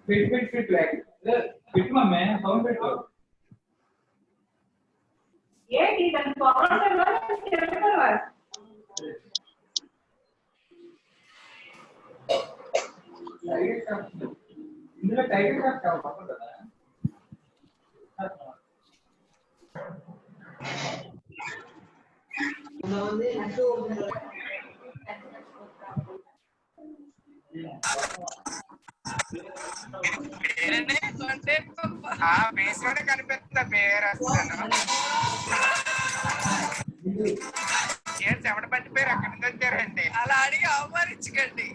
fit like fit mummy sound fit ये की तन प्रॉब्लम है वाला कैसे करवा इंదులో టైటిల్ కార్డ్ కావాలి కదా పేరునే కనిపిస్తుంది పేరు అసలు ఏం చెమట పట్టి పేరు ఎక్కడి నుంచి వచ్చారండి అలా అడిగి అవమానించకండి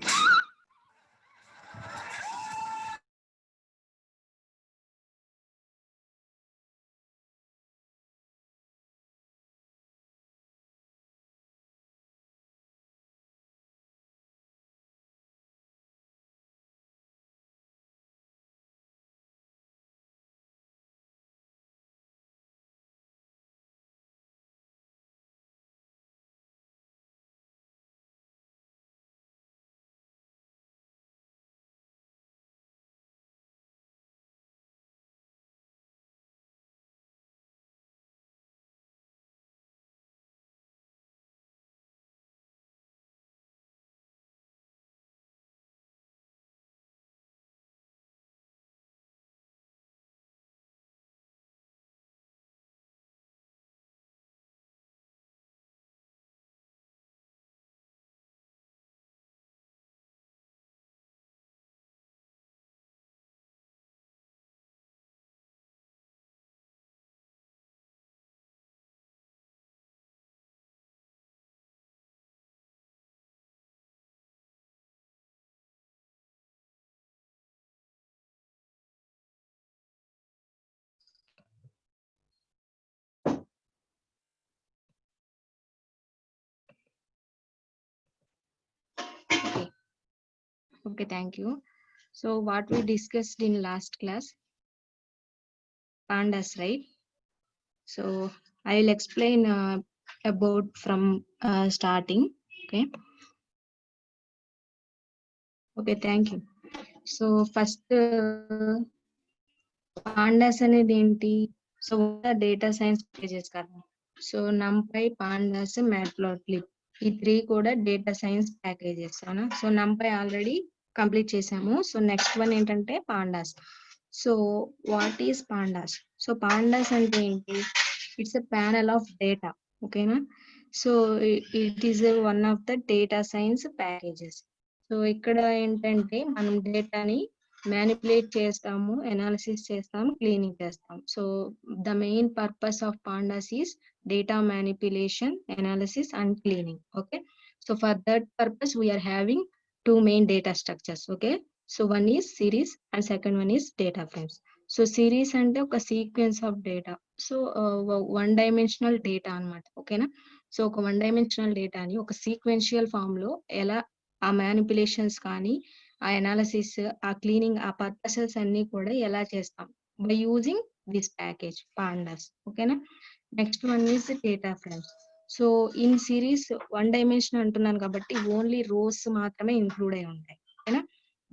Okay, thank you. So what we discussed in last class, pandas, right? So I will explain about from starting. Okay, thank you. So first, pandas అనేది ఏంటి? So the data science packages కదా. So NumPy, pandas, matplotlib ఈ 3 కూడా data science packages అవునా. So NumPy already complete చేసాము. So next one ఏంటంటే pandas. So what is pandas? So pandas అంటే ఏంటి? It's a panel of data, ఓకేనా. So it is one of the data science packages. So ఇక్కడ ఏంటంటే మనం డేటాని మ్యానిపులేట్ చేస్తాము, ఎనాలిసిస్ చేస్తాము, క్లీనింగ్ చేస్తాం. So the main purpose of pandas is data manipulation, analysis and cleaning. Okay, so for that purpose we are having two main data structures. Okay, so one is series and second one is data frames. So series ante oka sequence of data. So one dimensional data anamata. Okay na. So oka one dimensional data ni oka sequential form lo ela ఆ manipulations కానీ ఆ analysis ఆ cleaning ఆ purposes అన్ని కూడా ఎలా చేస్తాం by using this package pandas. ఓకేనా. Next one is data frames. So in series one dimension అంటున్నాను కాబట్టి ఓన్లీ రోస్ మాత్రమే ఇంక్లూడ్ అయి ఉంటాయి, ఓకేనా.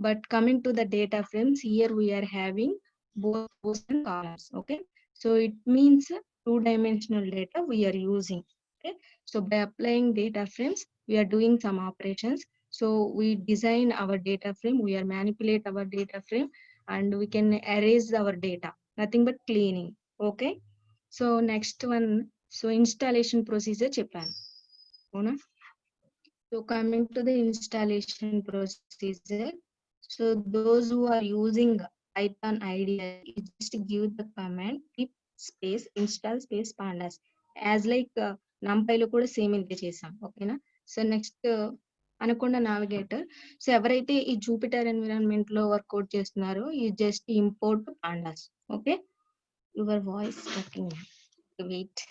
But coming to the data frames, here we are having both rows and columns. Okay, so it means two dimensional data we are using. Okay, so by applying data frames we are doing some operations. So we design our data frame, we are manipulate our data frame, and we can erase our data, nothing but cleaning. Okay, so next one, so installation procedure చెప్పాను అవునా. So coming to the installation procedure, so those who are using Python IDE, you just give the command pip space install space pandas, as like NumPy లో కూడా same ఇంతే చేసాం, ఓకేనా. So next Anaconda Navigator. So ఎవరైతే ఈ Jupyter environment లో workout చేస్తున్నారో ఈ just import pandas. Okay, your voice working, wait.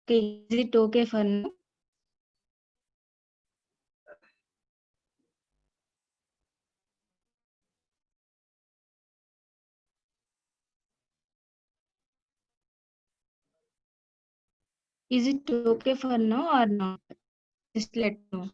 Okay, is it okay for now? Is it okay for now or not? Just let know.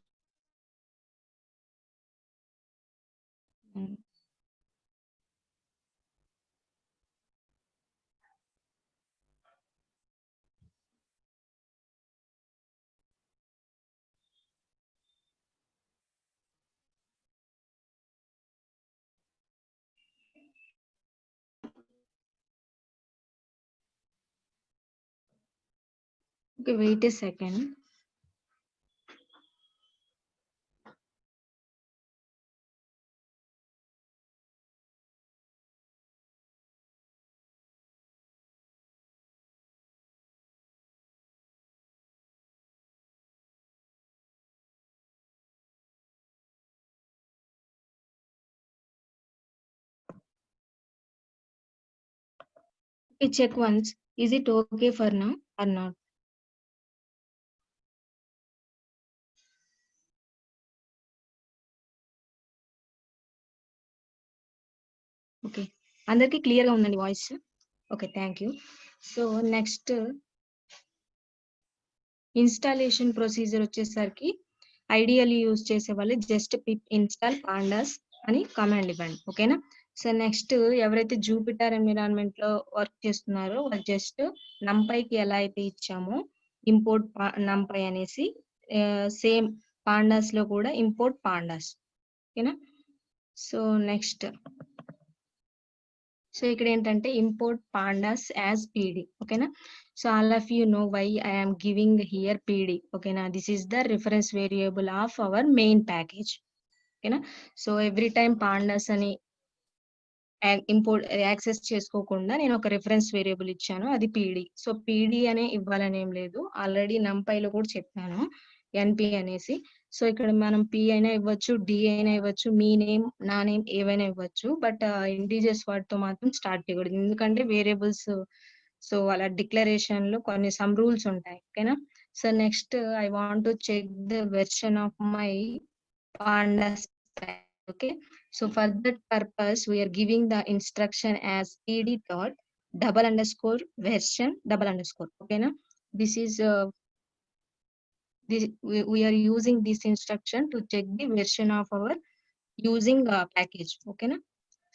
Okay, wait a second. Okay, check once. Is it okay for now or not? Okay, అందరికీ క్లియర్గా ఉందండి voice? Okay, thank you. So next installation procedure వచ్చేసరికి ideally use చేసే వాళ్ళు just పిప్ install pandas అని command ఇవ్వండి. ఓకేనా? So next ఎవరైతే జూపిటర్ ఎన్విరాన్మెంట్ లో వర్క్ చేస్తున్నారో వాళ్ళు జస్ట్ నంపైకి ఎలా అయితే ఇచ్చామో ఇంపోర్ట్ నంపై అనేసి సేమ్ పాండాస్ లో కూడా ఇంపోర్ట్ పాండాస్. ఓకేనా? సో నెక్స్ట్ సో ఇక్కడ ఏంటంటే ఇంపోర్ట్ పాండాస్ యాజ్ పీడి. ఓకేనా? So all of you know why I am giving here PD. ఓకేనా? This is the reference variable of our main package. ఓకేనా? So every time pandas అని import access చేసుకోకుండా నేను ఒక reference variable ఇచ్చాను, అది PD. So PD అనే ఇవ్వాలని ఏం లేదు, ఆల్రెడీ నంపైలో కూడా చెప్పాను ఎన్పి అనేసి. సో ఇక్కడ మనం పి అయినా ఇవ్వచ్చు, డి అయినా ఇవ్వచ్చు, మీ నేమ్ నా నేమ్ ఏవైనా ఇవ్వచ్చు, బట్ ఇంటీజర్స్ వాటితో మాత్రం స్టార్ట్ చేయకూడదు, ఎందుకంటే వేరియబుల్స్ సో అలా డిక్లరేషన్ లో కొన్ని సమ్ రూల్స్ ఉంటాయి. ఓకేనా? So next I want to check the version of my pandas. Okay, so for that purpose we are giving the instruction as pd dot double underscore version double underscore. Okay na? This is we are using this instruction to check the version of our using package. Okay na?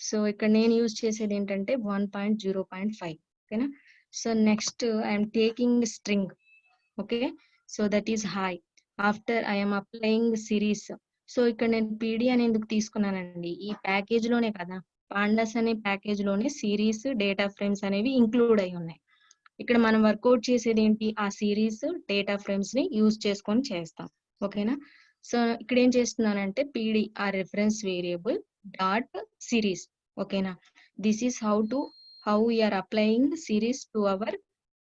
So ఇక్కడ నేను use చేసేది ఏంటంటే 1.0.5. ఓకేనా? So next I'm taking string. Okay, so that is high. After I'm applying series. So ఇక్కడ నేను PD అని ఎందుకు తీసుకున్నానండి, ఈ ప్యాకేజ్ లోనే కదా, పాండాస్ అనే ప్యాకేజ్ లోనే సిరీస్ డేటా ఫ్రేమ్స్ అనేవి ఇంక్లూడ్ అయి ఉన్నాయి. ఇక్కడ మనం వర్కౌట్ చేసేది ఏంటి, ఆ సిరీస్ డేటా ఫ్రేమ్స్ ని యూజ్ చేసుకొని చేస్తాం. ఓకేనా? సో ఇక్కడ ఏం చేస్తున్నానంటే పీడి ఆ రిఫరెన్స్ వేరియబుల్ డాట్ సిరీస్. ఓకేనా? This is how we are applying series to our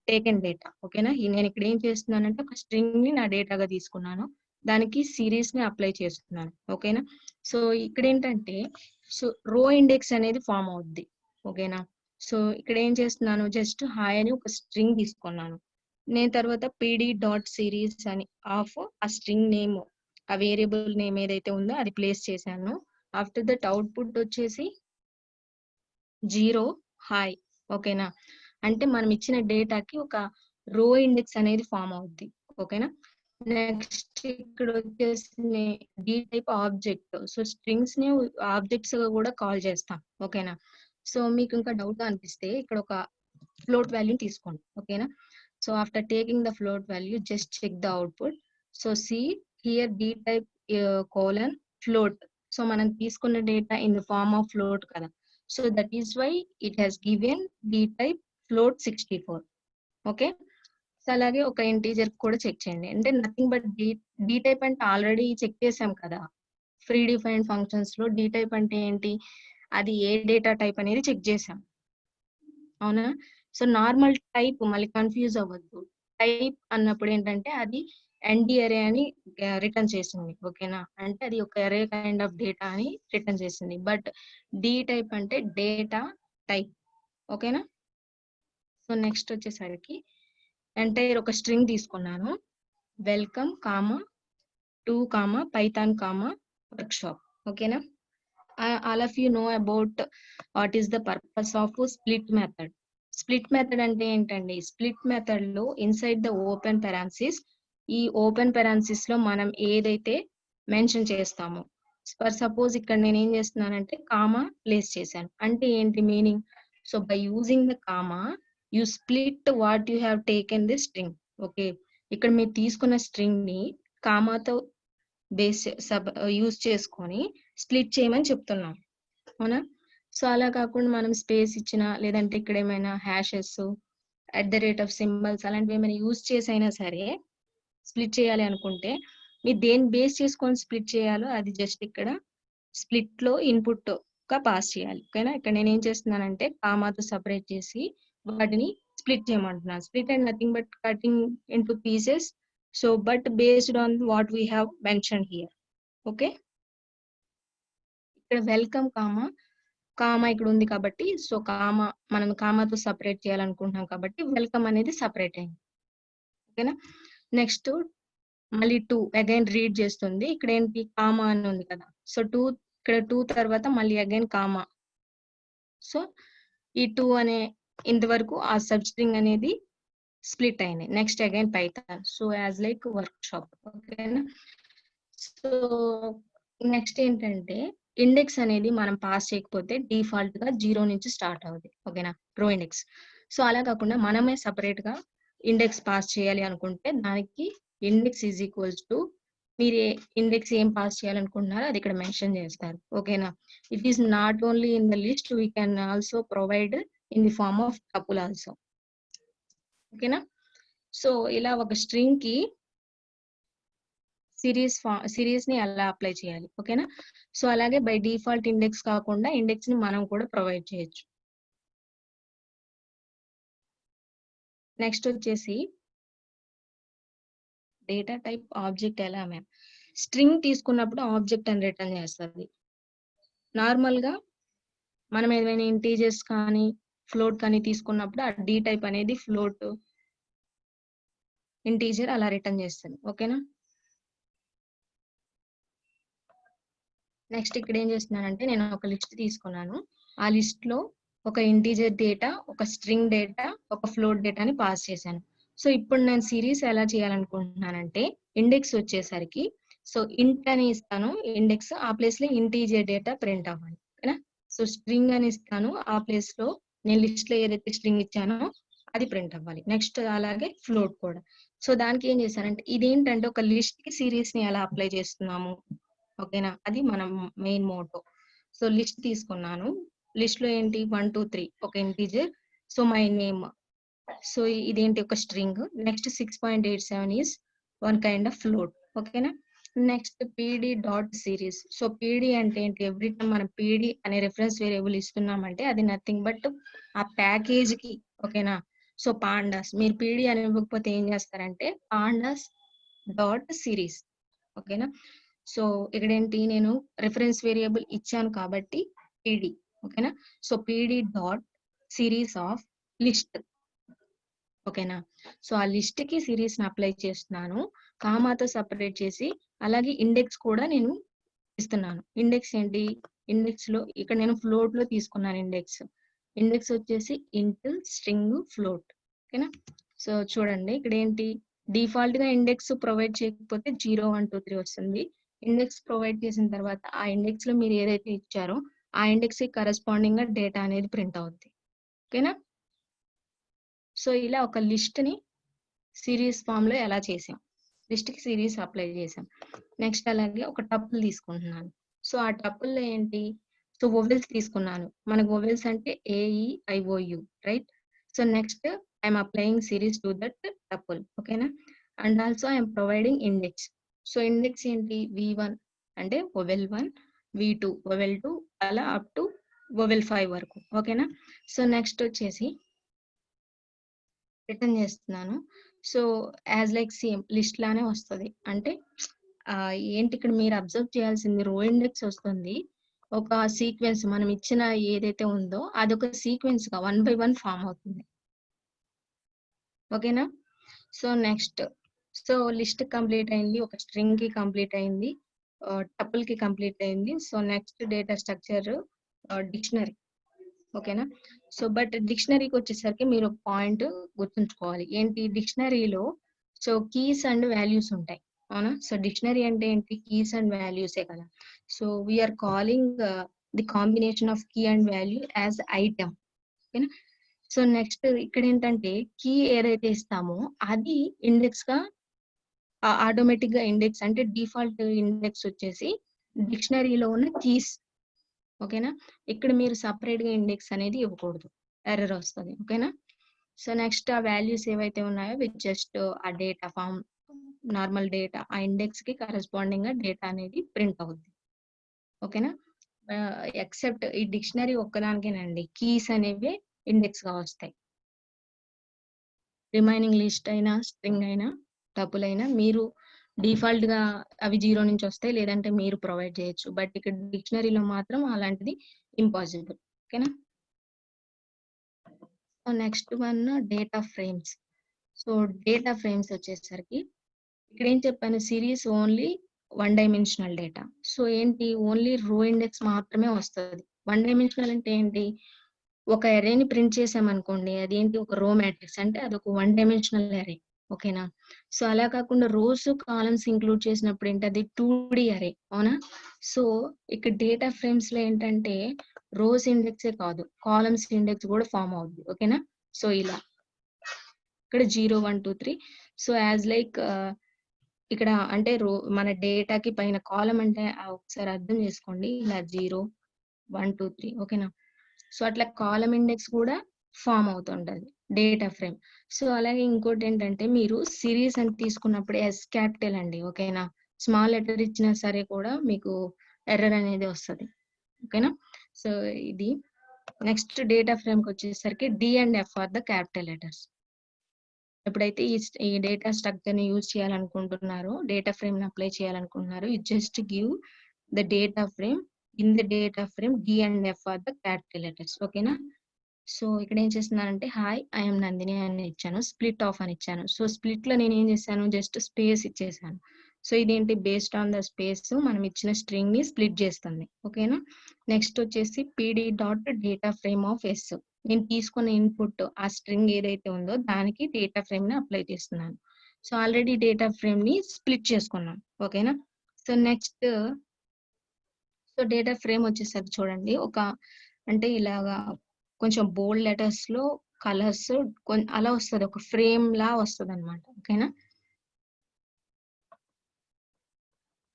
taken data. ఓకేనా? నేను ఇక్కడ ఏం చేస్తున్నానంటే ఒక స్ట్రింగ్ ని నా డేటాగా తీసుకున్నాను, దానికి సిరీస్ ని అప్లై చేస్తున్నాను. ఓకేనా? సో ఇక్కడ ఏంటంటే సో రో ఇండెక్స్ అనేది ఫామ్ అవుద్ది. ఓకేనా? సో ఇక్కడ ఏం చేస్తున్నాను, జస్ట్ హాయ్ అని ఒక స్ట్రింగ్ తీసుకున్నాను, నేను తర్వాత పీడి డాట్ సిరీస్ అని ఆఫ్ ఆ స్ట్రింగ్ నేమ్ ఆ వేరియబుల్ నేమ్ ఏదైతే ఉందో అది ప్లేస్ చేశాను. ఆఫ్టర్ దట్ అవుట్పుట్ వచ్చేసి 0 హాయ్. ఓకేనా? అంటే మనం ఇచ్చిన డేటాకి ఒక రో ఇండెక్స్ అనేది ఫామ్ అవుద్ది. ఓకేనా? నెక్స్ట్ ఇక్కడ వచ్చేసి D type object. So strings ని ఆబ్జెక్ట్స్ గా కూడా కాల్ చేస్తాం. ఓకేనా? సో మీకు ఇంకా డౌట్ గా అనిపిస్తే ఇక్కడ ఒక ఫ్లోట్ వాల్యూ తీసుకోండి. ఓకేనా? So after taking the float value just check the output. So see here D type colon float. So మనం తీసుకున్న data in the form of float కదా, so that is why it has given D type float 64. Okay? So అలాగే ఒక integer కూడా check చేయండి, అంటే nothing but D type అంటే already check చేసాం కదా ఫ్రీ డిఫైన్డ్ ఫంక్షన్స్ లో. డి టైప్ అంటే ఏంటి, అది ఏ డేటా టైప్ అనేది చెక్ చేసాం. అవునా? సో నార్మల్ టైప్ మళ్ళీ కన్ఫ్యూజ్ అవ్వద్దు, టైప్ అన్నప్పుడు ఏంటంటే అది ఎన్డి అరే అని రిటర్న్ చేసింది. ఓకేనా? అంటే అది ఒక అరే కైండ్ ఆఫ్ డేటా అని రిటర్న్ చేసింది. బట్ డి టైప్ అంటే డేటా టైప్. ఓకేనా? సో నెక్స్ట్ వచ్చేసరికి ఎంటైర్ ఒక స్ట్రింగ్ తీసుకున్నాను, welcome comma 2 comma python comma workshop. ఓకేనా? All of you know about what is the purpose of split method. Split method అంటే ఏంటండి? స్ప్లిట్ మెథడ్ లో inside the open parenthesis, ఈ open parenthesis లో మనం ఏదైతే మెన్షన్ చేస్తామో, ఫర్ సపోజ్ ఇక్కడ నేను ఏం చేస్తున్నానంటే కామా ప్లేస్ చేశాను. అంటే ఏంటి meaning? So by using the comma you split what you have taken the string. Okay, ఇక్కడ మీరు తీసుకున్న స్ట్రింగ్ ని కామాతో బేస్ యూజ్ చేసుకొని స్ప్లిట్ చేయమని చెప్తున్నాం, అవునా? సో అలా కాకుండా మనం స్పేస్ ఇచ్చిన, లేదంటే ఇక్కడ ఏమైనా హ్యాషెస్ @సింబల్స్ అలాంటివి ఏమైనా యూజ్ చేసి అయినా సరే స్ప్లిట్ చేయాలి అనుకుంటే మీరు దేని బేస్ చేసుకొని స్ప్లిట్ చేయాలో అది జస్ట్ ఇక్కడ స్ప్లిట్ లో ఇన్పుట్ గా పాస్ చేయాలి. ఓకేనా? ఇక్కడ నేను ఏం చేస్తున్నానంటే కామాతో సపరేట్ చేసి వాటిని స్ప్లిట్ చేయమంటున్నాను. Split and nothing but cutting into pieces. So but based on what we have mention here. Okay, ఇక్కడ వెల్కమ్ కామా ఇక్కడ ఉంది కాబట్టి, సో మనం కామాతో సపరేట్ చేయాలనుకుంటున్నాం కాబట్టి వెల్కమ్ అనేది సపరేట్ అయింది. ఓకేనా? నెక్స్ట్ మళ్ళీ 2 అగైన్ రీడ్ చేస్తుంది. ఇక్కడ ఏంటి కామా అని ఉంది కదా, సో 2 ఇక్కడ 2 తర్వాత మళ్ళీ అగైన్ కామా. సో ఈ 2 అనే ఇంతవరకు ఆ సబ్ స్ట్రింగ్ అనేది స్ప్లిట్ అయింది. Next again Python, so as like work shop. ఓకేనా? సో నెక్స్ట్ ఏంటంటే ఇండెక్స్ అనేది మనం పాస్ చేయకపోతే డిఫాల్ట్ గా 0 నుంచి స్టార్ట్ అవుతుంది. ఓకేనా? రో ఇండెక్స్. సో అలా కాకుండా మనమే సపరేట్ గా ఇండెక్స్ పాస్ చేయాలి అనుకుంటే దానికి ఇండెక్స్ ఈజ్ ఈక్వల్స్ టు మీరు ఇండెక్స్ ఏం పాస్ చేయాలనుకుంటున్నారో అది ఇక్కడ మెన్షన్ చేస్తారు. ఓకేనా? It is not only in the list, we can also provide in the form of tuple also. ఓకేనా? సో ఇలా ఒక స్ట్రింగ్ కి సిరీస్ ని అలా అప్లై చేయాలి. ఓకేనా? సో అలాగే బై డిఫాల్ట్ ఇండెక్స్ కాకుండా ఇండెక్స్ ని మనం కూడా ప్రొవైడ్ చేయొచ్చు. నెక్స్ట్ వచ్చేసి డేటా టైప్ ఆబ్జెక్ట్ ఎలా మ్యామ్? స్ట్రింగ్ తీసుకున్నప్పుడు ఆబ్జెక్ట్ అని రిటర్న్ చేస్తుంది. నార్మల్ గా మనం ఏదైనా ఇంటీజర్స్ కానీ ఫ్లోట్ కానీ తీసుకున్నప్పుడు ఆ డి టైప్ అనేది ఫ్లోట్, ఇంటీజర్ అలా రిటర్న్ చేస్తుంది. ఓకేనా? నెక్స్ట్ ఇక్కడ ఏం చేస్తున్నానంటే నేను ఒక లిస్ట్ తీసుకున్నాను. ఆ లిస్ట్ లో ఒక ఇంటీజర్ డేటా, ఒక స్ట్రింగ్ డేటా, ఒక ఫ్లోట్ డేటాని పాస్ చేశాను. సో ఇప్పుడు నేను సిరీస్ ఎలా చేయాలనుకుంటున్నానంటే ఇండెక్స్ వచ్చేసరికి సో ఇంట్ అని ఇస్తాను ఇండెక్స్, ఆ ప్లేస్ లో ఇంటీజర్ డేటా ప్రింట్ అవ్వాలి. ఓకేనా? సో స్ట్రింగ్ అని ఇస్తాను, ఆ ప్లేస్ లో నేను లిస్ట్ లో ఏదైతే స్ట్రింగ్ ఇచ్చానో అది ప్రింట్ అవ్వాలి. నెక్స్ట్ అలాగే ఫ్లోట్ కూడా. సో దానికి ఏం చేశానంటే ఇదేంటంటే ఒక లిస్ట్ కి సిరీస్ ని ఎలా అప్లై చేస్తున్నాము. ఓకేనా? అది మనం మెయిన్ మోటో. సో లిస్ట్ తీసుకున్నాను, లిస్ట్ లో ఏంటి 1 2 3 ఒక integer, so my name, so ఇదేంటి ఒక string. Next 6.87 is one kind of float. ఓకేనా? Next PD dot series. So PD అంటే ఏంటి? ఎవ్రీ టైం మనం పీడీ అనే రిఫరెన్స్ వేరియబుల్ ఇస్తున్నామంటే అది నథింగ్ బట్ ఆ ప్యాకేజ్ కి. ఓకేనా? సో పాండాస్, మీరు పీడీ అని ఇవ్వకపోతే ఏం చేస్తారంటే పాండాస్ డాట్ సిరీస్. ఓకేనా? సో ఇక్కడ ఏంటి నేను రిఫరెన్స్ వేరియబుల్ ఇచ్చాను కాబట్టి పీడీ. ఓకేనా? So PD dot series of list. ఓకేనా? సో ఆ లిస్ట్ కి సిరీస్ ని అప్లై చేస్తున్నాను, కామాతో సపరేట్ చేసి. అలాగే ఇండెక్స్ కూడా నేను ఇస్తున్నాను. ఇండెక్స్ ఏంటి? ఇండెక్స్ లో ఇక్కడ నేను ఫ్లోట్ లో తీసుకున్నాను ఇండెక్స్. ఇండెక్స్ వచ్చేసి ఇంట్ స్ట్రింగ్ ఫ్లోట్. ఓకేనా? సో చూడండి ఇక్కడ ఏంటి డిఫాల్ట్ గా ఇండెక్స్ ప్రొవైడ్ చేయకపోతే 0 1 2 3 వస్తుంది. ఇండెక్స్ ప్రొవైడ్ చేసిన తర్వాత ఆ ఇండెక్స్ లో మీరు ఏదైతే ఇచ్చారో ఆ ఇండెక్స్ కి కరెస్పాండింగ్ గా డేటా అనేది ప్రింట్ అవుతుంది. ఓకేనా? సో ఇలా ఒక లిస్ట్ ని సిరీస్ ఫామ్ లో ఎలా చేసాం, లిస్ట్ కి సిరీస్ అప్లై చేసాం. నెక్స్ట్ అలాగే ఒక టపుల్ తీసుకుంటున్నాను. సో ఆ టపుల్ లో ఏంటి? సో వొవెల్స్ తీసుకున్నాను. మనకు వొవెల్స్ అంటే AEIOU, right? So next I'm applying series to that tuple. ఓకేనా? And also I'm providing index. So index ఏంటి? V1 అంటే వొవెల్ 1, V2 వొవెల్ 2 అలా అప్ టు వొవెల్ 5 వరకు. ఓకేనా? సో నెక్స్ట్ వచ్చేసి రిటర్న్ చేస్తున్నాను. So as like same list లానే వస్తుంది. అంటే ఏంటి ఇక్కడ మీరు అబ్జర్వ్ చేయాల్సింది, రో ఇండెక్స్ వస్తుంది, ఒక సీక్వెన్స్ మనం ఇచ్చిన ఏదైతే ఉందో అదొక సీక్వెన్స్ గా 1 by 1 ఫామ్ అవుతుంది. ఓకేనా? So next so list complete అయింది, ఒక స్ట్రింగ్ కి కంప్లీట్ అయింది, టపుల్ కి కంప్లీట్ అయింది. So next data structure dictionary. ఓకేనా. సో బట్ డిక్షనరీకి వచ్చేసరికి మీరు ఒక పాయింట్ గుర్తుంచుకోవాలి. ఏంటి డిక్షనరీలో సో కీస్ అండ్ వాల్యూస్ ఉంటాయి, అవునా. సో డిక్షనరీ అంటే ఏంటి, కీస్ అండ్ వాల్యూసే కదా. So we are calling the combination of key and value as item, ఓకేనా. సో నెక్స్ట్ ఇక్కడ ఏంటంటే కీ ఏదైతే ఇస్తామో అది ఇండెక్స్ గా ఆటోమేటిక్ గా ఇండెక్స్ అంటే డిఫాల్ట్ ఇండెక్స్ వచ్చేసి డిక్షనరీలో ఉన్న కీస్, ఓకేనా. ఇక్కడ మీరు సపరేట్ గా ఇండెక్స్ అనేది ఇవ్వకూడదు, ఎర్రర్ వస్తుంది, ఓకేనా. సో నెక్స్ట్ ఆ వాల్యూస్ ఏవైతే ఉన్నాయో విత్ జస్ట్ ఆ డేటా ఫామ్ నార్మల్ డేటా ఆ ఇండెక్స్ కి కరెస్పాండింగ్ గా డేటా అనేది ప్రింట్ అవుతుంది, ఓకేనా. ఎక్సెప్ట్ ఈ డిక్షనరీ ఒక్కదానికేనండి కీస్ అనేవి ఇండెక్స్ గా వస్తాయి. రిమైనింగ్ లిస్ట్ అయినా స్ట్రింగ్ అయినా టపుల్ అయినా మీరు డిఫాల్ట్ గా అవి 0 నుంచి వస్తాయి, లేదంటే మీరు ప్రొవైడ్ చేయొచ్చు. బట్ ఇక్కడ డిక్షనరీలో మాత్రం అలాంటిది ఇంపాసిబుల్, ఓకేనా. Next one data frames. So data frames వచ్చేసరికి ఇక్కడ ఏం చెప్పాను, series only 1 dimensional data. So ఏంటి, ఓన్లీ రో ఇండెక్స్ మాత్రమే వస్తుంది. 1 డైమెన్షనల్ అంటే ఏంటి, ఒక అరేని ప్రింట్ చేసామనుకోండి, అదేంటి ఒక రో మ్యాట్రిక్స్ అంటే అదొక 1 డైమెన్షనల్ అరే, ఓకేనా. సో అలా కాకుండా రోస్ కాలమ్స్ ఇంక్లూడ్ చేసినప్పుడు ఏంటి, అది 2D అరే, అవునా. సో ఇక్కడ డేటా ఫ్రేమ్స్ లో ఏంటంటే రోస్ ఇండెక్సే కాదు కాలమ్స్ ఇండెక్స్ కూడా ఫామ్ అవుతుంది, ఓకేనా. సో ఇలా ఇక్కడ 0 1 2 3. సో యాజ్ లైక్ ఇక్కడ అంటే మన డేటాకి పైన కాలం అంటే ఒకసారి అర్థం చేసుకోండి, ఇలా 0 1 2 3, ఓకేనా. సో అట్లా కాలం ఇండెక్స్ కూడా ఫామ్ అవుతుంటది డేటా ఫ్రేమ్. సో అలాగే ఇంకోటి ఏంటంటే మీరు సిరీస్ అని తీసుకున్నప్పుడు ఎస్ క్యాపిటల్ అండి, ఓకేనా. స్మాల్ లెటర్ ఇచ్చినా సరే కూడా మీకు ఎర్రర్ అనేది వస్తుంది, ఓకేనా. సో ఇది నెక్స్ట్ డేటా ఫ్రేమ్ కి వచ్చేసరికి D and F are the capital letters. ఎప్పుడైతే ఈ డేటా స్ట్రక్చర్ ని యూజ్ చేయాలనుకుంటున్నారో, డేటా ఫ్రేమ్ ని అప్లై చేయాలనుకుంటున్నారో, you just give the data frame. In the data frame D and F are the capital letters, ఓకేనా. So ఇక్కడ ఏం చేస్తున్నానంటే హాయ్ ఐఎమ్ నందిని అని ఇచ్చాను, స్ప్లిట్ ఆఫ్ అని ఇచ్చాను. సో స్ప్లిట్ లో నేను ఏం చేశాను, జస్ట్ స్పేస్ ఇచ్చేసాను. సో ఇదేంటి, బేస్డ్ ఆన్ ద స్పేస్ మనం ఇచ్చిన స్ట్రింగ్ ని స్ప్లిట్ చేస్తుంది, ఓకేనా. నెక్స్ట్ వచ్చేసి pd dot data frame of S. నేను తీసుకున్న ఇన్పుట్ ఆ స్ట్రింగ్ ఏదైతే ఉందో దానికి డేటా ఫ్రేమ్ ని అప్లై చేస్తున్నాను. సో ఆల్రెడీ డేటా ఫ్రేమ్ ని స్ప్లిట్ చేసుకున్నాం, ఓకేనా. So next so data frame వచ్చేసరికి చూడండి, ఒక అంటే ఇలాగా కొంచెం బోల్డ్ లెటర్స్ లో కలర్స్ అలా వస్తుంది, ఒక ఫ్రేమ్ లా వస్తుంది అనమాట, ఓకేనా.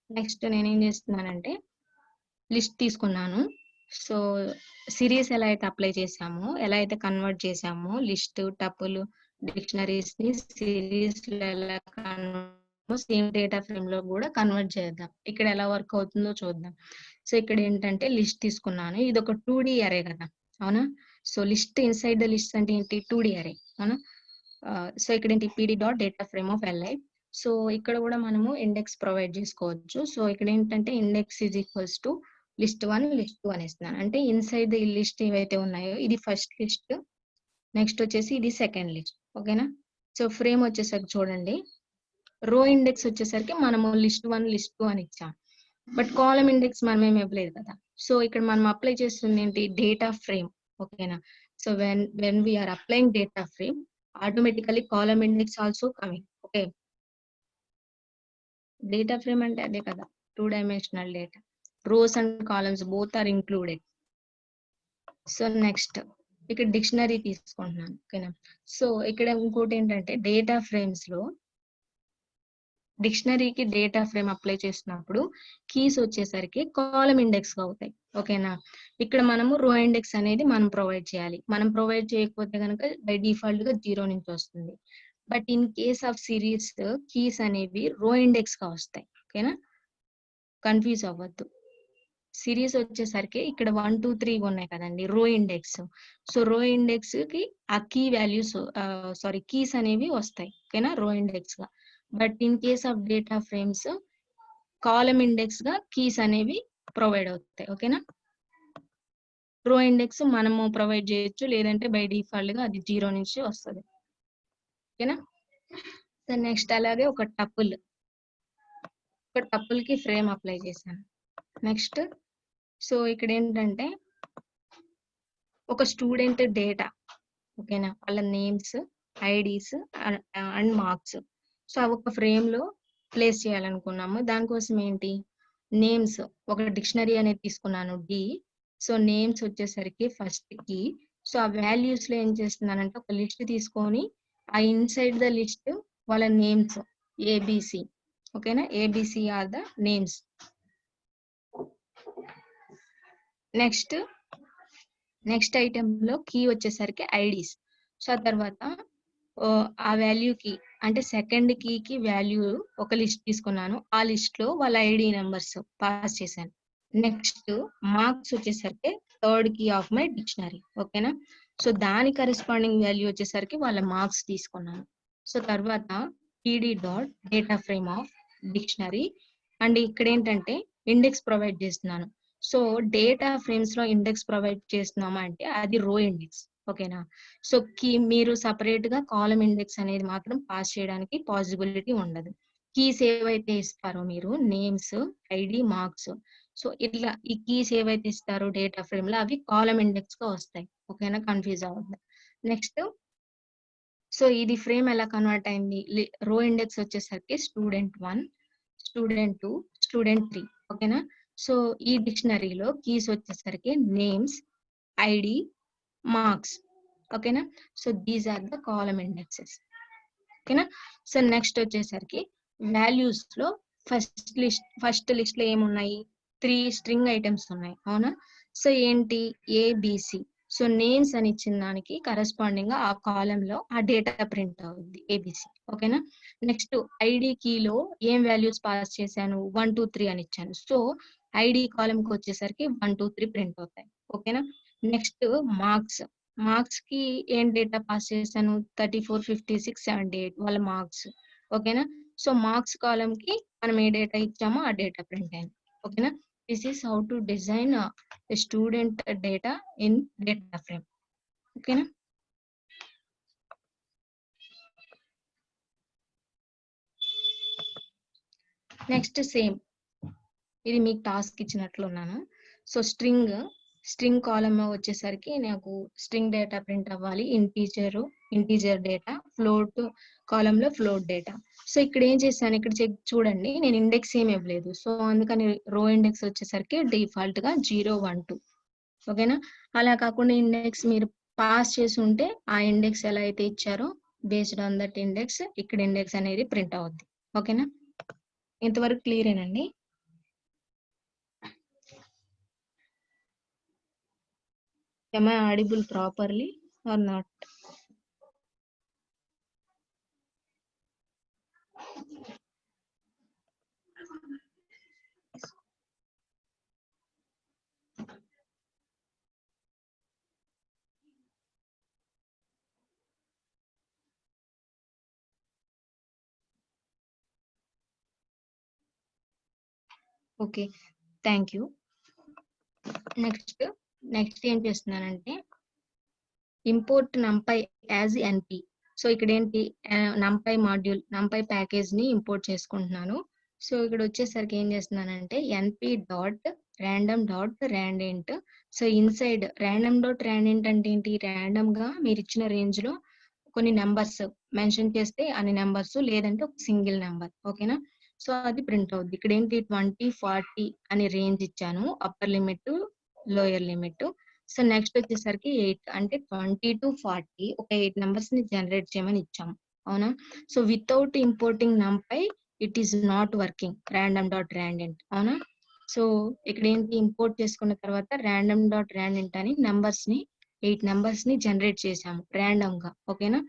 నెక్స్ట్ నేనేం చేస్తున్నానంటే లిస్ట్ తీసుకున్నాను. సో సిరీస్ ఎలా అయితే అప్లై చేసామో, ఎలా అయితే కన్వర్ట్ చేసామో లిస్ట్ టపుల్ డిక్షనరీస్ ని సిరీస్ లో ఎలా కన్వర్ట్ సేమ్ డేటా ఫ్రేమ్ లో కూడా కన్వర్ట్ చేద్దాం. ఇక్కడ ఎలా వర్క్ అవుతుందో చూద్దాం. సో ఇక్కడ ఏంటంటే లిస్ట్ తీసుకున్నాను, ఇది ఒక 2D అరే కదా, అవునా. So list inside the list అంటే ఏంటి, 2D అరే, అవునా. సో ఇక్కడ ఏంటి pd dot data frame of li. So ఇక్కడ కూడా మనము ఇండెక్స్ ప్రొవైడ్ చేసుకోవచ్చు. సో ఇక్కడ ఏంటంటే index is equals to list 1 list 2 అనేస్తున్నాను. అంటే ఇన్సైడ్ ద లిస్ట్ ఏవైతే ఉన్నాయో ఇది ఫస్ట్ లిస్ట్, నెక్స్ట్ వచ్చేసి ఇది సెకండ్ లిస్ట్, ఓకేనా. సో ఫ్రేమ్ వచ్చేసరికి చూడండి, రో ఇండెక్స్ వచ్చేసరికి మనము లిస్ట్ 1 లిస్ట్ 2 అని ఇచ్చాం, బట్ కాలమ్ ఇండెక్స్ మనం ఏమి ఇవ్వలేదు కదా. సో ఇక్కడ మనం అప్లై చేస్తుంది ఏంటి, డేటా ఫ్రేమ్, ఓకేనా. So when we are applying data frame, automatically column index also coming, okay. Data frame అంటే అదే కదా, 2 dimensional data, rows and columns both are included. So next ఇక్కడ డిక్షనరీ తీసుకుంటున్నాను, ఓకేనా. సో ఇక్కడ ఇంకోటి ఏంటంటే డేటా ఫ్రేమ్స్ లో డిక్షనరీకి డేటా ఫ్రేమ్ అప్లై చేసినప్పుడు కీస్ వచ్చేసరికి కాలమ్ ఇండెక్స్ అవుతాయి, ఓకేనా. ఇక్కడ మనము రో ఇండెక్స్ అనేది మనం ప్రొవైడ్ చేయాలి. మనం ప్రొవైడ్ చేయకపోతే కనుక బై డిఫాల్ట్ గా 0 నుంచి వస్తుంది. But in case of series keys అనేవి రో ఇండెక్స్ గా వస్తాయి, ఓకేనా. కన్ఫ్యూజ్ అవ్వద్దు. సిరీస్ వచ్చేసరికి ఇక్కడ 1 2 3 ఉన్నాయి కదండి రో ఇండెక్స్. సో రో ఇండెక్స్ కి ఆ కీ వాల్యూస్ కీస్ అనేవి వస్తాయి, ఓకేనా, రో ఇండెక్స్ గా. But in case of data frames column index గా కీస్ అనేవి ప్రొవైడ్ అవుతాయి, ఓకేనా. రో ఇండెక్స్ మనము ప్రొవైడ్ చేయొచ్చు, లేదంటే బై డిఫాల్ట్ గా అది 0 నుంచి వస్తుంది, ఓకేనా. సో నెక్స్ట్ అలాగే ఒక టపుల్ కి ఫ్రేమ్ అప్లై చేశాను. నెక్స్ట్ సో ఇక్కడ ఏంటంటే ఒక స్టూడెంట్ డేటా, ఓకేనా, వాళ్ళ names, IDs and marks. So అవి ఒక ఫ్రేమ్ లో ప్లేస్ చేయాలనుకున్నాము. దానికోసం ఏంటి, నేమ్స్ ఒక డిక్షనరీ అనేది తీసుకున్నాను డి. సో నేమ్స్ వచ్చేసరికి ఫస్ట్ కి. సో ఆ వాల్యూస్ లో ఏం చేస్తున్నానంటే ఒక లిస్ట్ తీసుకొని ఆ ఇన్సైడ్ ద లిస్ట్ వాళ్ళ నేమ్స్ ఏబిసి, ఓకేనా, ABC are the names. Next item లో కీ వచ్చేసరికి ఐడీస్. సో ఆ తర్వాత ఆ వాల్యూకి అంటే సెకండ్ కీకి వాల్యూ ఒక లిస్ట్ తీసుకున్నాను. ఆ లిస్ట్ లో వాళ్ళ ఐడి నెంబర్స్ పాస్ చేశాను. నెక్స్ట్ మార్క్స్ వచ్చేసరికి third key of my dictionary, ఓకేనా. సో దాని కరెస్పాండింగ్ వాల్యూ వచ్చేసరికి వాళ్ళ మార్క్స్ తీసుకున్నాను. సో తర్వాత pd dot data frame of dictionary. And ఇక్కడ ఏంటంటే ఇండెక్స్ ప్రొవైడ్ చేస్తున్నాను. సో డేటా ఫ్రేమ్స్ లో ఇండెక్స్ ప్రొవైడ్ చేస్తున్నామా అంటే అది రో ఇండెక్స్, ఓకేనా. సో మీరు సపరేట్ గా కాలమ్ ఇండెక్స్ అనేది మాత్రం పాస్ చేయడానికి పాసిబిలిటీ ఉండదు. కీస్ ఏవైతే ఇస్తారో మీరు నేమ్స్, ఐడి, మార్క్స్, సో ఇట్లా ఈ కీస్ ఏవైతే ఇస్తారో డేటా ఫ్రేమ్ లో అవి కాలమ్ ఇండెక్స్ గా వస్తాయి, ఓకేనా, కన్ఫ్యూజ్ అవ్వద్దు. నెక్స్ట్ సో ఇది ఫ్రేమ్ ఎలా కన్వర్ట్ అయింది, రో ఇండెక్స్ వచ్చేసరికి స్టూడెంట్ 1, స్టూడెంట్ 2, స్టూడెంట్ 3, ఓకేనా. సో ఈ డిక్షనరీలో కీస్ వచ్చేసరికి నేమ్స్, ఐడి, మార్క్స్, ఓకేనా. So these are the column indexes, ఓకేనా. సో నెక్స్ట్ వచ్చేసరికి వాల్యూస్ లో ఫస్ట్ లిస్ట్ లో ఏమున్నాయి, 3 స్ట్రింగ్ ఐటమ్స్ ఉన్నాయి, అవునా. సో ఏంటి, ఏబిసి. సో నేమ్స్ అని ఇచ్చిన దానికి కరెస్పాండింగ్ గా ఆ కాలం లో ఆ డేటా ప్రింట్ అవుద్ది ఏబిసి, ఓకేనా. నెక్స్ట్ ఐడి కీలో ఏం వాల్యూస్ పాస్ చేశాను, 1 2 3 అని ఇచ్చాను. సో ఐడి కాలం కి వచ్చేసరికి 1 2 3 ప్రింట్ అవుతాయి, ఓకేనా. నెక్స్ట్ మార్క్స్ కి ఏం డేటా పాస్ చేశాను, 34 56 78 వాళ్ళ మార్క్స్, ఓకేనా. సో మార్క్స్ కాలం కి మనం ఏ డేటా ఇచ్చామో ఆ డేటా ప్రింట్ అయింది, ఓకేనా. This is how to design student data in data frame, ఓకేనా. నెక్స్ట్ సేమ్ ఇది మీకు టాస్క్ ఇచ్చినట్లు ఉన్నాను. సో స్ట్రింగ్ కాలమ్ వచ్చేసరికి నాకు స్ట్రింగ్ డేటా ప్రింట్ అవ్వాలి, ఇంటీజర్ డేటా, ఫ్లోట్ కాలమ్ లో ఫ్లోట్ డేటా. సో ఇక్కడ ఏం చేశాను, ఇక్కడ చెక్ చూడండి, నేను ఇండెక్స్ ఏమి ఇవ్వలేదు. సో అందుకని రో ఇండెక్స్ వచ్చేసరికి డిఫాల్ట్ గా 0 1 2, ఓకేనా. అలా కాకుండా ఇండెక్స్ మీరు పాస్ చేసి ఉంటే ఆ ఇండెక్స్ ఎలా అయితే ఇచ్చారో బేస్డ్ ఆన్ దట్ ఇండెక్స్ ఇక్కడ ఇండెక్స్ అనేది ప్రింట్ అవుద్ది, ఓకేనా. ఇంతవరకు క్లియరేనండి. Am I audible properly or not? Okay, thank you. Next ఏం చేస్తున్నానంటే import numpy as NP. So ఇక్కడ ఏంటి, numpy మాడ్యూల్, numpy ప్యాకేజ్ ని ఇంపోర్ట్ చేసుకుంటున్నాను. సో ఇక్కడ వచ్చేసరికి ఏం చేస్తున్నానంటే np dot random dot randint. So inside random dot randint అంటే ఏంటి, ర్యాండమ్ గా మీరు ఇచ్చిన రేంజ్ లో కొన్ని నెంబర్స్ మెన్షన్ చేస్తే అన్ని నెంబర్స్, లేదంటే ఒక సింగిల్ నెంబర్, ఓకేనా. సో అది ప్రింట్ అవుద్ది. ఇక్కడ ఏంటి 20 40 అని రేంజ్ ఇచ్చాను, upper limit lower limit. So next వచ్చేసరికి 8 అంటే 20 to 40 ఒక 8 నెంబర్స్ ని జనరేట్ చేయమని ఇచ్చాము, అవునా. So without importing numpy it is not working random dot randint, అవునా. సో ఇక్కడ ఏంటి, ఇంపోర్ట్ చేసుకున్న తర్వాత ర్యాండమ్ డాట్ ర్యాండెంట్ అని నెంబర్స్ ని 8 నెంబర్స్ ని జనరేట్ చేసాము ర్యాండమ్ గా, ఓకేనా.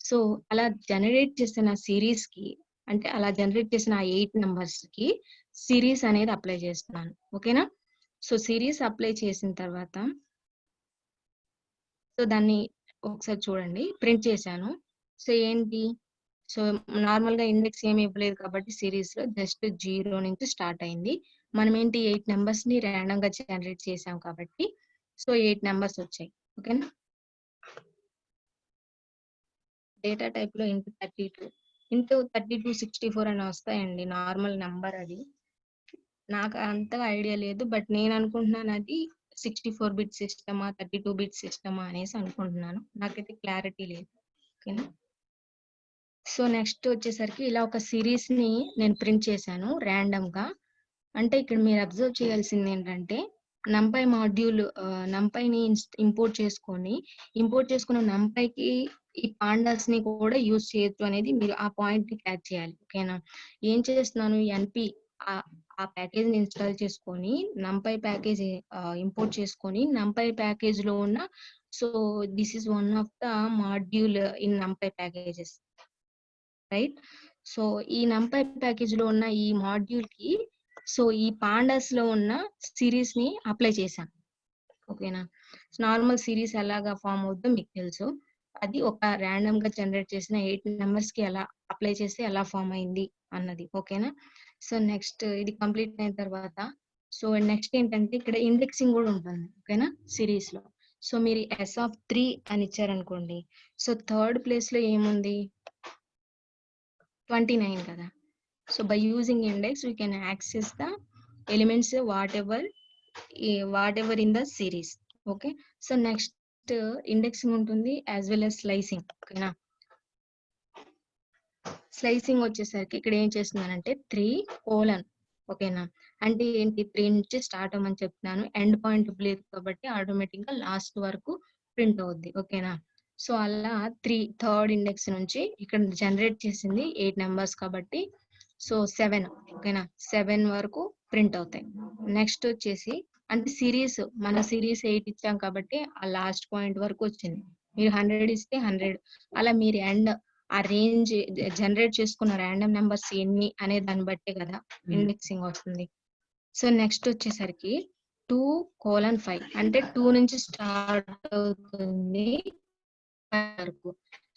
సో అలా జనరేట్ చేసిన సిరీస్ కి, అంటే అలా జనరేట్ చేసిన ఆ 8 నెంబర్స్ కి సిరీస్ అనేది అప్లై చేస్తున్నాను, ఓకేనా. సో సిరీస్ అప్లై చేసిన తర్వాత సో దాన్ని ఒకసారి చూడండి, ప్రింట్ చేశాను. సో ఏంటి, సో నార్మల్ గా ఇండెక్స్ ఏమి ఇవ్వలేదు కాబట్టి సిరీస్ లో జస్ట్ 0 నుంచి స్టార్ట్ అయింది. మనం ఏంటి 8 నెంబర్స్ ని ర్యాండమ్ గా జనరేట్ చేసాం కాబట్టి సో 8 నెంబర్స్ వచ్చాయి, ఓకేనా. డేటా టైప్ లో ఇంటూ 32 64 అని వస్తాయండి, నార్మల్ నెంబర్ అది. నాకు అంతగా ఐడియా లేదు, బట్ నేను అనుకుంటున్నాను అది 64 బిట్ సిస్టమా 32 బిట్ సిస్టమా అనేసి అనుకుంటున్నాను, నాకైతే క్లారిటీ లేదు. ఓకేనా. సో నెక్స్ట్ వచ్చేసరికి ఇలా ఒక సిరీస్ ని నేను ప్రింట్ చేశాను ర్యాండమ్ గా. అంటే ఇక్కడ మీరు అబ్జర్వ్ చేయాల్సింది ఏంటంటే నంపై మాడ్యూల్ నంపైని ఇంపోర్ట్ చేసుకున్న నంపైకి ఈ పాండాస్ ని కూడా యూజ్ చేయొచ్చు అనేది మీరు ఆ పాయింట్ ని క్యాచ్ చేయాలి. ఓకేనా. ఏం చేస్తున్నాను, ఎన్పి ఆ ప్యాకేజ్ ని ఇన్స్టాల్ చేసుకొని నంపై ప్యాకేజ్ ఇంపోర్ట్ చేసుకొని నంపై ప్యాకేజ్ లో ఉన్న, so this is one of the module in నంపై packages, right. So ఈ నంపై ప్యాకేజ్ లో ఉన్న ఈ మాడ్యూల్ కి సో ఈ పాండాస్ లో ఉన్న సిరీస్ ని అప్లై చేశాను. ఓకేనా. నార్మల్ సిరీస్ ఎలాగా ఫామ్ అవుతుందో మీకు తెలుసు, అది ఒక ర్యాండమ్ గా జనరేట్ చేసిన 8 నెంబర్స్ కి ఎలా అప్లై చేస్తే ఎలా ఫామ్ అయింది అన్నది. ఓకేనా. సో నెక్స్ట్ ఇది కంప్లీట్ అయిన తర్వాత సో నెక్స్ట్ ఏంటంటే ఇక్కడ ఇండెక్సింగ్ కూడా ఉంటుంది. ఓకేనా, సిరీస్ లో. సో మీరు S3 అని ఇచ్చారనుకోండి, సో థర్డ్ ప్లేస్ లో ఏముంది 29 కదా. So by using index we can access the elements whatever in the series. Okay. So next indexing ఉంటుంది as well as slicing. ఓకేనా. స్లైసింగ్ వచ్చేసరికి ఇక్కడ ఏం చేస్తున్నానంటే 3:. ఓకేనా. అంటే ఏంటి 3 నుంచి స్టార్ట్ అవ్వమని చెప్తున్నాను, ఎండ్ పాయింట్ లేదు కాబట్టి ఆటోమేటిక్ గా లాస్ట్ వరకు ప్రింట్ అవుద్ది. ఓకేనా. సో అలా థర్డ్ ఇండెక్స్ నుంచి ఇక్కడ జనరేట్ చేసింది 8 నెంబర్స్ కాబట్టి సో 7. ఓకేనా. 7 వరకు ప్రింట్ అవుతాయి. నెక్స్ట్ వచ్చేసి అంటే సిరీస్ మన సిరీస్ 8 ఇచ్చాం కాబట్టి ఆ లాస్ట్ పాయింట్ వరకు వచ్చింది. మీరు 100 ఇస్తే 100 అలా మీరు ఎండ్ ఆ రేంజ్ జనరేట్ చేసుకున్న ర్యాండమ్ నెంబర్స్ ఎన్ని అనే దాన్ని బట్టే కదా ఇండెక్సింగ్ వస్తుంది. సో నెక్స్ట్ వచ్చేసరికి 2:5 అంటే 2 నుంచి స్టార్ట్ అవుతుంది వరకు.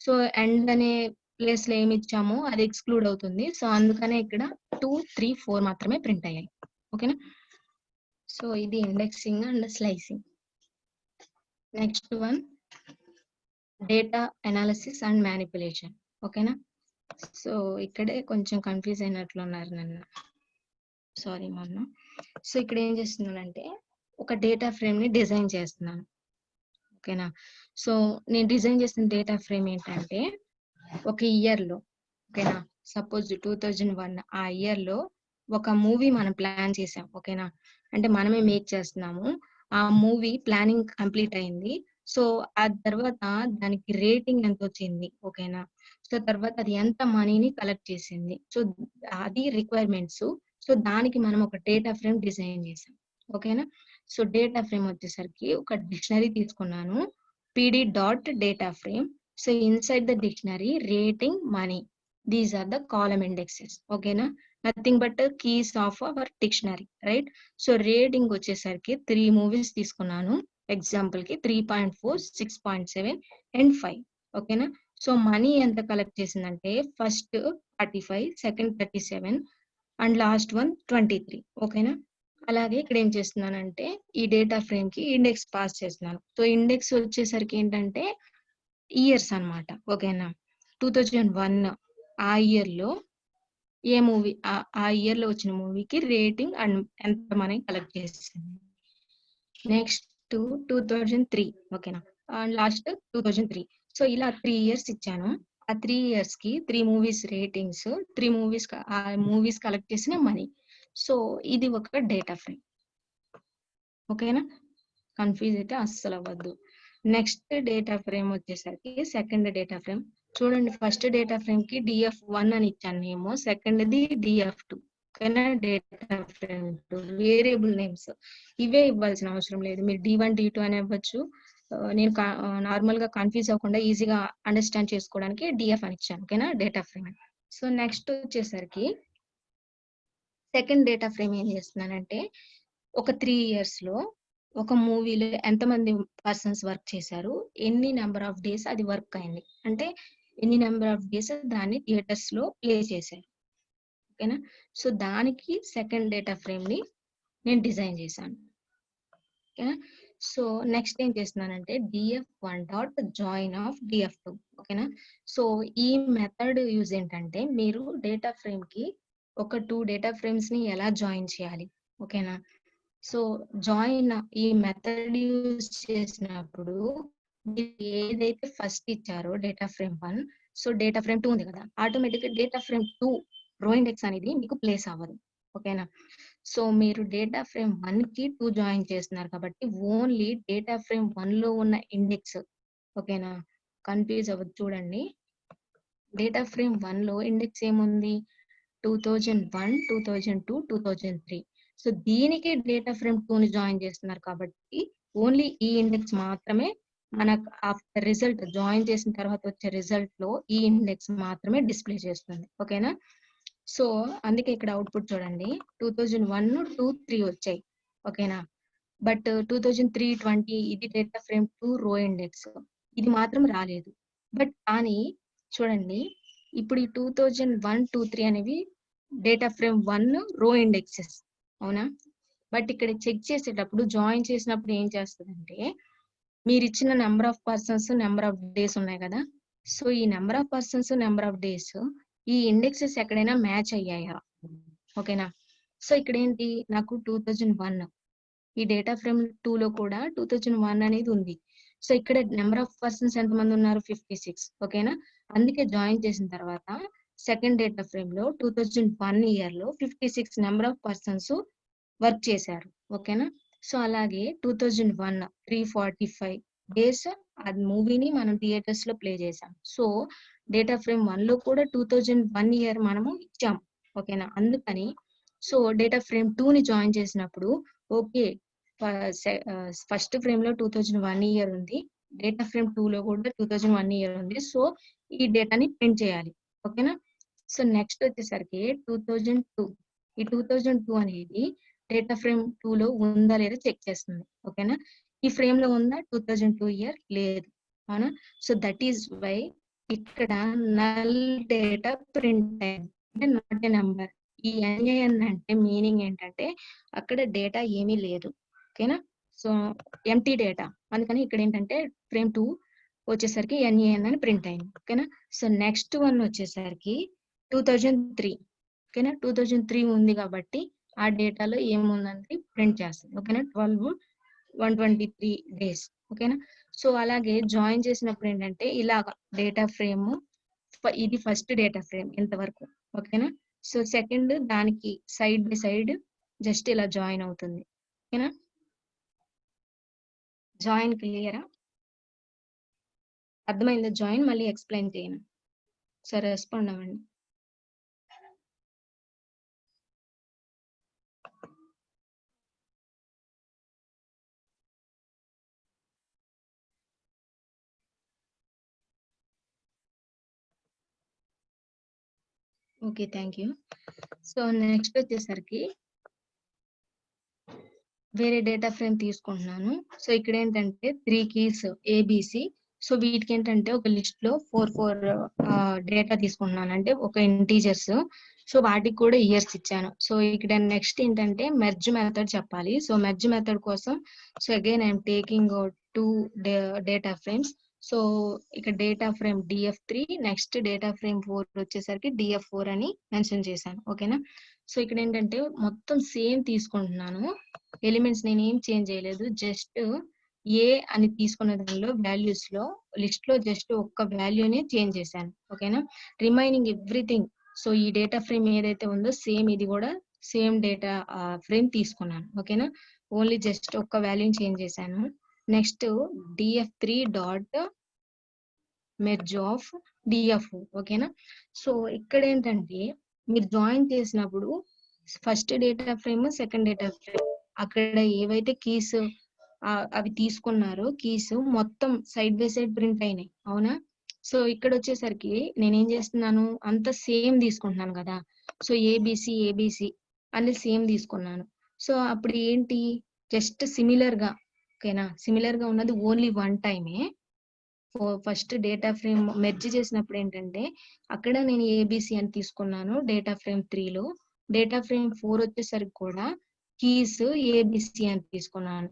సో ఎండ్ అనే ప్లేస్ లో ఏమి ఇచ్చామో అది ఎక్స్క్లూడ్ అవుతుంది. సో అందుకనే ఇక్కడ 2, 3, 4 మాత్రమే ప్రింట్ అయ్యాయి. ఓకేనా. సో ఇది indexing and slicing. Next one data analysis and manipulation. ఓకేనా. సో ఇక్కడే కొంచెం కన్ఫ్యూజ్ అయినట్లున్నారు నన్ను, సారీ మొన్న. సో ఇక్కడ ఏం చేస్తున్నానంటే ఒక డేటా ఫ్రేమ్ ని డిజైన్ చేస్తున్నాను. ఓకేనా. సో నేను డిజైన్ చేసిన డేటా ఫ్రేమ్ ఏంటంటే ఒక ఇయర్ లో, ఓకేనా, సపోజ్ 2001 ఆ ఇయర్ లో ఒక మూవీ మనం ప్లాన్ చేసాం. ఓకేనా. అంటే మనమే మేక్ చేస్తున్నాము. ఆ మూవీ ప్లానింగ్ కంప్లీట్ అయింది. సో ఆ తర్వాత దానికి రేటింగ్ ఎంత వచ్చింది. ఓకేనా. సో తర్వాత అది ఎంత మనీని కలెక్ట్ చేసింది. సో అది రిక్వైర్మెంట్స్. సో దానికి మనం ఒక డేటా ఫ్రేమ్ డిజైన్ చేసాం. ఓకేనా. సో డేటా ఫ్రేమ్ వచ్చేసరికి ఒక డిక్షనరీ తీసుకున్నాను, pd.data frame. So inside the dictionary, rating, money, these are the column indexes. Okay na, nothing but the keys of our dictionary, right? So rating వచ్చేసరికి 3 movies తీసుకున్నాను example కి 3.4, 6.7 and 5. ఓకేనా. So money ఎంత collect చేసిందంటే first 35, second 37 and last one 23. ఓకేనా. అలాగే ఇక్కడ ఏం చేస్తున్నానంటే ఈ డేటా ఫ్రేమ్ కి ఇండెక్స్ పాస్ చేస్తున్నాను. సో ఇండెక్స్ వచ్చేసరికి ఏంటంటే ఇయర్స్ అన్నమాట. ఓకేనా. 2001 ఆ ఇయర్ లో ఏ మూవీ ఆ ఇయర్ లో వచ్చిన మూవీకి రేటింగ్ అండ్ ఎంత మనీ కలెక్ట్ చేసింది. నెక్స్ట్ 2003. ఓకేనా. And last 2003. సో ఇలా 3 ఇయర్స్ ఇచ్చాను. ఆ 3 ఇయర్స్ కి 3 మూవీస్ రేటింగ్స్, 3 మూవీస్ ఆ మూవీస్ కలెక్ట్ చేసిన మనీ. సో ఇది ఒక డేటా ఫ్రేమ్. ఓకేనా. కన్ఫ్యూజ్ అయితే అస్సలు అవ్వద్దు. నెక్స్ట్ డేటా ఫ్రేమ్ వచ్చేసరికి సెకండ్ డేటా ఫ్రేమ్. చూడండి, ఫస్ట్ డేటా ఫ్రేమ్ కి DF1 అని ఇచ్చాను నేమో, సెకండ్ ది DF2. ఓకేనా. డేటా ఫ్రేమ్ 2 వేరియబుల్ నేమ్స్ ఇవే ఇవ్వాల్సిన అవసరం లేదు. మీరు D1, D2 అని ఇవ్వచ్చు. నేను నార్మల్ గా కన్ఫ్యూజ్ అవ్వకుండా ఈజీగా అండర్స్టాండ్ చేసుకోవడానికి DF అని ఇచ్చాను. ఓకేనా, డేటా ఫ్రేమ్. సో నెక్స్ట్ వచ్చేసరికి సెకండ్ డేటా ఫ్రేమ్ ఏం చేస్తున్నానంటే ఒక 3 ఇయర్స్ లో ఒక మూవీలో ఎంతమంది పర్సన్స్ వర్క్ చేశారు, ఎన్ని నెంబర్ ఆఫ్ డేస్ అది వర్క్ అయింది, అంటే ఎన్ని నెంబర్ ఆఫ్ డేస్ దాన్ని థియేటర్స్ లో ప్లే చేశారు. ఓకేనా. సో దానికి సెకండ్ డేటా ఫ్రేమ్ ని నేను డిజైన్ చేశాను. ఓకేనా. సో నెక్స్ట్ ఏం చేస్తున్నానంటే DF1.join of DF2. ఓకేనా. సో ఈ మెథడ్ యూజ్ ఏంటంటే మీరు డేటా ఫ్రేమ్ కి ఒక 2 డేటా ఫ్రేమ్స్ ని ఎలా జాయిన్ చేయాలి. ఓకేనా. సో జాయిన్ ఈ మెథడ్ యూజ్ చేసినప్పుడు మీరు ఏదైతే ఫస్ట్ ఇచ్చారో data frame 1, so data frame 2 ఉంది కదా, ఆటోమేటిక్ గా డేటా ఫ్రేమ్ 2 రో ఇండెక్స్ అనేది మీకు ప్లేస్ అవ్వదు. ఓకేనా? సో మీరు డేటా ఫ్రేమ్ 1 కి 2 జాయిన్ చేస్తున్నారు కాబట్టి ఓన్లీ డేటా ఫ్రేమ్ 1 లో ఉన్న ఇండెక్స్, ఓకేనా, కన్ఫ్యూజ్ అవ్వదు. చూడండి, డేటా ఫ్రేమ్ 1 లో ఇండెక్స్ ఏముంది, 2001, 2002, 2003. సో దీనికి డేటా ఫ్రేమ్ 2 ని జాయిన్ చేస్తున్నారు కాబట్టి ఓన్లీ ఈ ఇండెక్స్ మాత్రమే మనకు ఆఫ్టర్ రిజల్ట్ జాయిన్ చేసిన తర్వాత వచ్చే రిజల్ట్ లో ఈ ఇండెక్స్ మాత్రమే డిస్ప్లే చేస్తుంది. ఓకేనా? సో అందుకే ఇక్కడ అవుట్పుట్ చూడండి, 2001, 2, 3 వచ్చాయి. ఓకేనా? బట్ 2003-20 ఇది డేటా ఫ్రేమ్ 2 రో ఇండెక్స్, ఇది మాత్రం రాలేదు. బట్ కానీ చూడండి, ఇప్పుడు ఈ 2001, 2, 3 అనేవి డేటా ఫ్రేమ్ 1 రో ఇండెక్సెస్, అవునా? బట్ ఇక్కడ చెక్ చేసేటప్పుడు జాయిన్ చేసినప్పుడు ఏం చేస్తుందంటే, మీరు ఇచ్చిన number of persons, number of days ఉన్నాయి కదా, సో ఈ number of persons, number of days ఈ ఇండెక్సెస్ ఎక్కడైనా మ్యాచ్ అయ్యాయా? ఓకేనా? సో ఇక్కడ ఏంటి, నాకు 2001 ఈ డేటా ఫ్రేమ్ 2 లో కూడా 2001 అనేది ఉంది. సో ఇక్కడ నెంబర్ ఆఫ్ పర్సన్స్ ఎంతమంది ఉన్నారు, 56. ఓకేనా? అందుకే జాయిన్ చేసిన తర్వాత సెకండ్ డేటా ఫ్రేమ్ లో 2001 ఇయర్ లో 56 నెంబర్ ఆఫ్ పర్సన్స్ వర్క్ చేశారు. ఓకేనా? సో అలాగే 2001 345 డేస్ ఆ మూవీని మనం థియేటర్స్ లో ప్లే చేసాం. సో డేటా ఫ్రేమ్ 1 లో కూడా 2001 ఇయర్ మనము ఇచ్చాం. ఓకేనా? అందుకని సో డేటా ఫ్రేమ్ 2 ని జాయిన్ చేసినప్పుడు ఓకే, ఫస్ట్ ఫ్రేమ్ లో 2001 ఇయర్ ఉంది, డేటా ఫ్రేమ్ 2 లో కూడా 2001 ఇయర్ ఉంది. సో ఈ డేటాని ప్రింట్ చేయాలి. ఓకేనా? సో నెక్స్ట్ వచ్చేసరికి 2002, ఈ 2002 అనేది డేటా ఫ్రేమ్ 2 లో ఉందా లేదా చెక్ చేస్తుంది. ఓకేనా? ఈ ఫ్రేమ్ లో ఉందా, 2002 ఇయర్ లేదు, అవునా? సో దట్ ఈస్ వై ఇక్కడ నల్ డేటా ప్రింట్ అయింది, అంటే నాట్ ఏ నెంబర్. ఈ NaN అంటే మీనింగ్ ఏంటంటే అక్కడ డేటా ఏమీ లేదు. ఓకేనా? సో ఎంటీ డేటా, అందుకని ఇక్కడ ఏంటంటే ఫ్రేమ్ 2 వచ్చేసరికి NaN అని ప్రింట్ అయింది. ఓకేనా? సో నెక్స్ట్ వన్ వచ్చేసరికి 2003. ఓకేనా? 2003 ఉంది కాబట్టి ఆ డేటాలో ఏముందని ప్రింట్ చేస్తుంది. ఓకేనా? 12/123 డేస్. ఓకేనా? సో అలాగే జాయిన్ చేసినప్పుడు ఏంటంటే ఇలాగ డేటా ఫ్రేమ్, ఇది ఫస్ట్ డేటా ఫ్రేమ్ ఇంతవరకు. ఓకేనా? సో సెకండ్ దానికి సైడ్ బై సైడ్ జస్ట్ ఇలా జాయిన్ అవుతుంది. ఓకేనా? జాయిన్ క్లియరా? అర్థమైందా జాయిన్? మళ్ళీ ఎక్స్ప్లెయిన్ చేయను. సరే రెస్పాండ్ అవ్వండి. Okay, thank you. So next వచ్చేసరికి వేరే డేటా ఫ్రేమ్ తీసుకుంటున్నాను. సో ఇక్కడ ఏంటంటే 3 కీస్ ABC. సో వీటికి ఏంటంటే ఒక లిస్ట్ లో 4 డేటా తీసుకుంటున్నాను, అంటే ఒక ఇంటీజర్స్. సో వాటికి కూడా ఇయర్స్ ఇచ్చాను. సో ఇక్కడ నెక్స్ట్ ఏంటంటే మెర్జ్ మెథడ్ చెప్పాలి. సో మెర్జ్ మెథడ్ కోసం so again I'm taking 2 data frames. So ఇక్కడ data frame DF3, next data frame 4 వచ్చేసరికి DF4 అని మెన్షన్ చేశాను. ఓకేనా? సో ఇక్కడ ఏంటంటే మొత్తం సేమ్ తీసుకుంటున్నాను, ఎలిమెంట్స్ నేను ఏం చేంజ్ చేయలేదు, జస్ట్ ఏ అని తీసుకున్న దానిలో వాల్యూస్ లో లిస్ట్ లో జస్ట్ ఒక్క వాల్యూనే చేంజ్ చేశాను. ఓకేనా? రిమైనింగ్ ఎవ్రీథింగ్, సో ఈ డేటా ఫ్రేమ్ ఏదైతే ఉందో సేమ్ ఇది కూడా సేమ్ డేటా ఫ్రేమ్ తీసుకున్నాను. ఓకేనా? ఓన్లీ జస్ట్ ఒక్క వాల్యూని చేంజ్ చేశాను. Next DF3 dot merge of DF. ఓకేనా? సో ఇక్కడ ఏంటంటే మీరు జాయిన్ చేసినప్పుడు first data frame, second data frame అక్కడ ఏవైతే కీస్ అవి తీసుకున్నారో కీస్ మొత్తం సైడ్ బై సైడ్ ప్రింట్ అయినాయి, అవునా? సో ఇక్కడ వచ్చేసరికి నేనేం చేస్తున్నాను, అంత సేమ్ తీసుకుంటున్నాను కదా. సో ABC అనేది సేమ్ తీసుకున్నాను. సో అప్పుడు ఏంటి, జస్ట్ సిమిలర్ గా, ఓకేనా, సిమిలర్ గా ఉన్నది ఓన్లీ వన్ టైమే. ఫస్ట్ డేటా ఫ్రేమ్ మెర్జ్ చేసినప్పుడు ఏంటంటే అక్కడ నేను ABC అని తీసుకున్నాను డేటా ఫ్రేమ్ 3 లో, డేటా ఫ్రేమ్ 4 వచ్చేసరికి కూడా కీస్ ABC అని తీసుకున్నాను.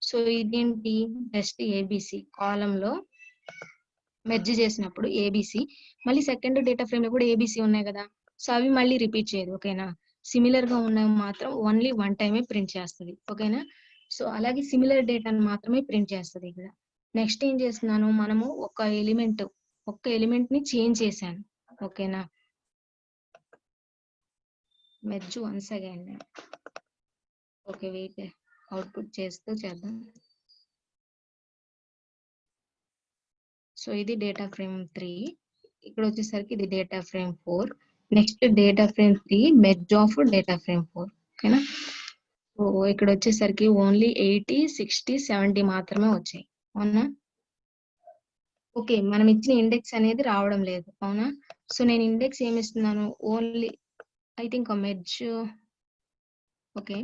సో ఇదేంటి, జస్ట్ ABC కాలమ్ లో మెర్జ్ చేసినప్పుడు ABC, మళ్ళీ సెకండ్ డేటా ఫ్రేమ్ లో కూడా ABC ఉన్నాయి కదా, సో అవి మళ్ళీ రిపీట్ చేయదు. ఓకేనా? సిమిలర్ గా ఉన్నవి మాత్రం ఓన్లీ వన్ టైమే ప్రింట్ చేస్తుంది. ఓకేనా? సో అలాగే సిమిలర్ డేటాను మాత్రమే ప్రింట్ చేస్తుంది ఇక్కడ. నెక్స్ట్ ఏం చేస్తున్నాను, మనము ఒక్క ఎలిమెంట్ ని చేంజ్ చేశాను. ఓకేనా? Merge once again. Okay, wait, output చేస్తూ చేద్దాం. సో ఇది డేటా ఫ్రేమ్ 3, ఇక్కడ వచ్చేసరికి ఇది data frame 4, next data frame 3 merge of data frame 4. ఓకేనా? సో ఇక్కడ వచ్చేసరికి ఓన్లీ 80, 60, 70 మాత్రమే వచ్చాయి. అవునా? ఓకే, మనం ఇచ్చిన ఇండెక్స్ అనేది రావడం లేదు. అవునా? సో నేను ఇండెక్స్ ఏమి ఇస్తున్నాను, only I think merge. Okay,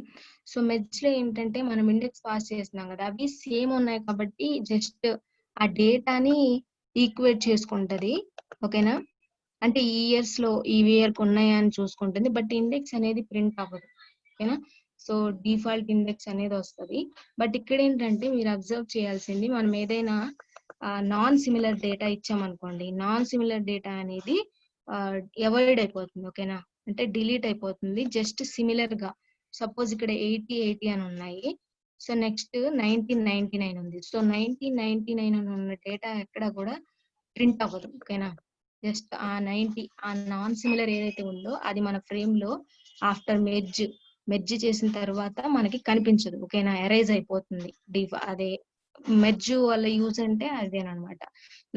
so merge లో ఏంటంటే మనం ఇండెక్స్ పాస్ చేస్తున్నాం కదా, అవి సేమ్ ఉన్నాయి కాబట్టి జస్ట్ ఆ డేటాని ఈక్వేట్ చేసుకుంటది. ఓకేనా? అంటే ఈ ఇయర్స్ లో ఈ ఇయర్ కు ఉన్నాయా అని చూసుకుంటుంది, బట్ ఇండెక్స్ అనేది ప్రింట్ అవ్వదు. ఓకేనా? సో డిఫాల్ట్ ఇండెక్స్ అనేది వస్తుంది. బట్ ఇక్కడ ఏంటంటే మీరు అబ్జర్వ్ చేయాల్సింది, మనం ఏదైనా నాన్ సిమిలర్ డేటా ఇచ్చామనుకోండి, నాన్ సిమిలర్ డేటా అనేది అవాయిడ్ అయిపోతుంది. ఓకేనా? అంటే డిలీట్ అయిపోతుంది. జస్ట్ సిమిలర్ గా సపోజ్ ఇక్కడ 80, 80 అని ఉన్నాయి. సో నెక్స్ట్ 1999 ఉంది. సో 1999 అని ఉన్న డేటా ఎక్కడ కూడా ప్రింట్ అవ్వదు. ఓకేనా? జస్ట్ ఆ 90 ఆ నాన్ సిమిలర్ ఏదైతే ఉందో అది మన ఫ్రేమ్ లో ఆఫ్టర్ మెర్జ్ చేసిన తర్వాత మనకి కనిపించదు. ఓకేనా? ఎరైజ్ అయిపోతుంది. అదే మెర్జ్ వల్ల యూజ్ అంటే అదేనమాట.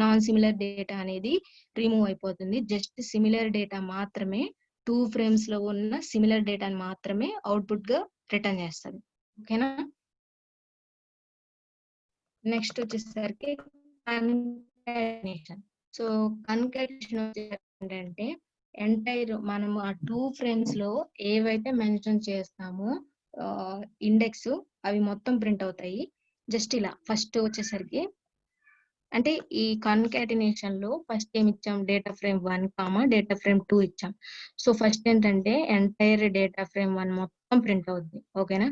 నాన్ సిమిలర్ డేటా అనేది రిమూవ్ అయిపోతుంది. జస్ట్ సిమిలర్ డేటా మాత్రమే 2 ఫ్రేమ్స్ లో ఉన్న సిమిలర్ డేటాని మాత్రమే అవుట్పుట్ గా రిటర్న్ చేస్తుంది. ఓకేనా? నెక్స్ట్ వచ్చేసరికి కన్కాటినేషన్. సో కన్కాటినేషన్ ఏంటంటే ఎంటైర్ మనము ఆ 2 ఫ్రేమ్స్ లో ఏవైతే మెన్షన్ చేస్తామో ఇండెక్స్ అవి మొత్తం ప్రింట్ అవుతాయి. జస్ట్ ఇలా ఫస్ట్ వచ్చేసరికి అంటే ఈ కన్కాటినేషన్ లో ఫస్ట్ ఏమి ఇచ్చాం, డేటా ఫ్రేమ్ 1 డేటా ఫ్రేమ్ 2 ఇచ్చాం. సో ఫస్ట్ ఏంటంటే ఎంటైర్ డేటా ఫ్రేమ్ 1 మొత్తం ప్రింట్ అవుతుంది. ఓకేనా?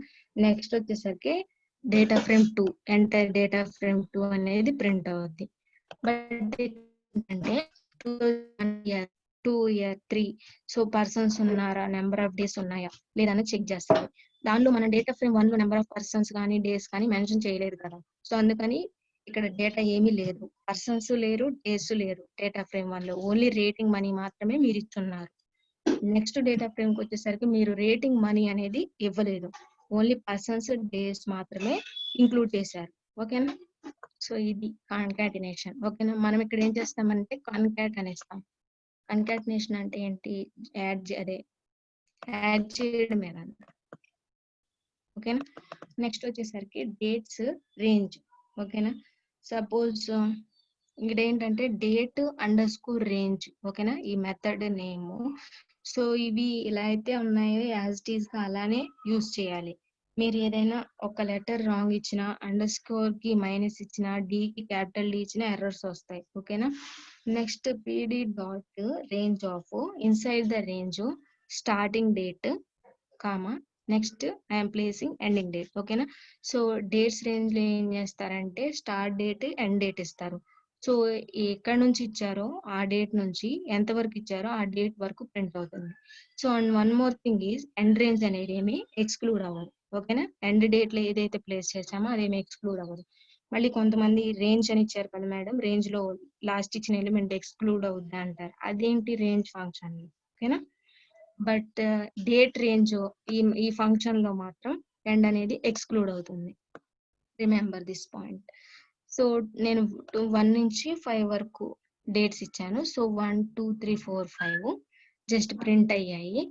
నెక్స్ట్ వచ్చేసరికి data frame 2 entire data frame 2 అనేది ప్రింట్ అవుద్ది. బట్ ఏంటంటే 2 ఇయర్ 3 సో పర్సన్స్ ఉన్నారా, నెంబర్ ఆఫ్ డేస్ ఉన్నాయా లేదా అని చెక్ చేస్తారు. దానిలో మన డేటా ఫ్రేమ్ 1 లో నెంబర్ ఆఫ్ పర్సన్స్ కానీ డేస్ కానీ మెన్షన్ చేయలేదు కదా. సో అందుకని ఇక్కడ డేటా ఏమీ లేదు, పర్సన్స్ లేరు, డేస్ లేరు డేటా ఫ్రేమ్ 1 లో. ఓన్లీ రేటింగ్ మనీ మాత్రమే మీరు ఇస్తున్నారు. నెక్స్ట్ డేటా ఫ్రేమ్ కి వచ్చేసరికి మీరు రేటింగ్ మనీ అనేది ఇవ్వలేదు, ఓన్లీ పర్సన్స్ డేస్ మాత్రమే ఇంక్లూడ్ చేశారు. ఓకేనా? సో ఇది కాన్కాటినేషన్. ఓకేనా? మనం ఇక్కడ ఏం చేస్తామంటే కాన్కాట్ అనేస్తాం. కాన్కాటినేషన్ అంటే ఏంటి, యాడ్ చేయడమే. ఓకేనా? నెక్స్ట్ వచ్చేసరికి డేట్స్ రేంజ్. ఓకేనా? సపోజ్ ఇక్కడ ఏంటంటే డేట్ అండర్స్కోర్ రేంజ్. ఓకేనా? ఈ మెథడ్ నేమ్. సో ఇవి ఇలా అయితే ఉన్నాయో యాజ్ ఇట్ ఈస్ గా అలానే యూజ్ చేయాలి. మీరు ఏదైనా ఒక లెటర్ రాంగ్ ఇచ్చినా, అండర్స్కోర్ కి మైనస్ ఇచ్చినా, డి కి క్యాపిటల్ డి ఇచ్చినా ఎర్రర్స్ వస్తాయి. ఓకేనా? Next PD dot range of inside the range starting date comma next I'm placing ending date. ఓకేనా? సో డేట్స్ రేంజ్ లో ఏం చేస్తారంటే స్టార్ట్ డేట్ ఎండ్ డేట్ ఇస్తారు. సో ఎక్కడ నుంచి ఇచ్చారో ఆ డేట్ నుంచి ఎంత వరకు ఇచ్చారో ఆ డేట్ వరకు ప్రింట్ అవుతుంది. So and one more thing is end range అనేది ఏమి ఎక్స్క్లూడ్ అవ్వదు. ఓకేనా? ఎండ్ డేట్ లో ఏదైతే ప్లేస్ చేసామో అదేమి ఎక్స్క్లూడ్ అవ్వదు. మళ్ళీ కొంతమంది రేంజ్ అని ఇచ్చారు కదా మేడం, రేంజ్ లో లాస్ట్ ఇచ్చిన ఎలిమెంట్ ఎక్స్క్లూడ్ అవుద్ది అంటారు. అదేంటి రేంజ్ ఫంక్షన్. ఓకేనా? బట్ డేట్ రేంజ్ ఈ ఫంక్షన్ లో మాత్రం ఎండ్ అనేది ఎక్స్క్లూడ్ అవుతుంది. Remember this point. సో నేను 1 నుంచి 5 వరకు డేట్స్ ఇచ్చాను. సో 1, 2, 3, 4, 5 జస్ట్ ప్రింట్ అయ్యాయి.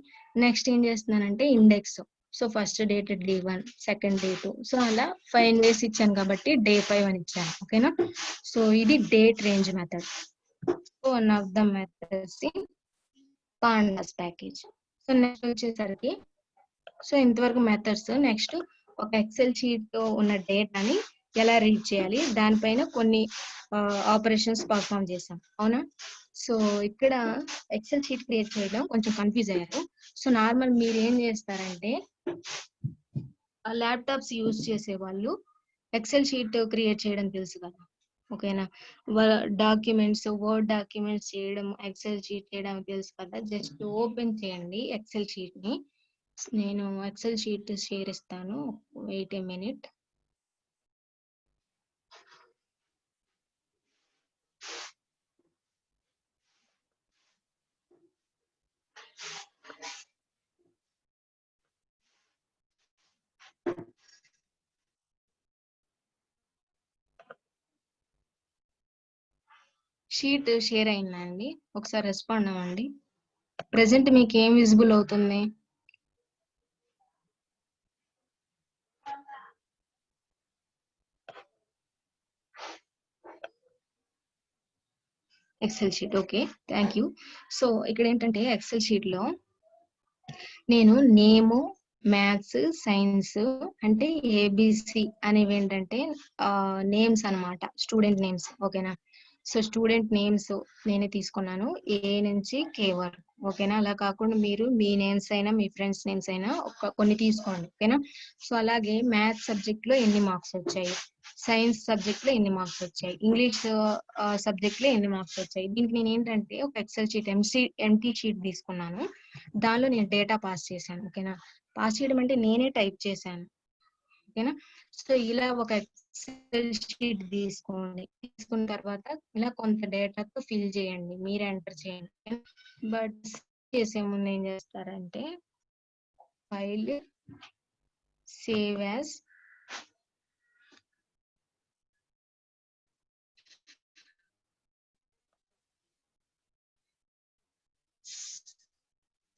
నెక్స్ట్ ఏం చేస్తున్నానంటే index. So first date D1, second D2, so అలా 5 డేస్ ఇచ్చాను కాబట్టి డే 5 అని ఇచ్చాను. ఓకేనా? సో ఇది date range method. So one of the methods in pandas package. So next వచ్చేసరికి సో ఇంతవరకు మెథడ్స్. నెక్స్ట్ ఒక ఎక్సెల్ షీట్ లో ఉన్న డేటాని ఎలా రీడ్ చేయాలి దానిపైన కొన్ని ఆపరేషన్స్ పర్ఫామ్ చేసాం. అవునా? సో ఇక్కడ ఎక్సెల్ షీట్ క్రియేట్ చేయడం కొంచెం కన్ఫ్యూజ్ అయ్యారు. సో నార్మల్ మీరు ఏం చేస్తారంటే ల్యాప్టాప్స్ యూజ్ చేసే వాళ్ళు ఎక్సెల్ షీట్ క్రియేట్ చేయడం తెలుసు కదా. ఓకేనా? డాక్యుమెంట్స్, వర్డ్ డాక్యుమెంట్స్ చేయడం, ఎక్సెల్ షీట్ చేయడం తెలుసు కదా. జస్ట్ ఓపెన్ చేయండి ఎక్సెల్ షీట్ ని. నేను ఎక్సెల్ షీట్ షేర్ ఇస్తాను. Wait a minute. Sheet share అయిందండి. ఒకసారి రెస్పాండ్ అవ్వండి. ప్రెసెంట్ మీకు ఏం విజిబుల్ అవుతుంది? Excel sheet. Okay, thank you. So ఇక్కడ ఏంటంటే ఎక్సెల్ షీట్ లో నేను నేము, మ్యాథ్స్, సైన్స్ అంటే ఏబిసి అనేవి ఏంటంటే నేమ్స్ అన్నమాట, స్టూడెంట్ నేమ్స్. ఓకేనా? సో స్టూడెంట్ నేమ్స్ నేనే తీసుకున్నాను, ఏ నుంచి కే వరకు. ఓకేనా? అలా కాకుండా మీరు మీ నేమ్స్ అయినా మీ ఫ్రెండ్స్ నేమ్స్ అయినా కొన్ని తీసుకోండి. ఓకేనా? సో అలాగే మ్యాథ్స్ సబ్జెక్ట్ లో ఎన్ని మార్క్స్ వచ్చాయి, సైన్స్ సబ్జెక్ట్ లో ఎన్ని మార్క్స్ వచ్చాయి, ఇంగ్లీష్ సబ్జెక్ట్ లో ఎన్ని మార్క్స్ వచ్చాయి. దీనికి నేను ఏంటంటే ఒక ఎక్సెల్ షీట్ ఎంటీ షీట్ తీసుకున్నాను. దానిలో నేను డేటా పాస్ చేశాను. ఓకేనా? పాస్ చేయడం అంటే నేనే టైప్ చేశాను. ఓకేనా? సో ఇలా ఒక ఎక్సెల్ షీట్ తీసుకోండి. తీసుకున్న తర్వాత ఇలా కొంత డేటాతో ఫిల్ చేయండి, మీరే ఎంటర్ చేయండి. బట్ చేసే ముందు ఏం చేస్తారంటే file, save as,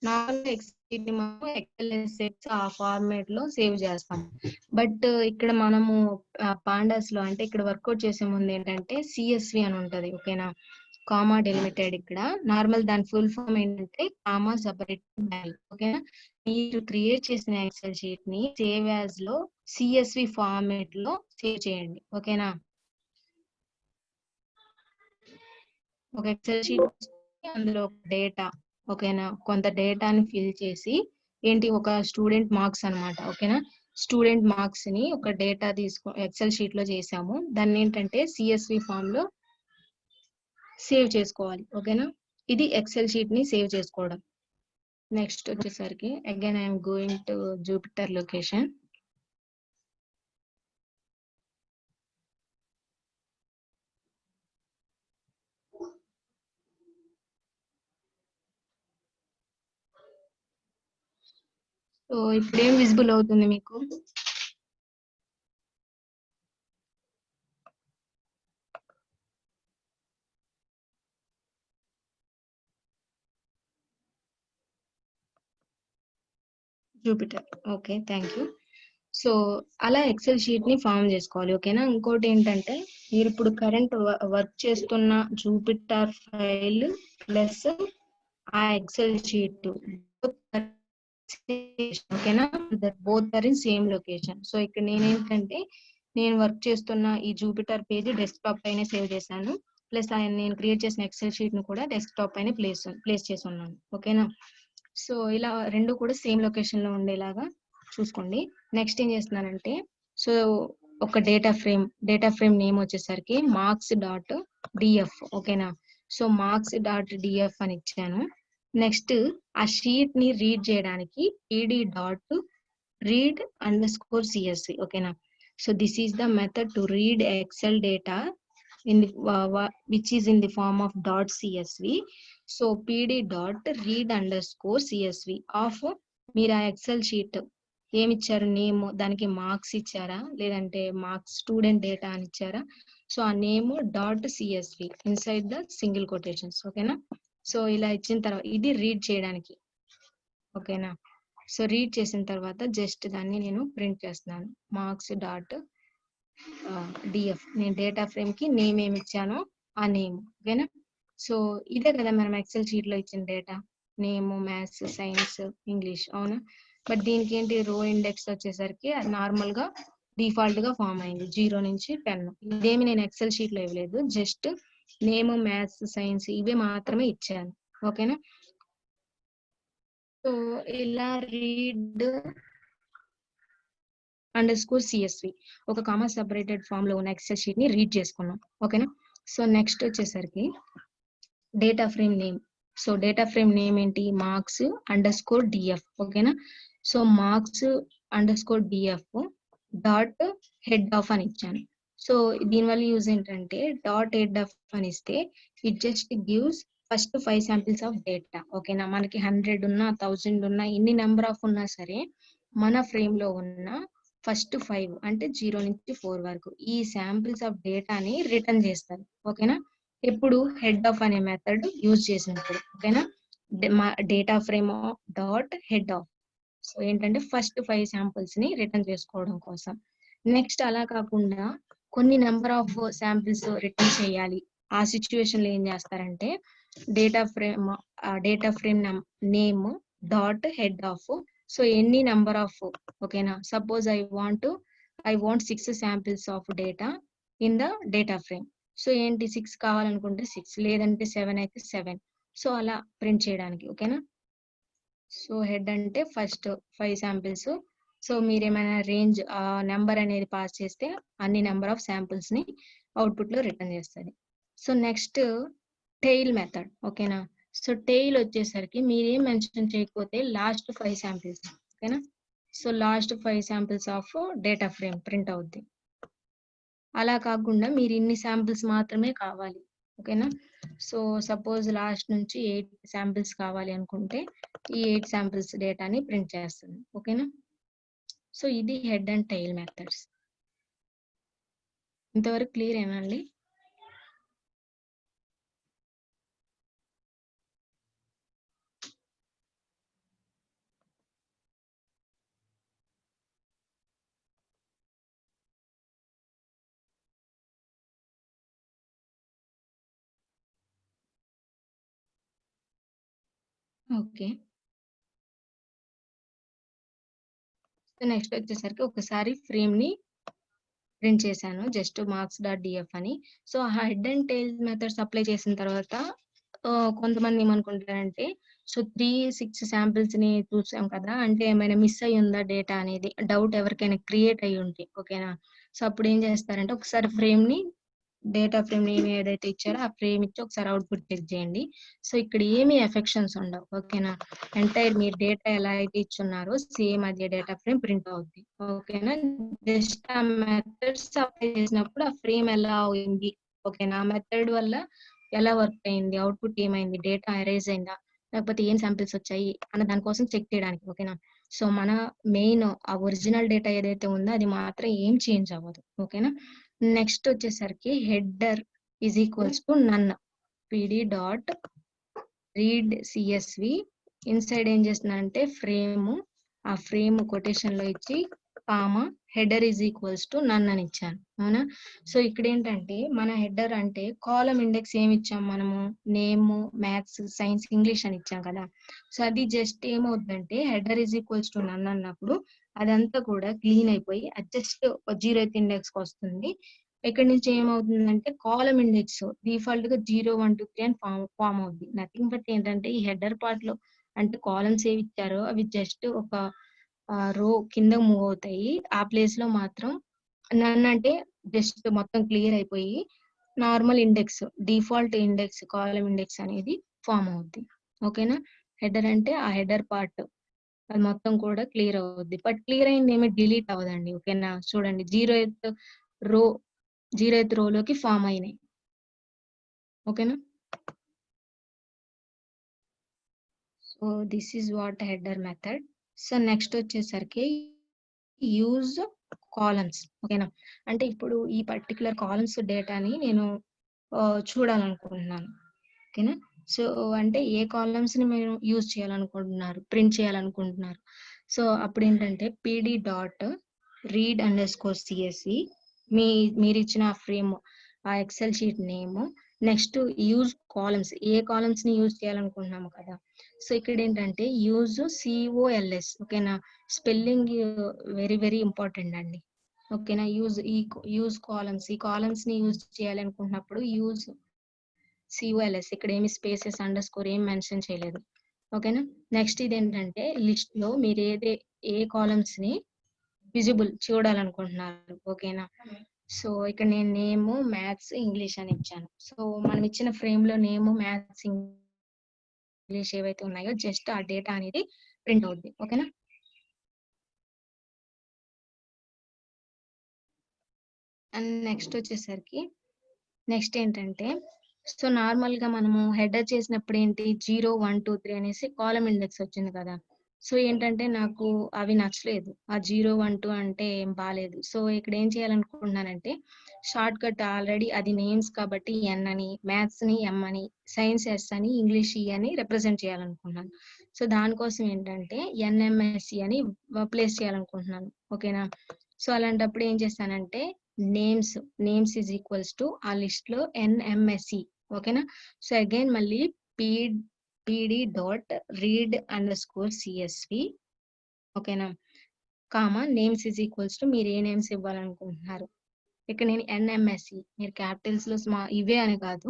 normal Excel ఆ ఫార్మేట్ లో సేవ్ చేస్తాం. బట్ ఇక్కడ మనము పాండాస్ లో అంటే ఇక్కడ వర్కౌట్ చేసే ముందు ఏంటంటే సిఎస్వి అని ఉంటది. ఓకేనా? కామా డెలిమిటెడ్. ఇక్కడ నార్మల్ దాని ఫుల్ ఫామ్ ఏంటంటే కామా సపరేట్ వాల్యూ. ఓకేనా? మీరు క్రియేట్ చేసిన ఎక్సెల్ షీట్ ని save as low CSV format లో సేవ్ చేయండి. ఓకేనా? ఒక ఎక్సెల్ షీట్ అందులో డేటా, ఓకేనా, కొంత డేటాని ఫిల్ చేసి ఏంటి ఒక స్టూడెంట్ మార్క్స్ అన్నమాట. ఓకేనా? స్టూడెంట్ మార్క్స్ ని ఒక డేటా ఎక్సెల్ షీట్ లో చేసాము. దాన్ని ఏంటంటే సిఎస్వి ఫామ్ లో సేవ్ చేసుకోవాలి. ఓకేనా? ఇది ఎక్సెల్ షీట్ ని సేవ్ చేసుకోవడం. నెక్స్ట్ వచ్చేసరికి again I'm going to Jupyter location. So ఇప్పుడు ఏం విజిబుల్ అవుతుంది మీకు? Jupyter. Okay, thank you. So అలా ఎక్సెల్ షీట్ ని ఫామ్ చేసుకోవాలి. ఓకేనా? ఇంకోటి ఏంటంటే మీరు ఇప్పుడు కరెంట్ వర్క్ చేస్తున్న జూపిటర్ ఫైల్ ప్లస్ ఆ ఎక్సెల్ షీట్, ఓకేనా, both are in same location. So ఇక్కడ నేనేంటంటే నేను వర్క్ చేస్తున్న ఈ జూపిటర్ పేజ్ డెస్క్టాప్ పైన సేవ్ చేశాను. ప్లస్ నేను క్రియేట్ చేసిన ఎక్సెల్ షీట్ ను కూడా డెస్క్టాప్ పైన ప్లేస్ చేసి ఉన్నాను. ఓకేనా? సో ఇలా రెండు కూడా సేమ్ లొకేషన్ లో ఉండేలాగా చూసుకోండి. నెక్స్ట్ ఏం చేస్తున్నానంటే సో ఒక డేటా ఫ్రేమ్ నేమ్ వచ్చేసరికి మార్క్స్ డాట్ డిఎఫ్. ఓకేనా? సో మార్క్స్ డాట్ డిఎఫ్ అని ఇచ్చాను. నెక్స్ట్ ఆ షీట్ ని రీడ్ చేయడానికి pd dot read underscore CSV. ఓకేనా? So this is the method to read Excel data in the which is in the form of .csv. so pd dot read underscore csv of మీరు ఆ Excel sheet ఏమి ఇచ్చారు, name, దానికి marks ఇచ్చారా లేదంటే marks student data అని ఇచ్చారా. So ఆ name dot CSV inside the single quotations. ఓకేనా? సో ఇలా ఇచ్చిన తర్వాత ఇది రీడ్ చేయడానికి. ఓకేనా? సో రీడ్ చేసిన తర్వాత జస్ట్ దాన్ని నేను ప్రింట్ చేస్తున్నాను. మార్క్స్ డాట్ డిఎఫ్, నేను డేటా ఫ్రేమ్ కి నేమ్ ఏమి ఇచ్చానో ఆ నేమ్. ఓకేనా? సో ఇదే కదా మనం ఎక్సెల్ షీట్ లో ఇచ్చిన data, name, maths, science, English. అవునా? బట్ దీనికి ఏంటి రో ఇండెక్స్ వచ్చేసరికి నార్మల్ గా డిఫాల్ట్ గా ఫామ్ అయింది 0 నుంచి 10. ఇదేమి నేను ఎక్సెల్ షీట్ లో ఇవ్వలేదు, జస్ట్ నేమ్, మ్యాథ్స్, సైన్స్ ఇవే మాత్రమే ఇచ్చాను. ఓకేనా? సో ఇలా రీడ్ అండర్ స్కోర్ సిఎస్వి ఒక కామా సపరేటెడ్ ఫామ్ లో ఉన్న ఎక్సెల్ షీట్ ని రీడ్ చేసుకున్నాం. ఓకేనా? సో నెక్స్ట్ వచ్చేసరికి data frame name. So data frame name ఏంటి, మార్క్స్ అండర్ స్కోర్ డిఎఫ్. ఓకేనా? So marks under score DF dot head of అని ఇచ్చాను. సో దీనివల్ల యూజ్ ఏంటంటే డాట్ హెడ్ ఆఫ్ అని ఇస్తే it just gives first 5 samples of data. ఓకేనా, మనకి 100 ఉన్నా 1000 ఉన్నా ఎన్ని నెంబర్ ఆఫ్ ఉన్నా సరే మన ఫ్రేమ్ లో ఉన్న ఫస్ట్ 5 అంటే 0 నుంచి 4 వరకు ఈ శాంపిల్స్ ఆఫ్ డేటాని రిటర్న్ చేస్తారు. ఓకేనా, ఇప్పుడు హెడ్ ఆఫ్ అనే మెథడ్ యూజ్ చేసినప్పుడు. ఓకేనా, data frame dot head of. So ఏంటంటే ఫస్ట్ 5 శాంపిల్స్ ని రిటర్న్ చేసుకోవడం కోసం. నెక్స్ట్ అలా కాకుండా కొన్ని నెంబర్ ఆఫ్ శాంపిల్స్ రిటర్న్ చేయాలి. ఆ సిచ్యువేషన్ లో ఏం చేస్తారంటే data frame name dot head of. So ఎన్ని నెంబర్ ఆఫ్, ఓకేనా, suppose I want 6 samples of data in the data frame. So ఏంటి 6 కావాలనుకుంటే 6, లేదంటే 7 అయితే 7. సో అలా ప్రింట్ చేయడానికి. ఓకేనా, సో హెడ్ అంటే ఫస్ట్ 5 శాంపిల్స్. సో మీరు ఏమైనా రేంజ్ నెంబర్ అనేది పాస్ చేస్తే అన్ని నెంబర్ ఆఫ్ శాంపిల్స్ ని అవుట్పుట్ లో రిటర్న్ చేస్తుంది. So next tail method. ఓకేనా, సో టెయిల్ వచ్చేసరికి మీరేం మెన్షన్ చేయకపోతే లాస్ట్ 5 శాంపిల్స్. ఓకేనా, so last 5 samples of data frame print అవుద్ది. అలా కాకుండా మీరు ఇన్ని శాంపిల్స్ మాత్రమే కావాలి. ఓకేనా, సో సపోజ్ లాస్ట్ నుంచి 8 శాంపిల్స్ కావాలి అనుకుంటే ఈ 8 శాంపిల్స్ డేటాని ప్రింట్ చేస్తుంది. ఓకేనా, సో ఇది హెడ్ అండ్ టెయిల్ మెథడ్స్. ఇంతవరకు క్లియర్ ఏనండి? ఓకే, సో నెక్స్ట్ వచ్చేసరికి ఒకసారి ఫ్రేమ్ ని ప్రింట్ చేశాను జస్ట్ మార్క్స్ డాట్ డిఎఫ్ అని. So head and tail methods apply చేసిన తర్వాత కొంతమంది ఏమనుకుంటారంటే సో 3-6 శాంపిల్స్ ని చూసాం కదా, అంటే ఏమైనా మిస్ అయ్యి ఉందా డేటా అనేది డౌట్ ఎవరికైనా క్రియేట్ అయ్యి ఉంటే. ఓకేనా, సో అప్పుడు ఏం చేస్తారంటే ఒకసారి ఫ్రేమ్ ని డేటా ఫ్రేమ్ నేమ్ ఏదైతే ఇచ్చారో ఆ ఫ్రేమ్ ఇచ్చి ఒకసారి అవుట్పుట్ చెక్ చేయండి. సో ఇక్కడ ఏమి ఎఫెక్షన్స్ ఉండవు. ఓకేనా, ఎంటైర్ మీరు డేటా ఎలా అయితే ఇచ్చున్నారో సేమ్ అదే డేటా ఫ్రేమ్ ప్రింట్ అవుద్ది. ఓకేనా, జస్ట్ ఆ మెథడ్స్ అప్లై చేసినప్పుడు ఆ ఫ్రేమ్ ఎలా అయింది, ఓకేనా, ఆ మెథడ్ వల్ల ఎలా వర్క్ అయింది, అవుట్పుట్ ఏమైంది, డేటా అరేజ్ అయిందా, లేకపోతే ఏం శాంపిల్స్ వచ్చాయి అన్న దానికోసం చెక్ చేయడానికి. ఓకేనా, సో మన మెయిన్ ఆ ఒరిజినల్ డేటా ఏదైతే ఉందో అది మాత్రం ఏం చేంజ్ అవ్వదు. ఓకేనా, నెక్స్ట్ వచ్చేసరికి header is equals to none PD dot read CSV. Inside ఏం చేస్తున్నానంటే ఫ్రేమ్, ఆ ఫ్రేమ్ కొటేషన్ లో ఇచ్చి comma header is equals to none అని ఇచ్చాను. అవునా, సో ఇక్కడ ఏంటంటే మన హెడర్ అంటే కాలం ఇండెక్స్ ఏమి ఇచ్చాం మనము, నేమ్, మ్యాథ్స్, సైన్స్, ఇంగ్లీష్ అని ఇచ్చాం కదా. సో అది జస్ట్ ఏమవుతుందంటే header is equals to none అన్నప్పుడు అదంతా కూడా క్లీన్ అయిపోయి అది జస్ట్ 0th ఇండెక్స్ కి వస్తుంది. ఇక్కడ నుంచి ఏమవుతుందంటే కాలం ఇండెక్స్ డిఫాల్ట్ గా 0, 1, 2, 3 అని ఫామ్ అవుతుంది. నథింగ్ బట్ ఏంటంటే ఈ హెడర్ పార్ట్ లో అంటే కాలమ్స్ ఏవి ఇచ్చారో అవి జస్ట్ ఒక రో కింద మూవ్ అవుతాయి. ఆ ప్లేస్ లో మాత్రం నన్ను అంటే జస్ట్ మొత్తం క్లియర్ అయిపోయి నార్మల్ ఇండెక్స్, డిఫాల్ట్ ఇండెక్స్, కాలం ఇండెక్స్ అనేది ఫామ్ అవుద్ది. ఓకేనా, హెడర్ అంటే ఆ హెడర్ పార్ట్ అది మొత్తం కూడా క్లియర్ అవుద్ది. బట్ క్లియర్ అయింది ఏమి డిలీట్ అవ్వదండి. ఓకేనా, చూడండి 0th రోలోకి ఫామ్ అయినాయి. ఓకేనా, so this is what header method. So next వచ్చేసరికి యూజ్ కాలమ్స్. ఓకేనా, అంటే ఇప్పుడు ఈ పర్టికులర్ కాలమ్స్ డేటాని నేను చూడాలనుకుంటున్నాను. ఓకేనా, సో అంటే ఏ కాలమ్స్ ని మీరు యూజ్ చేయాలనుకుంటున్నారు, ప్రింట్ చేయాలనుకుంటున్నారు. సో అప్పుడు ఏంటంటే PD dot read underscore CSV మీరు ఇచ్చిన ఫ్రేమ్ ఆ Excel sheet name, next use columns, ఏ కాలమ్స్ ని యూజ్ చేయాలనుకుంటున్నాము కదా. సో ఇక్కడ ఏంటంటే యూజ్ COLS. ఓకేనా, స్పెల్లింగ్ వెరీ వెరీ ఇంపార్టెంట్ అండి. ఓకేనా, యూజ్ కాలమ్స్, ఈ కాలమ్స్ ని యూజ్ చేయాలనుకుంటున్నప్పుడు యూజ్ COLS. ఇక్కడ ఏమి స్పేసెస్ అండర్ స్కోర్ ఏం మెన్షన్ చేయలేదు. ఓకేనా, నెక్స్ట్ ఇది ఏంటంటే లిస్ట్ లో మీరు ఏ కాలమ్స్ ని విజిబుల్ చూడాలనుకుంటున్నారు. ఓకేనా, సో ఇక్కడ నేను నేమ్, మ్యాథ్స్, ఇంగ్లీష్ అని ఇచ్చాను. సో మనం ఇచ్చిన ఫ్రేమ్ లో నేమ్, మ్యాథ్స్, ఇంగ్లీష్, ఇంగ్లీష్ ఏవైతే ఉన్నాయో జస్ట్ ఆ డేటా అనేది ప్రింట్ అవుద్ది. ఓకేనా, అండ్ నెక్స్ట్ ఏంటంటే సో నార్మల్ గా మనము హెడర్ చేసినప్పుడు ఏంటి 0 1 2 3 అనేసి కాలమ్ ఇండెక్స్ వచ్చింది కదా. సో ఏంటంటే నాకు అవి నచ్చలేదు, ఆ 0 1 2 అంటే ఏం బాలేదు. సో ఇక్కడ ఏం చేయాలనుకుంటున్నానంటే షార్ట్ కట్ ఆల్రెడీ అది నేమ్స్ కాబట్టి ఎన్ అని, మ్యాథ్స్ ని ఎం అని, సైన్స్ ఎస్ అని, ఇంగ్లీష్ ఈ అని రిప్రజెంట్ చేయాలనుకుంటున్నాను. సో దానికోసం ఏంటంటే ఎన్ఎంఎస్సి అని ప్లేస్ చేయాలనుకుంటున్నాను. ఓకేనా. సో అలాంటప్పుడు ఏం చేస్తానంటే నేమ్స్ ఈజ్ ఈక్వల్స్ టు ఆ లిస్ట్ లో ఎన్ఎంఎస్సి. ఓకేనా. సో అగైన్ మళ్ళీ pd dot read underscore CSV. ఓకేనా. Comma names is equals to మీరు ఏ నేమ్స్ ఇవ్వాలనుకుంటున్నారు. ఇక్కడ నేను ఎన్ఎంఎస్సి, మీరు క్యాపిటల్స్ లో ఇవే అని కాదు,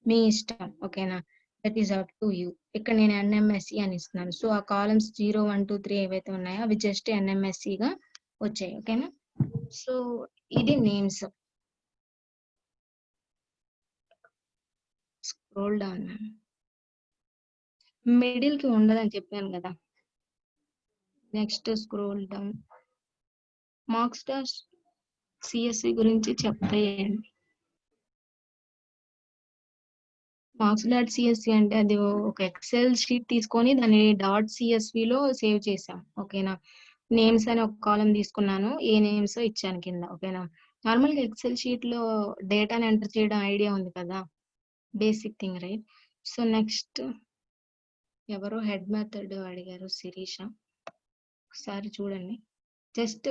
మీ ఇష్టం. ఓకేనా. That is up to you. ఇక్కడ నేను ఎన్ఎంఎస్సి అని ఇస్తున్నాను. సో ఆ కాలమ్స్ 0 1 2 3 ఏవైతే ఉన్నాయో అవి జస్ట్ ఎన్ఎంఎస్సి గా వచ్చాయి. ఓకేనా. సో ఇది నేమ్స్. స్క్రోల్ డౌన్, మిడిల్ కి ఉండదని చెప్పాను కదా. Next scroll down, marks dash CSV గురించి చెప్తాయండి. మార్క్స్ డాట్ సిఎస్వి అంటే అది ఒక ఎక్సెల్ షీట్ తీసుకొని దాన్ని డాట్ సిఎస్వి లో సేవ్ చేసాం. ఓకేనా. నేమ్స్ అని ఒక కాలం తీసుకున్నాను, ఏ నేమ్స్ ఇచ్చాను కింద. ఓకేనా. నార్మల్ గా ఎక్సెల్ షీట్ లో డేటాని ఎంటర్ చేయడం ఐడియా ఉంది కదా, basic thing right. So next ఎవరో హెడ్ మెథడ్ అడిగారు, శిరీష. ఒకసారి చూడండి. Just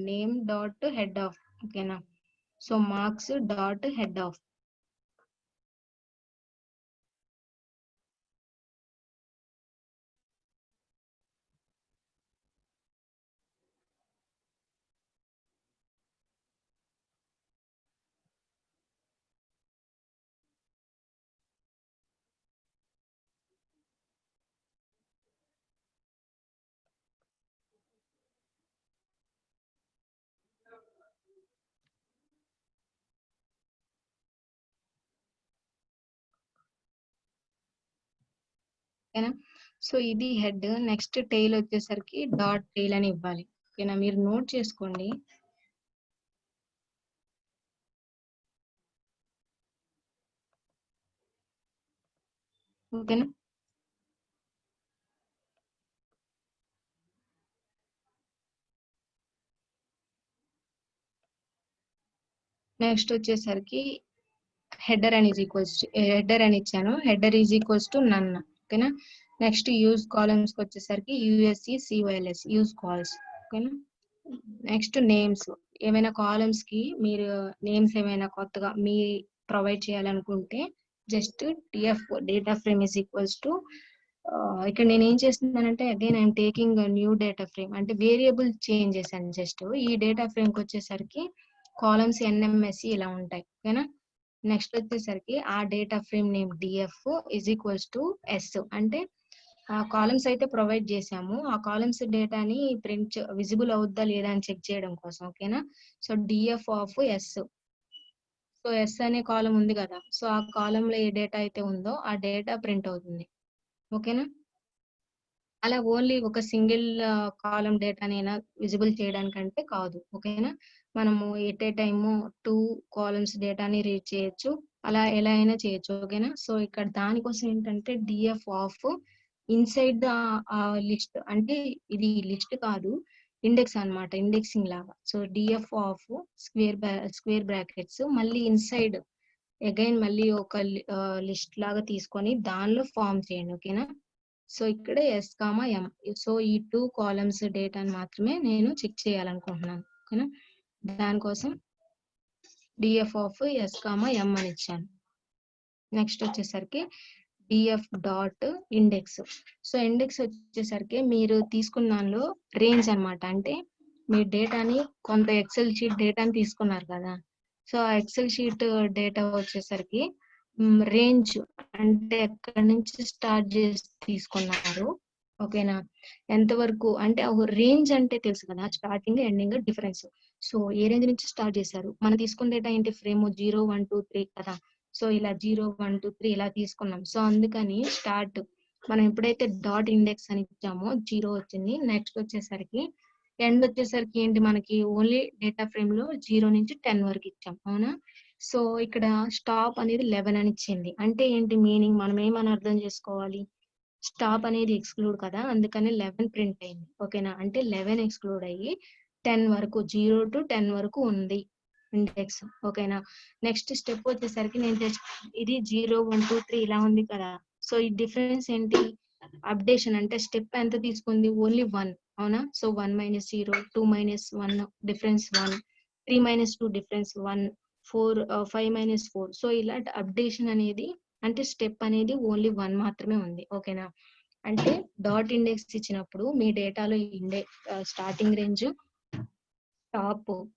name dot head of. ఓకేనా. So marks dot head of. ఓకేనా. సో ఇది హెడ్. నెక్స్ట్ టైల్ వచ్చేసరికి డాట్ టైల్ అని ఇవ్వాలి. ఓకేనా. మీరు నోట్ చేసుకోండి. ఓకేనా. నెక్స్ట్ వచ్చేసరికి హెడర్ అని హెడర్ అని ఇచ్చాను. Header is equals to none. ఓకేనా. నెక్స్ట్ యూజ్ కాలమ్స్ కి వచ్చేసరికి యుఎస్సి సివైఎల్ఎస్ యూజ్ కాల్స్. ఓకేనా. నెక్స్ట్ నేమ్స్, ఏమైనా కాలమ్స్ కి మీరు నేమ్స్ ఏమైనా కొత్తగా మీ ప్రొవైడ్ చేయాలనుకుంటే just TF data frame is equals to ఇక్కడ నేను ఏం చేస్తున్నానంటే again I'm taking new data frame, అంటే వేరియబుల్ చేంజ్ చేశాను. జస్ట్ ఈ డేటా ఫ్రేమ్ కి వచ్చేసరికి కాలమ్స్ ఎన్ఎంఎస్సి ఇలా ఉంటాయి. ఓకేనా. నెక్స్ట్ వచ్చేసరికి ఆ data frame name DF is equals to S. అంటే ఆ కాలమ్స్ అయితే ప్రొవైడ్ చేసాము, ఆ కాలమ్స్ డేటాని ప్రింట్ విజిబుల్ అవుద్దా లేదా అని చెక్ చేయడం కోసం. ఓకేనా. So DF of S. So S అనే కాలం ఉంది కదా, సో ఆ కాలం లో ఏ డేటా అయితే ఉందో ఆ డేటా ప్రింట్ అవుతుంది. ఓకేనా. అలా ఓన్లీ ఒక సింగిల్ కాలం డేటానైనా విజిబుల్ చేయడానికంటే కాదు. ఓకేనా. మనము ఎట్ ఏ టైమ్ 2 కాలమ్స్ డేటాని రీడ్ చేయొచ్చు, అలా ఎలా అయినా చేయొచ్చు. ఓకేనా. సో ఇక్కడ దానికోసం ఏంటంటే DF of inside the list, అంటే ఇది లిస్ట్ కాదు, ఇండెక్స్ అన్నమాట, ఇండెక్సింగ్ లాగా. So DF of square brackets మళ్ళీ ఇన్సైడ్ అగైన్ మళ్ళీ ఒక లిస్ట్ లాగా తీసుకొని దానిలో ఫామ్ చేయండి. ఓకేనా. సో ఇక్కడ ఎస్ కామా ఎం. సో ఈ 2 కాలమ్స్ డేటాని మాత్రమే నేను చెక్ చేయాలనుకుంటున్నాను. ఓకేనా. దానికోసం డిఎఫ్ ఆఫ్ ఎస్ కామా ఎం అని ఇచ్చాను. నెక్స్ట్ వచ్చేసరికి DF dot index. So index వచ్చేసరికి మీరు తీసుకున్న దానిలో రేంజ్ అన్నమాట, అంటే మీ డేటాని కొంత ఎక్సెల్ షీట్ డేటాని తీసుకున్నారు కదా, సో ఆ ఎక్సెల్ షీట్ డేటా వచ్చేసరికి రేంజ్ అంటే ఎక్కడి నుంచి స్టార్ట్ చేసి తీసుకున్నారు. ఓకేనా. ఎంతవరకు అంటే రేంజ్ అంటే తెలుసు కదా, స్టార్టింగ్ ఎండింగ్ డిఫరెన్స్. సో ఏ రేంజ్ నుంచి స్టార్ట్ చేశారు, మనం తీసుకున్న డేటా ఏంటి, ఫ్రేమ్ 0 1 2 3 కదా. సో ఇలా 0 1 2 3 ఇలా తీసుకున్నాం. సో అందుకని స్టార్ట్ మనం ఎప్పుడైతే డాట్ ఇండెక్స్ అని ఇచ్చామో 0 వచ్చింది. నెక్స్ట్ వచ్చేసరికి ఎండ్ వచ్చేసరికి ఏంటి మనకి ఓన్లీ డేటా ఫ్రేమ్ లో 0 నుంచి 10 వరకు ఇచ్చాం అవునా. సో ఇక్కడ స్టాప్ అనేది 11 అని ఇచ్చింది. అంటే ఏంటి మీనింగ్, మనం ఏమని అర్థం చేసుకోవాలి, స్టాప్ అనేది ఎక్స్క్లూడ్ కదా, అందుకని 11 ప్రింట్ అయింది. ఓకేనా, అంటే 11 ఎక్స్క్లూడ్ అయ్యి 10 వరకు 0 to 10 వరకు ఉంది ఇండెక్స్. ఓకేనా, నెక్స్ట్ స్టెప్ వచ్చేసరికి నేను ఇది 0 1 2 3 ఇలా ఉంది కదా. సో ఈ డిఫరెన్స్ ఏంటి, అప్డేషన్ అంటే స్టెప్ ఎంత తీసుకుంది, ఓన్లీ 1 అవునా. So 1 - 0, 2 - 1 difference 1, 3 - 2 difference 1, 4 5 - 4. సో ఇలా అప్డేషన్ అనేది అంటే స్టెప్ అనేది ఓన్లీ 1 మాత్రమే ఉంది. ఓకేనా, అంటే డాట్ ఇండెక్స్ ఇచ్చినప్పుడు మీ డేటాలో స్టార్టింగ్ రేంజ్,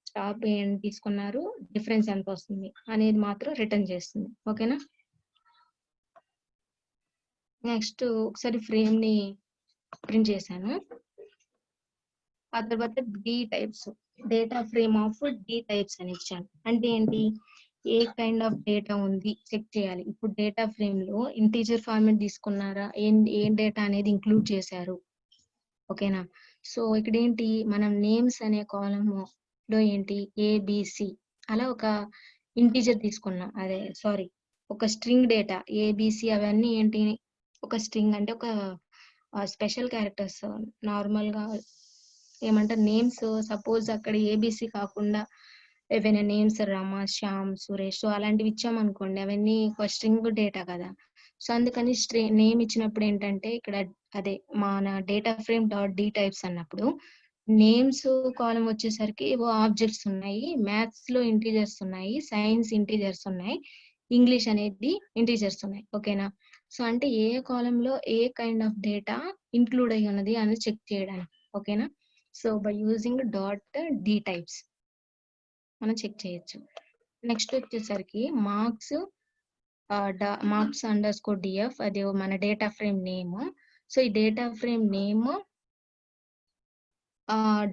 స్టాప్ ఏం తీసుకున్నారు, డిఫరెన్స్ ఎంత వస్తుంది అనేది మాత్రం రిటర్న్ చేస్తుంది. ఓకేనా, నెక్స్ట్ ఒకసారి ఫ్రేమ్ ని ప్రింట్ చేశాను. ఆ తర్వాత D types, data frame of D types అని ఇచ్చాను. అంటే ఏంటి, ఏ కైండ్ ఆఫ్ డేటా ఉంది చెక్ చేయాలి. ఇప్పుడు డేటా ఫ్రేమ్ లో ఇంటీజర్ ఫార్మాట్ తీసుకున్నారా, ఏం డేటా అనేది ఇంక్లూడ్ చేశారు. ఓకేనా, సో ఇక్కడ ఏంటి మనం నేమ్స్ అనే కాలమ్ లో ఏంటి ఏబిసి అలా ఒక ఇంటీజర్ తీసుకున్నాం, అదే సారీ ఒక స్ట్రింగ్ డేటా ఏబిసి అవన్నీ ఏంటి ఒక స్ట్రింగ్ అంటే ఒక స్పెషల్ క్యారెక్టర్స్. నార్మల్ గా ఏమంటారు నేమ్స్, సపోజ్ అక్కడ ఏబిసి కాకుండా ఏవైనా నేమ్స్ రమ, శ్యామ్, సురేష్ సో అలాంటివి ఇచ్చామనుకోండి, అవన్నీ ఒక స్ట్రింగ్ డేటా కదా. సో అందుకని నేమ్ ఇచ్చినప్పుడు ఏంటంటే ఇక్కడ అదే మన data frame dot D types అన్నప్పుడు నేమ్స్ కాలం వచ్చేసరికి ఏవో ఆబ్జెక్ట్స్ ఉన్నాయి, మ్యాథ్స్ లో ఇంటీజర్స్ ఉన్నాయి, సైన్స్ ఇంటీజర్స్ ఉన్నాయి, ఇంగ్లీష్ అనేది ఇంటీజర్స్ ఉన్నాయి. ఓకేనా, సో అంటే ఏ కాలం లో a kind of data include అయ్యి ఉన్నది అని చెక్ చేయడానికి. ఓకేనా, so by using dot D types మనం చెక్ చేయొచ్చు. నెక్స్ట్ వచ్చేసరికి మార్క్స్ _df అది మన డేటా ఫ్రేమ్ నేమ్. సో ఈ data frame name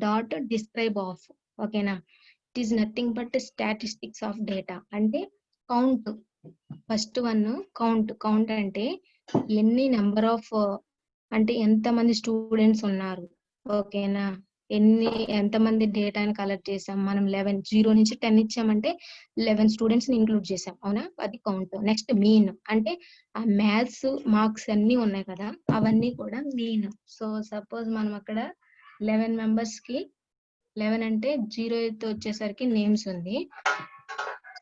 dot describe of. ఓకేనా, it is nothing but statistics of data. అంటే కౌంట్, ఫస్ట్ వన్ కౌంట్ అంటే ఎన్ని నెంబర్ ఆఫ్ అంటే ఎంతమంది స్టూడెంట్స్ ఉన్నారు. ఓకేనా, ఎంతమంది డేటాని కలెక్ట్ చేసాం మనం, 11 0 నుంచి 10 ఇచ్చామంటే 11 స్టూడెంట్స్ ని ఇంక్లూడ్ చేసాం అవునా, అది కౌంట్. నెక్స్ట్ మీన్ అంటే ఆ మ్యాథ్స్ మార్క్స్ అన్ని ఉన్నాయి కదా అవన్నీ కూడా మీన్. సో సపోజ్ మనం అక్కడ 11 మెంబర్స్ కి 11 అంటే 0 వచ్చేసరికి నేమ్స్ ఉంది.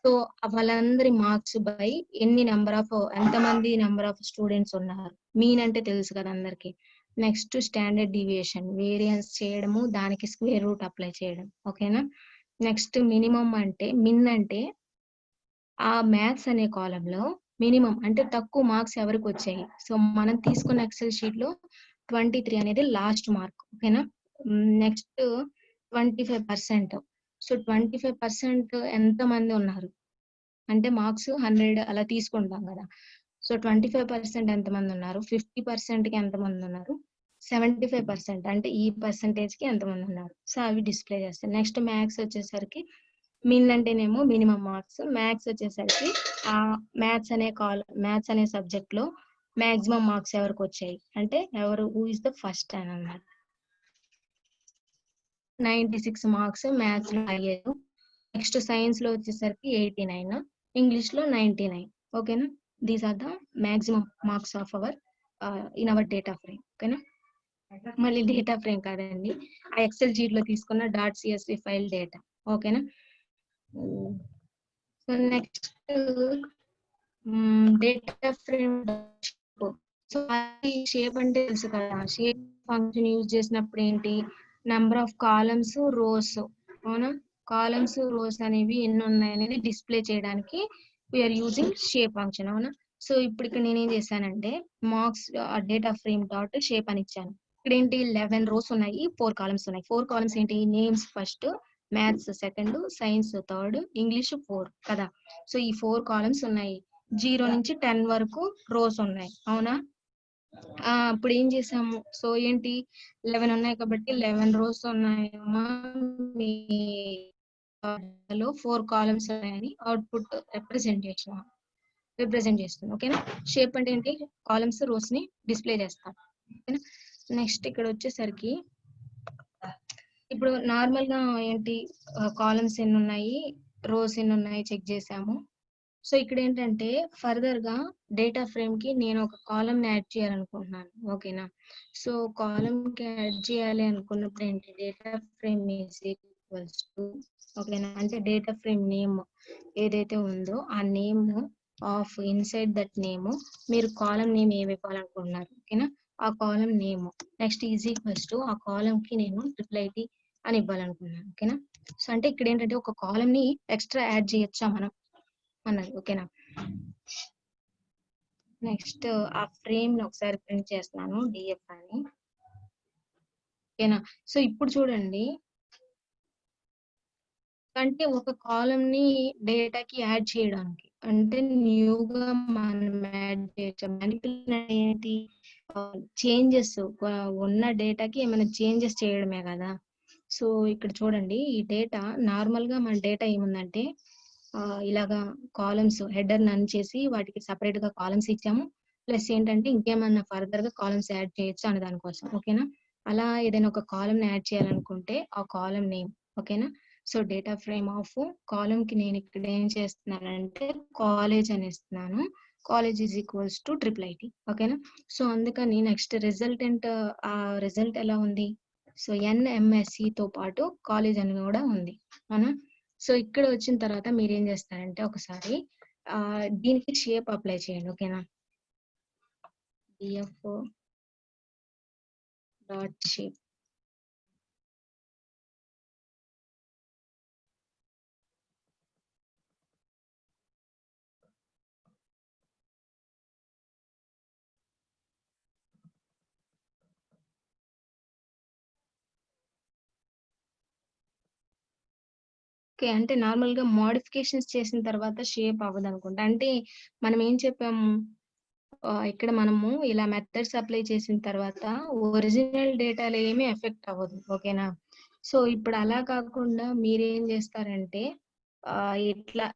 సో వాళ్ళందరి మార్క్స్ బై ఎంతమంది నెంబర్ ఆఫ్ స్టూడెంట్స్ ఉన్నారు, మీన్ అంటే తెలుసు కదా అందరికి. నెక్స్ట్ స్టాండర్డ్ డివియేషన్, వేరియన్స్ చేయడము, దానికి స్క్వేర్ రూట్ అప్లై చేయడం. ఓకేనా, నెక్స్ట్ మినిమం అంటే మిన్ అంటే ఆ మ్యాథ్స్ అనే కాలంలో మినిమం అంటే తక్కువ మార్క్స్ ఎవరికి వచ్చాయి. సో మనం తీసుకున్న ఎక్సెల్ షీట్ లో 23 అనేది లాస్ట్ మార్క్. ఓకేనా, నెక్స్ట్ 25%. సో 25% ఎంత మంది ఉన్నారు అంటే మార్క్స్ 100 అలా తీసుకుంటాం కదా. సో 25% ఎంతమంది ఉన్నారు, 50% కి ఎంతమంది ఉన్నారు, 75% అంటే ఈ పర్సంటేజ్ కి ఎంతమంది ఉన్నారు. సో అవి డిస్ప్లే చేస్తాయి. నెక్స్ట్ మ్యాథ్స్ వచ్చేసరికి మిన్ అంటేనేమో మినిమం మార్క్స్, మ్యాథ్స్ వచ్చేసరికి ఆ మ్యాథ్స్ అనే సబ్జెక్ట్ లో మాక్సిమం మార్క్స్ ఎవరికి వచ్చాయి అంటే హూ ఇస్ ద ఫస్ట్ అని అన్నమాట. 96 మార్క్స్ మ్యాథ్స్ లో అయ్యారు. నెక్స్ట్ సైన్స్ లో వచ్చేసరికి 89, ఇంగ్లీష్ లో 99. ఓకేనా, these are the maximum marks of our in our data frame. ఓకేనా, మళ్ళీ డేటా ఫ్రేమ్ కాదండి, ఆ ఎక్సెల్ షీట్ లో తీసుకున్న .csv ఫైల్ డేటా. ఓకేనా, so next data frame. So shape అంటే తెలుసు కదా, షేప్ ఫంక్షన్ యూజ్ చేసినప్పుడు ఏంటి నెంబర్ ఆఫ్ కాలమ్స్ రోస్ అవునా, కాలమ్స్ రోస్ అనేవి ఎన్ని ఉన్నాయి అనేది డిస్ప్లే చేయడానికి వీఆర్ యూజింగ్ షేప్ ఫంక్షన్ అవునా. సో ఇప్పుడు ఇక్కడ నేనేం చేశానంటే marks data frame dot shape అని ఇచ్చాను. ఇక్కడ ఏంటి 11 రోస్ ఉన్నాయి, 4 కాలమ్స్ ఉన్నాయి. 4 కాలమ్స్ ఏంటి, names first, maths second, science third, English 4 కదా. సో ఈ 4 కాలమ్స్ ఉన్నాయి, 0 నుంచి 10 వరకు రోస్ ఉన్నాయి అవునా. ఇప్పుడు ఏం చేసాము, సో ఏంటి 11 ఉన్నాయి కాబట్టి 11 రోస్ ఉన్నాయమ్మా, మీ 4 కాలమ్స్ ఉన్నాయని అవుట్పుట్ రిప్రజెంట్ చేస్తుంది. ఓకేనా, షేప్ అంటే ఏంటి, కాలమ్స్ రోస్ ని డిస్ప్లే చేస్తాం. ఓకేనా, నెక్స్ట్ ఇక్కడ వచ్చేసరికి ఇప్పుడు నార్మల్ గా ఏంటి కాలమ్స్ ఎన్ని ఉన్నాయి, రోస్ ఎన్ని ఉన్నాయి చెక్ చేసాము. సో ఇక్కడ ఏంటంటే ఫర్దర్ గా డేటా ఫ్రేమ్ కి నేను ఒక కాలమ్ ని యాడ్ చేయాలనుకుంటున్నాను. ఓకేనా? సో కాలమ్ కి యాడ్ చేయాలి అనుకున్నప్పుడు ఏంటి, data frame is equals to, ఓకేనా, అంటే డేటా ఫ్రేమ్ నేమ్ ఏదైతే ఉందో ఆ name of inside that name మీరు కాలమ్ నేమ్ ఏమి ఇవ్వాలనుకుంటున్నారు. ఓకేనా? ఆ column name next is equals to ఆ కాలమ్ కి నేను ట్రిపుల్ ఐటీ అని ఇవ్వాలనుకున్నాను. ఓకేనా? సో అంటే ఇక్కడ ఏంటంటే ఒక కాలమ్ ని ఎక్స్ట్రా యాడ్ చేయొచ్చా మనం అన్నది. ఓకేనా? నెక్స్ట్ ఆ ఫ్రేమ్ ని ఒకసారి ప్రింట్ చేస్తున్నాను డిఎఫ్ అని. ఓకేనా? సో ఇప్పుడు చూడండి, అంటే ఒక కాలమ్ ని డేటాకి యాడ్ చేయడానికి అంటే న్యూగా మనం యాడ్ చేయొచ్చు. మ్యానిపులేషన్ ఏంటి, చేంజెస్ ఉన్న డేటాకి ఏమైనా చేంజెస్ చేయడమే కదా. సో ఇక్కడ చూడండి, ఈ డేటా నార్మల్ గా మన డేటా ఏముందంటే ఇలాగా కాలమ్స్ హెడర్ నన్ చేసి వాటికి సపరేట్ గా కాలమ్స్ ఇచ్చాము. ప్లస్ ఏంటంటే ఇంకేమన్నా ఫర్దర్ గా కాలమ్స్ యాడ్ చేయొచ్చు అనే దానికోసం. ఓకేనా? అలా ఏదైనా ఒక కాలమ్ యాడ్ చేయాలనుకుంటే ఆ కాలమ్ నేమ్. ఓకేనా? So data frame of column కి నేను ఇక్కడ ఏం చేస్తున్నానంటే కాలేజ్ అని ఇస్తున్నాను. College is equals to triple IT. ఓకేనా? సో అందుకని నెక్స్ట్ రిజల్టెంట్ ఆ రిజల్ట్ ఎలా ఉంది, సో ఎన్ఎంఎస్సి తో పాటు కాలేజ్ అని కూడా ఉంది. అవునా? సో ఇక్కడ వచ్చిన తర్వాత మీరు ఏం చేస్తారంటే ఒకసారి దీనికి షేప్ అప్లై చేయండి. ఓకేనా? DF dot shape. ఓకే, అంటే నార్మల్ గా మోడిఫికేషన్స్ చేసిన తర్వాత షేప్ అవ్వదు అనుకుంటా. అంటే మనం ఏం చెప్పాము, ఇక్కడ మనము ఇలా మెథడ్స్ అప్లై చేసిన తర్వాత ఒరిజినల్ డేటాలో ఏమీ ఎఫెక్ట్ అవ్వదు. ఓకేనా? సో ఇప్పుడు అలా కాకుండా మీరేం చేస్తారంటే ఇట్లా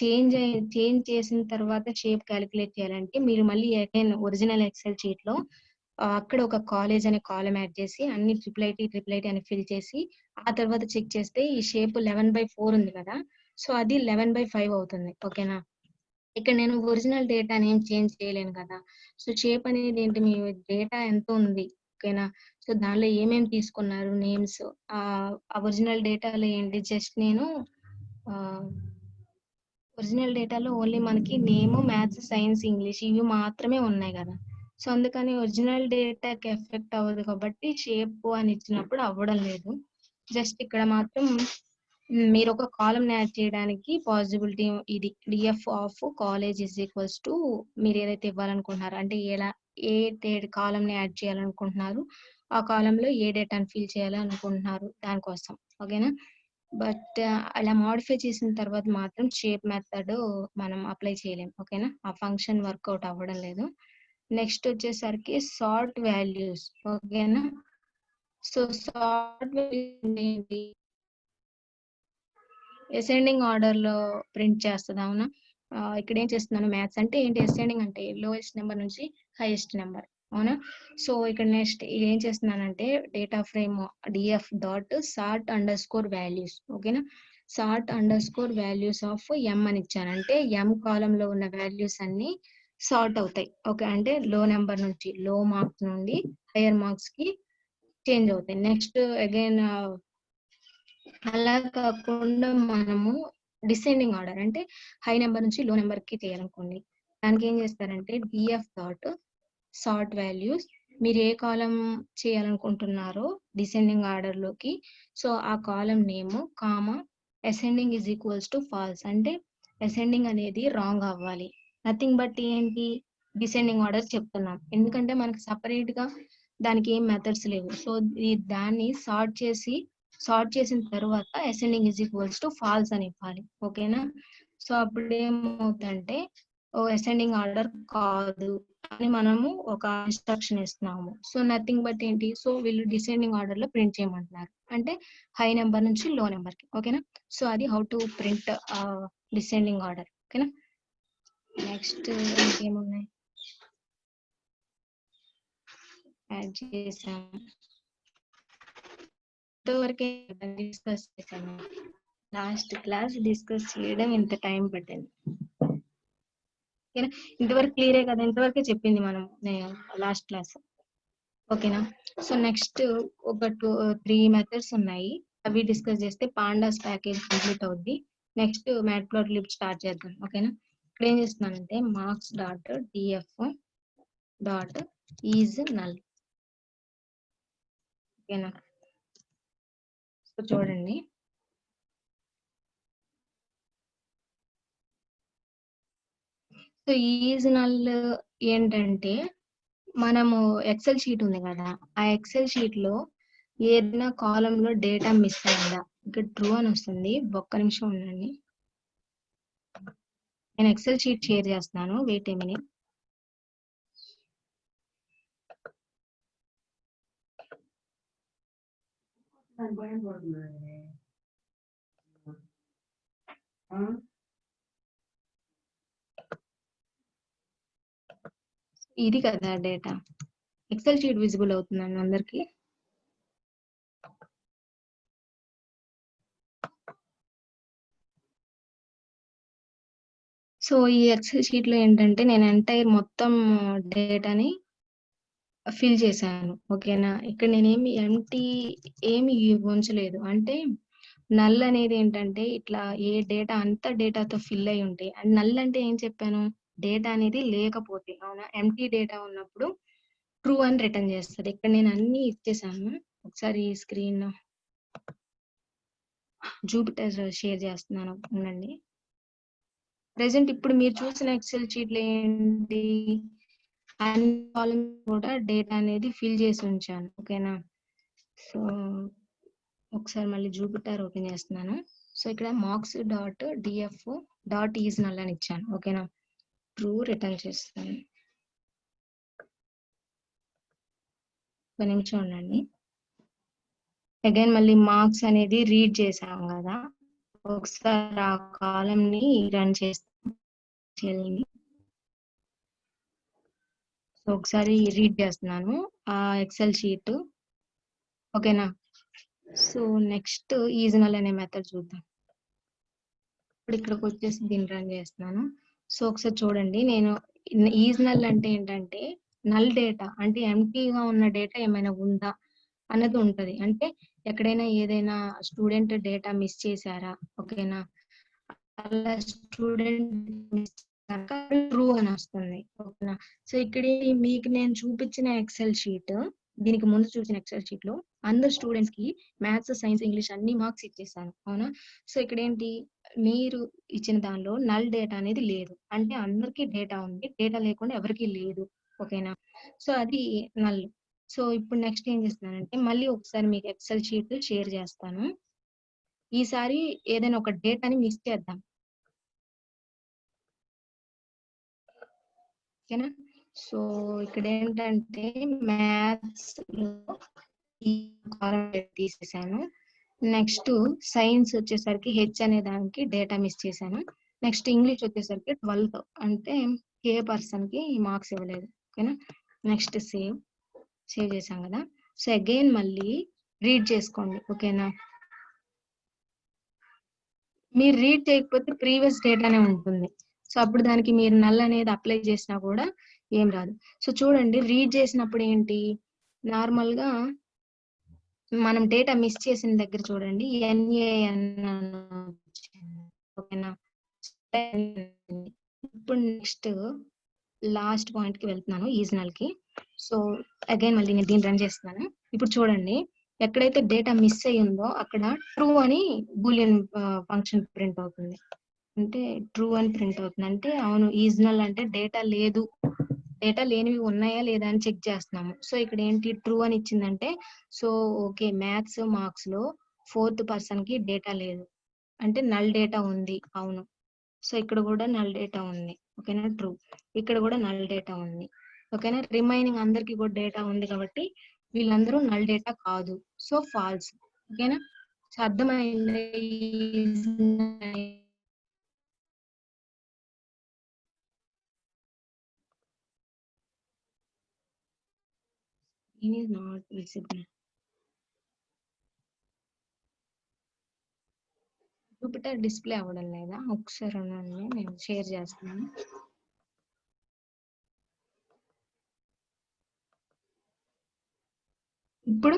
చేంజ్ చేసిన తర్వాత షేప్ క్యాలిక్యులేట్ చేయాలంటే మీరు మళ్ళీ అగైన్ ఒరిజినల్ ఎక్సెల్ షీట్ లో అక్కడ ఒక కాలేజ్ అనే కాలం యాడ్ చేసి అన్ని ట్రిపుల్ ఐటీ అని ఫిల్ చేసి ఆ తర్వాత చెక్ చేస్తే ఈ షేప్ 11/4 ఉంది కదా, సో అది 11/5 అవుతుంది. ఓకేనా? ఇక్కడ నేను ఒరిజినల్ డేటాని ఏం చేంజ్ చేయలేను కదా. సో షేప్ అనేది ఏంటి, మీ డేటా ఎంత ఉంది. ఓకేనా? సో దానిలో ఏమేమి తీసుకున్నారు నేమ్స్, ఆ ఒరిజినల్ డేటాలో ఏంటి, జస్ట్ నేను ఒరిజినల్ డేటాలో ఓన్లీ మనకి నేమ్, మ్యాథ్స్, సైన్స్, ఇంగ్లీష్ ఇవి మాత్రమే ఉన్నాయి కదా. సో అందుకని ఒరిజినల్ డేటాకి ఎఫెక్ట్ అవ్వదు కాబట్టి షేప్ అని ఇచ్చినప్పుడు అవ్వడం లేదు. జస్ట్ ఇక్కడ మాత్రం మీరు ఒక కాలమ్ యాడ్ చేయడానికి పాసిబిలిటీ ఇది, DF of college is equals to మీరు ఏదైతే ఇవ్వాలనుకుంటున్నారు అంటే ఏ కాలమ్ ని యాడ్ చేయాలనుకుంటున్నారు, ఆ కాలమ్ లో ఏ డేటాను ఫిల్ చేయాలనుకుంటున్నారు దానికోసం. ఓకేనా? బట్ అలా మోడిఫై చేసిన తర్వాత మాత్రం షేప్ మెథడ్ మనం అప్లై చేయలేం. ఓకేనా? ఆ ఫంక్షన్ వర్కౌట్ అవ్వడం లేదు. నెక్స్ట్ వచ్చేసరికి సార్ట్ వాల్యూస్. ఓకేనా? సో సార్ట్ వాల్యూస్ ఏంటి, అసెండింగ్ ఆర్డర్ లో ప్రింట్ చేస్తుంది. అవునా? ఇక్కడ ఏం చేస్తున్నాను, మ్యాథ్స్ అంటే ఏంటి, అసెండింగ్ అంటే లోయెస్ట్ నెంబర్ నుంచి హైయెస్ట్ నెంబర్. అవునా? సో ఇక్కడ నెక్స్ట్ ఏం చేస్తున్నానంటే data frame DF dot sort underscore values. ఓకేనా? Sort underscore values of M అని ఇచ్చానంటే ఎం కాలం లో ఉన్న వాల్యూస్ అన్ని సార్ట్ అవుతాయి. ఓకే, అంటే లో నెంబర్ నుంచి లో మార్క్స్ నుండి హైయర్ మార్క్స్ కి చేంజ్ అవుతాయి. నెక్స్ట్ అగైన్ అలా కాకుండా మనము డిసెండింగ్ ఆర్డర్ అంటే హై నెంబర్ నుంచి లో నెంబర్ కి చేయాలనుకోండి, దానికి ఏం చేస్తారంటే డిఎఫ్ డాట్ సార్ట్ వాల్యూస్ మీరు ఏ కాలం చేయాలనుకుంటున్నారో డిసెండింగ్ ఆర్డర్ లోకి, సో ఆ కాలం name comma ascending is equals to falls, అంటే అసెండింగ్ అనేది రాంగ్ అవ్వాలి. నథింగ్ బట్ ఏంటి, డిసెండింగ్ ఆర్డర్ చెప్తున్నాం ఎందుకంటే మనకి సపరేట్ గా దానికి ఏం మెథడ్స్ లేవు. సో దాన్ని సార్ట్ చేసిన తర్వాత ascending is equals to falls అని ఇవ్వాలి. ఓకేనా? సో అప్పుడు ఏమవుతుందంటే అసెండింగ్ ఆర్డర్ కాదు అని మనము ఒక ఇన్స్ట్రక్షన్ ఇస్తున్నాము. సో నథింగ్ బట్ ఏంటి, సో వీళ్ళు డిసెండింగ్ ఆర్డర్ లో ప్రింట్ చేయమంటున్నారు అంటే హై నెంబర్ నుంచి లో నెంబర్ కి. ఓకేనా? సో అది how to print descending order. ఓకేనా? నెక్స్ట్ ఇంకేమున్నాయి యాడ్ చేసాము. ఇంతవరకే డిస్కస్ చేశాను. లాస్ట్ క్లాస్ డిస్కస్ చేయడం ఇంత టైం పట్టింది. ఓకేనా, ఇంతవరకు క్లియరే కదా, ఇంతవరకే చెప్పింది మనం లాస్ట్ క్లాస్. ఓకేనా, సో నెక్స్ట్ ఒక 3 మెథడ్స్ ఉన్నాయి, అవి డిస్కస్ చేస్తే పాండాస్ ప్యాకేజ్ కంప్లీట్ అవుద్ది. నెక్స్ట్ మ్యాట్ప్లాట్లిబ్ స్టార్ట్ చేద్దాం. ఓకేనా, ఇక్కడ ఏం చేస్తున్నానంటే marks dot DF dot is null. ఓకేనా, సో చూడండి, సో ఈజ్ నల్ ఏంటంటే మనము ఎక్సెల్ షీట్ ఉంది కదా, ఆ ఎక్సెల్ షీట్ లో ఏదైనా కాలమ్ లో డేటా మిస్ అయిందా, ఇక్కడ ట్రూ అని వస్తుంది. ఒక్క నిమిషం ఉండండి, నేను ఎక్సెల్ షీట్ షేర్ చేస్తున్నాను, వెయిట్ ఏ మినిట్. ఇది కదా డేటా, ఎక్సెల్ షీట్ విజిబుల్ అవుతుందండి అందరికి. సో ఈ ఎక్సెల్ షీట్ లో ఏంటంటే నేను ఎంటైర్ మొత్తం డేటాని ఫిల్ చేశాను. ఓకేనా, ఇక్కడ నేనేమి ఎంటీ ఏమి ఉంచలేదు. అంటే నల్ అనేది ఏంటంటే ఇట్లా ఏ డేటా అంత డేటాతో ఫిల్ అయి ఉంటాయి. అండ్ నల్ అంటే ఏం చెప్పాను, డేటా అనేది లేకపోతే, అవునా, ఎంటీ డేటా ఉన్నప్పుడు ట్రూ అని రిటర్న్ చేస్తుంది. ఇక్కడ నేను అన్ని ఇచ్చేసాను. ఒకసారి స్క్రీన్ జూపిటర్ షేర్ చేస్తున్నాను, ఉండండి. ప్రెసెంట్ ఇప్పుడు మీరు చూసిన ఎక్సెల్ షీట్లు ఏంటి, అన్ని కాలమ్స్ కూడా డేటా అనేది ఫిల్ చేసి ఉంచాను. ఓకేనా, సో ఒకసారి మళ్ళీ జూపిటర్ ఓపెన్ చేస్తున్నాను. సో ఇక్కడ marks dot DF dot is null అని ఇచ్చాను. ఓకేనా, ట్రూ రిటర్న్ చేస్తాను. ఒక నిమిషం ఉండండి. అగైన్ మళ్ళీ మార్క్స్ అనేది రీడ్ చేసాం కదా, ఒకసారి ఆ కాలం ని రన్ చేస్తాం. సో ఒకసారి రీడ్ చేస్తున్నాను ఆ ఎక్సెల్ షీట్. ఓకేనా, సో నెక్స్ట్ ఈజ్ నల్ అనే మెథడ్ చూద్దాం. ఇప్పుడు ఇక్కడికి వచ్చేసి దీన్ని రన్ చేస్తున్నాను. సో ఒకసారి చూడండి, నేను ఈజ్ నల్ అంటే ఏంటంటే నల్ డేటా అంటే ఎంటీగా ఉన్న డేటా ఏమైనా ఉందా అన్నది ఉంటది. అంటే ఎక్కడైనా ఏదైనా స్టూడెంట్ డేటా మిస్ చేశారా, ఓకేనా, అలా స్టూడెంట్ మిస్ ట్రూ అని వస్తుంది. ఓకేనా, సో ఇక్కడ మీకు నేను చూపించిన ఎక్సెల్ షీట్, దీనికి ముందు చూసిన ఎక్సెల్ షీట్ లో అందరు స్టూడెంట్స్ కి మ్యాథ్స్, సైన్స్, ఇంగ్లీష్ అన్ని మార్క్స్ ఇచ్చేసాను. అవునా, సో ఇక్కడ ఏంటి, మీరు ఇచ్చిన దానిలో నల్ డేటా అనేది లేదు. అంటే అందరికి డేటా ఉంది, డేటా లేకుండా ఎవరికి లేదు. ఓకేనా, సో అది నల్. సో ఇప్పుడు నెక్స్ట్ ఏం చేస్తున్నానంటే మళ్ళీ ఒకసారి మీకు ఎక్సెల్ షీట్ షేర్ చేస్తాను. ఈసారి ఏదైనా ఒక డేటాని మిస్ చేద్దాం. ఓకేనా, సో ఇక్కడ ఏంటంటే మ్యాథ్స్ లో ఈ కాలం తీసేసాను. నెక్స్ట్ సైన్స్ వచ్చేసరికి హెచ్ అనే దానికి డేటా మిస్ చేశాను. నెక్స్ట్ ఇంగ్లీష్ వచ్చేసరికి 12 అంటే ఏ పర్సన్ కి మార్క్స్ ఇవ్వలేదు. ఓకేనా, నెక్స్ట్ సేవ్ చేసాం కదా. సో అగైన్ మళ్ళీ రీడ్ చేసుకోండి. ఓకేనా, మీరు రీడ్ చేయకపోతే ప్రీవియస్ డేటానే ఉంటుంది. సో అప్పుడు దానికి మీరు నల్ అనేది అప్లై చేసినా కూడా ఏం రాదు. సో చూడండి, రీడ్ చేసినప్పుడు ఏంటి, నార్మల్ గా మనం డేటా మిస్ చేసిన దగ్గర చూడండి ఎన్ఏఎన్. ఓకేనా, ఇప్పుడు నెక్స్ట్ లాస్ట్ పాయింట్ కి వెళ్తున్నాను, ఈజనల్ కి. సో అగైన్ మళ్ళీ నేను దీన్ని రన్ చేస్తున్నాను. ఇప్పుడు చూడండి, ఎక్కడైతే డేటా మిస్ అయ్యి ఉందో అక్కడ ట్రూ అని బూలియన్ ఫంక్షన్ ప్రింట్ అవుతుంది. అంటే ట్రూ అని ప్రింట్ అవుతుంది, అంటే అవును ఈజనల్ అంటే డేటా లేదు, డేటా లేనివి ఉన్నాయా లేదా అని చెక్ చేస్తున్నాము. సో ఇక్కడ ఏంటి, ట్రూ అని ఇచ్చిందంటే సో ఓకే, మ్యాథ్స్ మార్క్స్ లో 4th పర్సన్ కి డేటా లేదు, అంటే నల్ డేటా ఉంది. అవును, సో ఇక్కడ కూడా నల్ డేటా ఉంది. ఓకేనా, ట్రూ. ఇక్కడ కూడా నల్ డేటా ఉంది. ఓకేనా, రిమైనింగ్ అందరికి కూడా డేటా ఉంది కాబట్టి వీళ్ళందరూ నల్ డేటా కాదు, సో ఫాల్స్. ఓకేనా, సో అర్థమైంది. It is not visible. Jupiter display అవ్వడం లేదా? ఒకసారి ఉండండి, నేను షేర్ చేస్తాను. ఇప్పుడు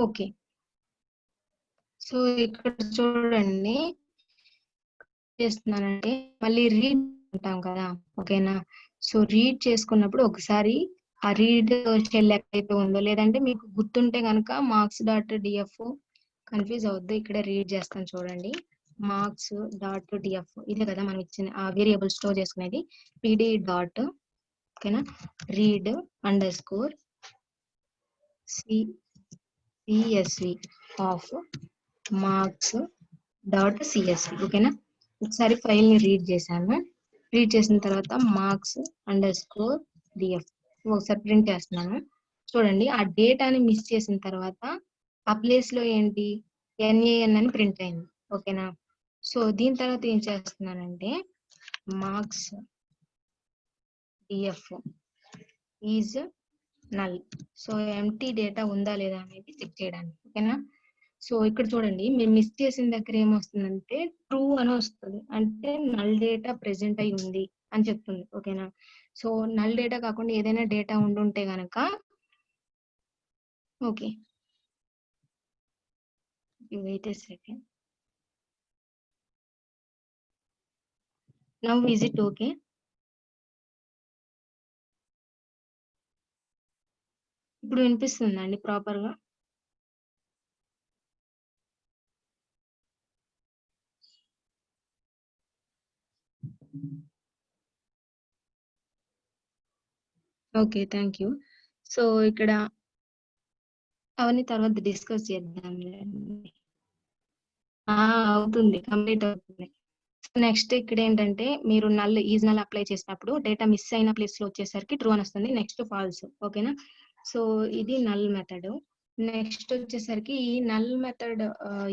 ఓకే. సో ఇక్కడ చూడండి, చేస్తున్నానంటే మళ్ళీ రీడ్ అంటాం కదా, ఓకేనా? సో రీడ్ చేసుకున్నప్పుడు ఒకసారి ఆ రీడ్ షెల్ ఎక్కడైతే ఉందో, లేదంటే మీకు గుర్తుంటే కనుక మార్క్స్ డాట్ డిఎఫ్ కన్ఫ్యూజ్ అవద్దు, ఇక్కడ రీడ్ చేస్తాను చూడండి. మార్క్స్ డాట్ డిఎఫ్ ఇదే కదా మనం ఇచ్చిన ఆ వేరియబుల్ స్టోర్ చేసుకునేది. పిడి డాట్, ఓకేనా, read underscore CSV of marks dot CSV, ఓకేనా. ఒకసారి ఫైల్ ని రీడ్ చేశాను. రీడ్ చేసిన తర్వాత మార్క్స్ అండర్ స్కోర్ డిఎఫ్ ఒకసారి ప్రింట్ చేస్తున్నాను. చూడండి, ఆ డేటాని మిస్ చేసిన తర్వాత ఆ ప్లేస్ లో ఏంటి ఎన్ఏఎన్ అని ప్రింట్ అయింది, ఓకేనా. సో దీని తర్వాత ఏం చేస్తున్నానంటే marks DF is null. So empty data ఉందా లేదా అనేది చెక్ చేయడానికి, ఓకేనా. సో ఇక్కడ చూడండి, మీరు మిస్ చేసిన దగ్గర ఏమొస్తుందంటే ట్రూ అని వస్తుంది, అంటే నల్ డేటా ప్రెసెంట్ అయి ఉంది అని చెప్తుంది, ఓకేనా. సో నల్ డేటా కాకుండా ఏదైనా డేటా ఉండుంటే గనక okay, wait a second. Now is it okay? ఇప్పుడు వినిపిస్తుందండి ప్రాపర్ గా? Okay, thank you. సో ఇక్కడ అవన్నీ తర్వాత డిస్కస్ చేద్దాం. అవుతుంది, కంప్లీట్ అవుతుంది. నెక్స్ట్ ఇక్కడ ఏంటంటే మీరు ఈజ్ నల్ అప్లై చేసినప్పుడు డేటా మిస్ అయిన ప్లేస్ లో వచ్చేసరికి ట్రూ అని వస్తుంది, నెక్స్ట్ ఫాల్స్, ఓకేనా. సో ఇది నల్ మెథడ్. నెక్స్ట్ వచ్చేసరికి ఈ నల్ మెథడ్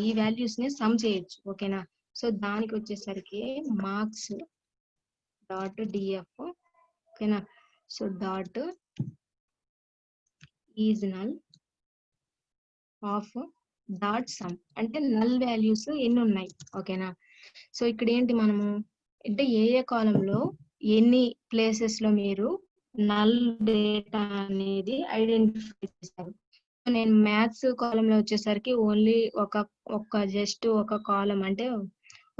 ఈ వాల్యూస్ ని సమ్ చేయొచ్చు, ఓకేనా. సో దానికి వచ్చేసరికి మార్క్స్ డాట్ డిఎఫ్, ఓకేనా. So dot is null of dot some, అంటే నల్ వాల్యూస్ ఎన్ని ఉన్నాయి, ఓకేనా. సో ఇక్కడ ఏంటి మనము అంటే ఏ కాలంలో ఎన్ని ప్లేసెస్ లో మీరు నల్ డేటా అనేది ఐడెంటిఫై చేశారు. నేను మ్యాథ్స్ కాలం లో వచ్చేసరికి ఓన్లీ జస్ట్ ఒక కాలం, అంటే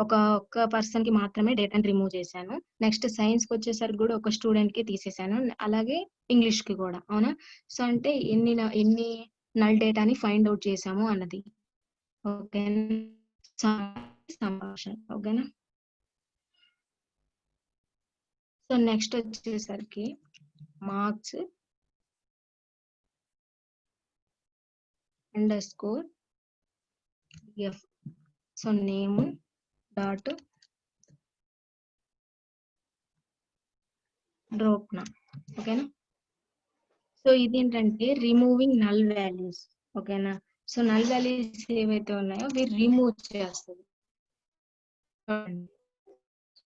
ఒక్క పర్సన్ కి మాత్రమే డేటాని రిమూవ్ చేశాను. నెక్స్ట్ సైన్స్ కి వచ్చేసరికి కూడా ఒక స్టూడెంట్ కి తీసేశాను, అలాగే ఇంగ్లీష్ కి కూడా, అవునా. సో అంటే ఎన్ని నల్ డేటాని ఫైండ్ అవుట్ చేసాము అన్నది, ఓకేనా. ఓకేనా. సో నెక్స్ట్ వచ్చేసరికి marks underscore F, so name dot dropna, ఓకేనా. సో ఇది ఏంటంటే రిమూవింగ్ నల్ వాల్యూస్, ఓకేనా. సో నల్ వాల్యూస్ ఏవైతే ఉన్నాయో అవి రిమూవ్ చేస్తుంది.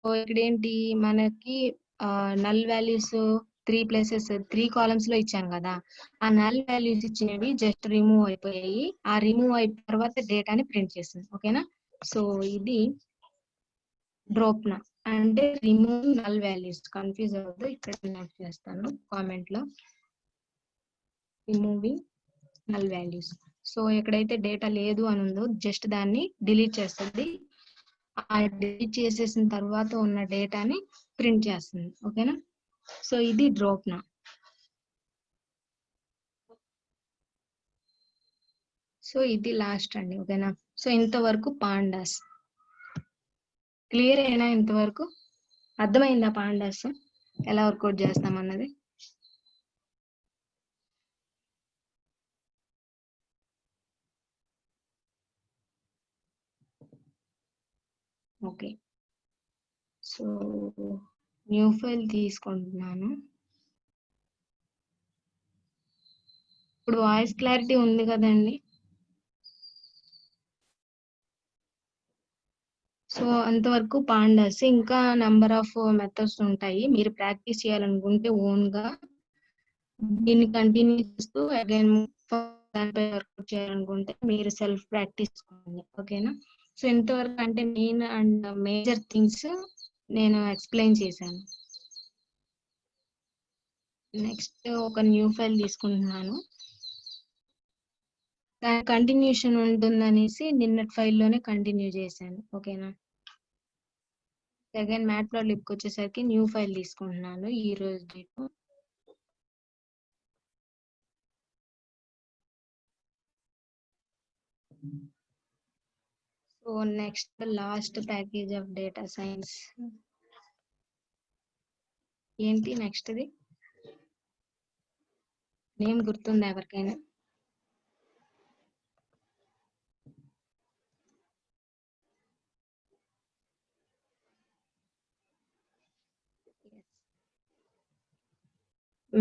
సో ఇక్కడ ఏంటి మనకి నల్ వాల్యూస్ 3 ప్లేసెస్ 3 కాలమ్స్ లో ఇచ్చాను కదా, ఆ నల్ వాల్యూస్ ఇచ్చినవి జస్ట్ రిమూవ్ అయిపోయాయి. ఆ రిమూవ్ అయిన తర్వాత డేటాని ప్రింట్ చేస్తుంది, ఓకేనా. సో ఇది డ్రోప్నా అంటే రిమూవ్ నల్ వాల్యూస్. కన్ఫ్యూజ్ అవ్వద్దు, ఇక్కడ నోట్ చేస్తాను కామెంట్ లో, రిమూవింగ్ నల్ వాల్యూస్. సో ఎక్కడైతే డేటా లేదు అని ఉందో జస్ట్ దాన్ని డిలీట్ చేస్తుంది. ఆ డిలీట్ చేసేసిన తర్వాత ఉన్న డేటాని ప్రింట్ చేస్తుంది, ఓకేనా. సో ఇది డ్రోప్నా. సో ఇది లాస్ట్ అండి, ఓకేనా. సో ఇంతవరకు పాండాస్ క్లియర్ అయినా? ఇంతవరకు అర్థమైందా పాండాస్ ఎలా వర్కౌట్ చేస్తాం అన్నది? ఓకే. సో న్యూ ఫైల్ తీసుకుంటున్నాను. ఇప్పుడు వాయిస్ క్లారిటీ ఉంది కదండి? సో అంతవరకు పాండాస్. ఇంకా నంబర్ ఆఫ్ మెథడ్స్ ఉంటాయి. మీరు ప్రాక్టీస్ చేయాలనుకుంటే ఓన్ గా దీన్ని కంటిన్యూ చేస్తూ అగైన్ దానిపై వర్క్ చేయాలనుకుంటే మీరు సెల్ఫ్ ప్రాక్టీస్ చేసుకోండి. ఓకేనా? సో ఇంతవరకు అంటే మెయిన్ అండ్ మేజర్ థింగ్స్ నేను ఎక్స్ప్లెయిన్ చేశాను. నెక్స్ట్ ఒక న్యూ ఫైల్ తీసుకుంటున్నాను. దాని కంటిన్యూషన్ ఉంటుందనేసి నిన్నటి ఫైల్లోనే కంటిన్యూ చేశాను. ఓకేనా? అగైన్ మ్యాట్ప్లాట్లిబ్కి వచ్చేసరికి న్యూ ఫైల్ తీసుకుంటున్నాను ఈ రోజు date. So next last package of data science ఏంటి నెక్స్ట్ది? నేమ్ గుర్తుందా ఎవరికైనా?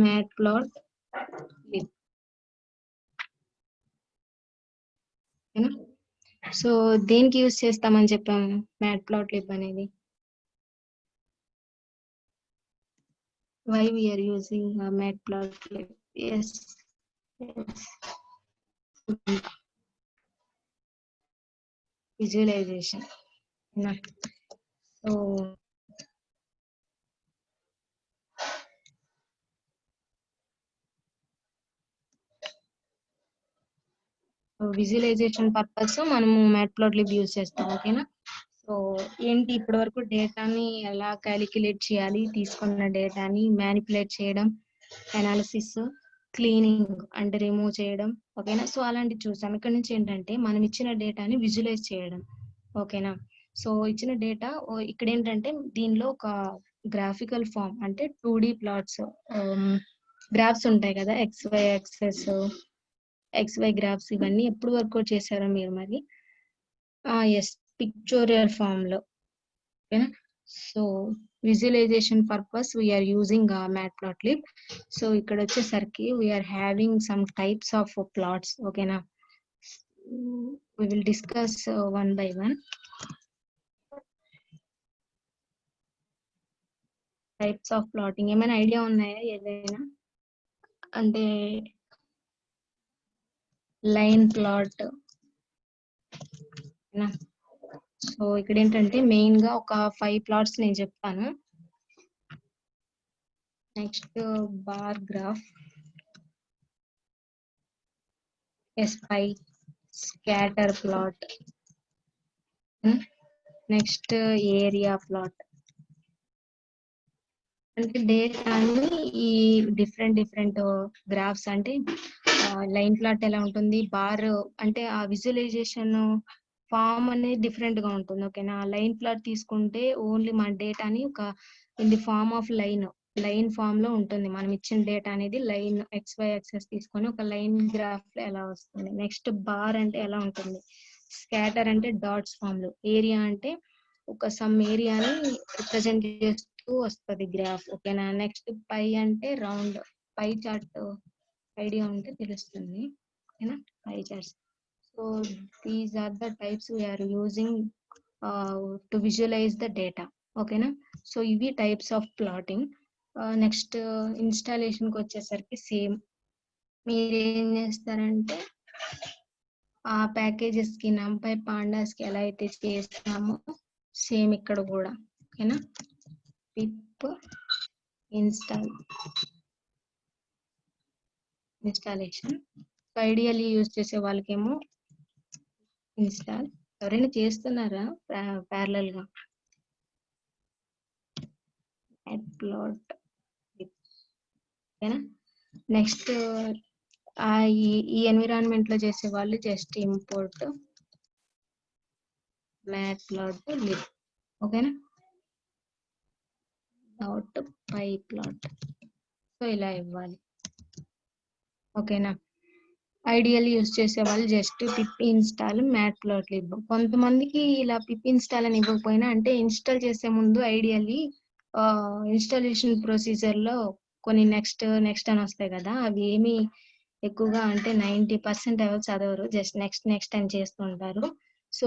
మ్యాట్ప్లాట్లిబ్. సో దేనికి యూజ్ చేస్తామని చెప్పాము మ్యాట్ప్లాట్లిబ్ అనేది? Why we are using matplotlib? Yes. Visualization. So visualization purpose మనము మ్యాట్ప్లాట్లిబ్ యూజ్ చేస్తాం. ఓకేనా? సో ఏంటి ఇప్పటి వరకు డేటాని ఎలా క్యాలిక్యులేట్ చేయాలి, తీసుకున్న డేటాని మ్యానిపులేట్ చేయడం, అనాలిసిస్, క్లీనింగ్ అంటే రిమూవ్ చేయడం. ఓకేనా? సో అలాంటివి చూసాం. ఇక్కడ నుంచి ఏంటంటే మనం ఇచ్చిన డేటాని విజువలైజ్ చేయడం. ఓకేనా? సో ఇచ్చిన డేటా ఇక్కడ ఏంటంటే దీనిలో ఒక గ్రాఫికల్ ఫామ్ అంటే 2D ప్లాట్స్, గ్రాఫ్స్ ఉంటాయి కదా, XY యాక్సెస్, XY గ్రాఫ్స్, ఇవన్నీ ఎప్పుడు వర్కౌట్ చేశారో మీరు మరి? ఎస్, పిక్చోరియల్ ఫామ్ లో. ఓకేనా? So visualization purpose we are using matplotlib. So ఇక్కడ వచ్చేసరికి we are having some types of plots. ఓకేనా? we will discuss one by one. Types of plotting ఏమైనా ఐడియా ఉన్నాయా ఏదైనా? అంటే లైన్ ప్లాట్. సో ఇక్కడ ఏంటంటే మెయిన్ గా ఒక 5 ప్లాట్స్ నేను చెప్తాను. నెక్స్ట్ బార్ గ్రాఫ్, ఎస్పై, scatter plot, next area plot. అంటే డేటాని ఈ డిఫరెంట్ గ్రాఫ్స్ అంటే లైన్ ప్లాట్ ఎలా ఉంటుంది, బార్ అంటే ఆ విజువలైజేషన్ ఫామ్ అనేది డిఫరెంట్ గా ఉంటుంది. ఓకేనా? లైన్ ప్లాట్ తీసుకుంటే ఓన్లీ మన డేటాని ఒక in the form of line form లో ఉంటుంది. మనం ఇచ్చిన డేటా అనేది లైన్ XY యాక్సెస్ తీసుకొని ఒక లైన్ గ్రాఫ్ లో ఎలా వస్తుంది. నెక్స్ట్ బార్ అంటే ఎలా ఉంటుంది, స్కాటర్ అంటే డాట్స్ ఫామ్ లో, ఏరియా అంటే ఒక సమ్ ఏరియాని రిప్రజెంట్ చేస్తూ వస్తుంది గ్రాఫ్. ఓకేనా? నెక్స్ట్ పై అంటే రౌండ్, పై చార్ట్ ఐడియా ఉంటే తెలుస్తుంది. ఓకేనా? Pie charts. So these are the types we are using to visualize the data. ఓకేనా? సో ఇవి types of plotting. Next installation కి వచ్చేసరికి సేమ్. మీరు ఏం చేస్తారంటే ఆ ప్యాకేజెస్ కి NumPy pandas కి ఎలా అయితే చేస్తామో సేమ్ ఇక్కడ కూడా. ఓకేనా? పిప్ ఇన్స్టాలేషన్. ఐడియల్లీ యూజ్ చేసే వాళ్ళకేమో ఇన్స్టాల్. ఎవరైనా చేస్తున్నారా ప్యారలల్ గా? ప్లాట్. ఓకేనా? నెక్స్ట్ ఈ ఎన్విరాన్మెంట్ లో చేసే వాళ్ళు జస్ట్ ఇంపోర్ట్ matplotlib. ఓకేనా? డాట్ పై ప్లాట్. సో ఇలా ఇవ్వాలి. ఓకేనా? ఐడియల్ యూజ్ చేసే వాళ్ళు జస్ట్ పిప్ ఇన్స్టాల్ matplotlib. కొంతమందికి ఇలా పిప్ ఇన్స్టాల్ అని ఇవ్వకపోయినా, అంటే ఇన్స్టాల్ చేసే ముందు ఐడియల్లీ ఇన్స్టాలేషన్ ప్రొసీజర్ లో కొన్ని నెక్స్ట్ అని వస్తాయి కదా, అవి ఏమి ఎక్కువగా అంటే 90% ఎవరు చదవరు, జస్ట్ నెక్స్ట్ అని చేస్తుంటారు. సో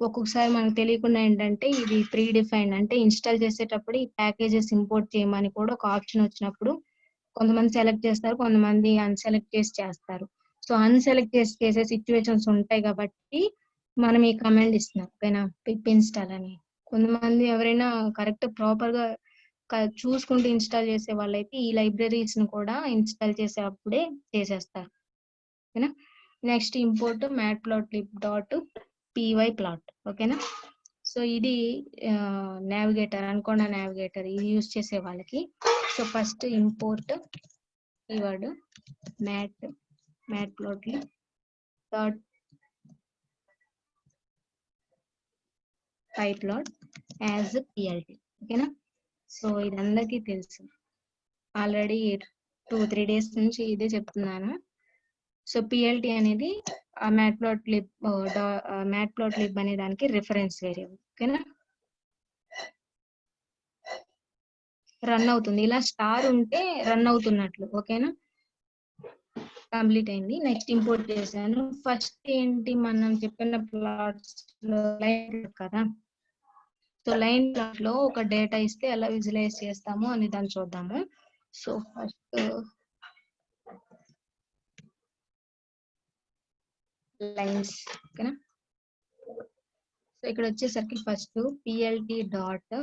ఒక్కొక్కసారి మనకు తెలియకుండా ఏంటంటే ఇది ప్రీ డిఫైన్డ్, అంటే ఇన్స్టాల్ చేసేటప్పుడు ఈ ప్యాకేజెస్ ఇంపోర్ట్ చేయమని కూడా ఒక ఆప్షన్ వచ్చినప్పుడు కొంతమంది సెలెక్ట్ చేస్తారు, కొంతమంది అన్సెలెక్ట్ చేసి చేస్తారు. సో అన్సెలెక్ట్ చేసి చేసే సిచ్యువేషన్స్ ఉంటాయి కాబట్టి మనం ఈ కమాండ్ ఇస్తున్నాం, ఓకేనా, పిప్ ఇన్స్టాల్ అని. కొంతమంది ఎవరైనా కరెక్ట్ ప్రాపర్ గా చూసుకుంటూ ఇన్స్టాల్ చేసే వాళ్ళైతే ఈ లైబ్రరీస్ ని కూడా ఇన్స్టాల్ చేసే అప్పుడే చేసేస్తారు, ఓకేనా. నెక్స్ట్ ఇంపోర్ట్ matplotlib.py ప్లాట్, ఓకేనా. సో ఇది నావిగేటర్, అనుకోండి నావిగేటర్ ఇది యూజ్ చేసే వాళ్ళకి. So first import keyword matplotlib.pyplot as PLT, ఓకేనా. సో ఇది అందరికీ తెలుసు, ఆల్రెడీ 2-3 డేస్ నుంచి ఇదే చెప్తున్నాను. సో పిఎల్టీ అనేది matplotlib అనే దానికి రిఫరెన్స్ వేరియబుల్, ఓకేనా. రన్ అవుతుంది, ఇలా స్టార్ ఉంటే రన్ అవుతున్నట్లు, ఓకేనా. కంప్లీట్ అయింది. నెక్స్ట్ ఇంపోర్ట్ చేశాను. ఫస్ట్ ఏంటి, మనం చెప్పిన ప్లాట్స్ లో లైన్ కదా, సో లైన్ ప్లాట్ లో ఒక డేటా ఇస్తే ఎలా విజువలైజ్ చేస్తాము అని దాన్ని చూద్దాము. సో ఫస్ట్ లైన్స్, ఓకేనా. సో ఇక్కడ వచ్చేసరికి ఫస్ట్ పిఎల్టీ డాట్,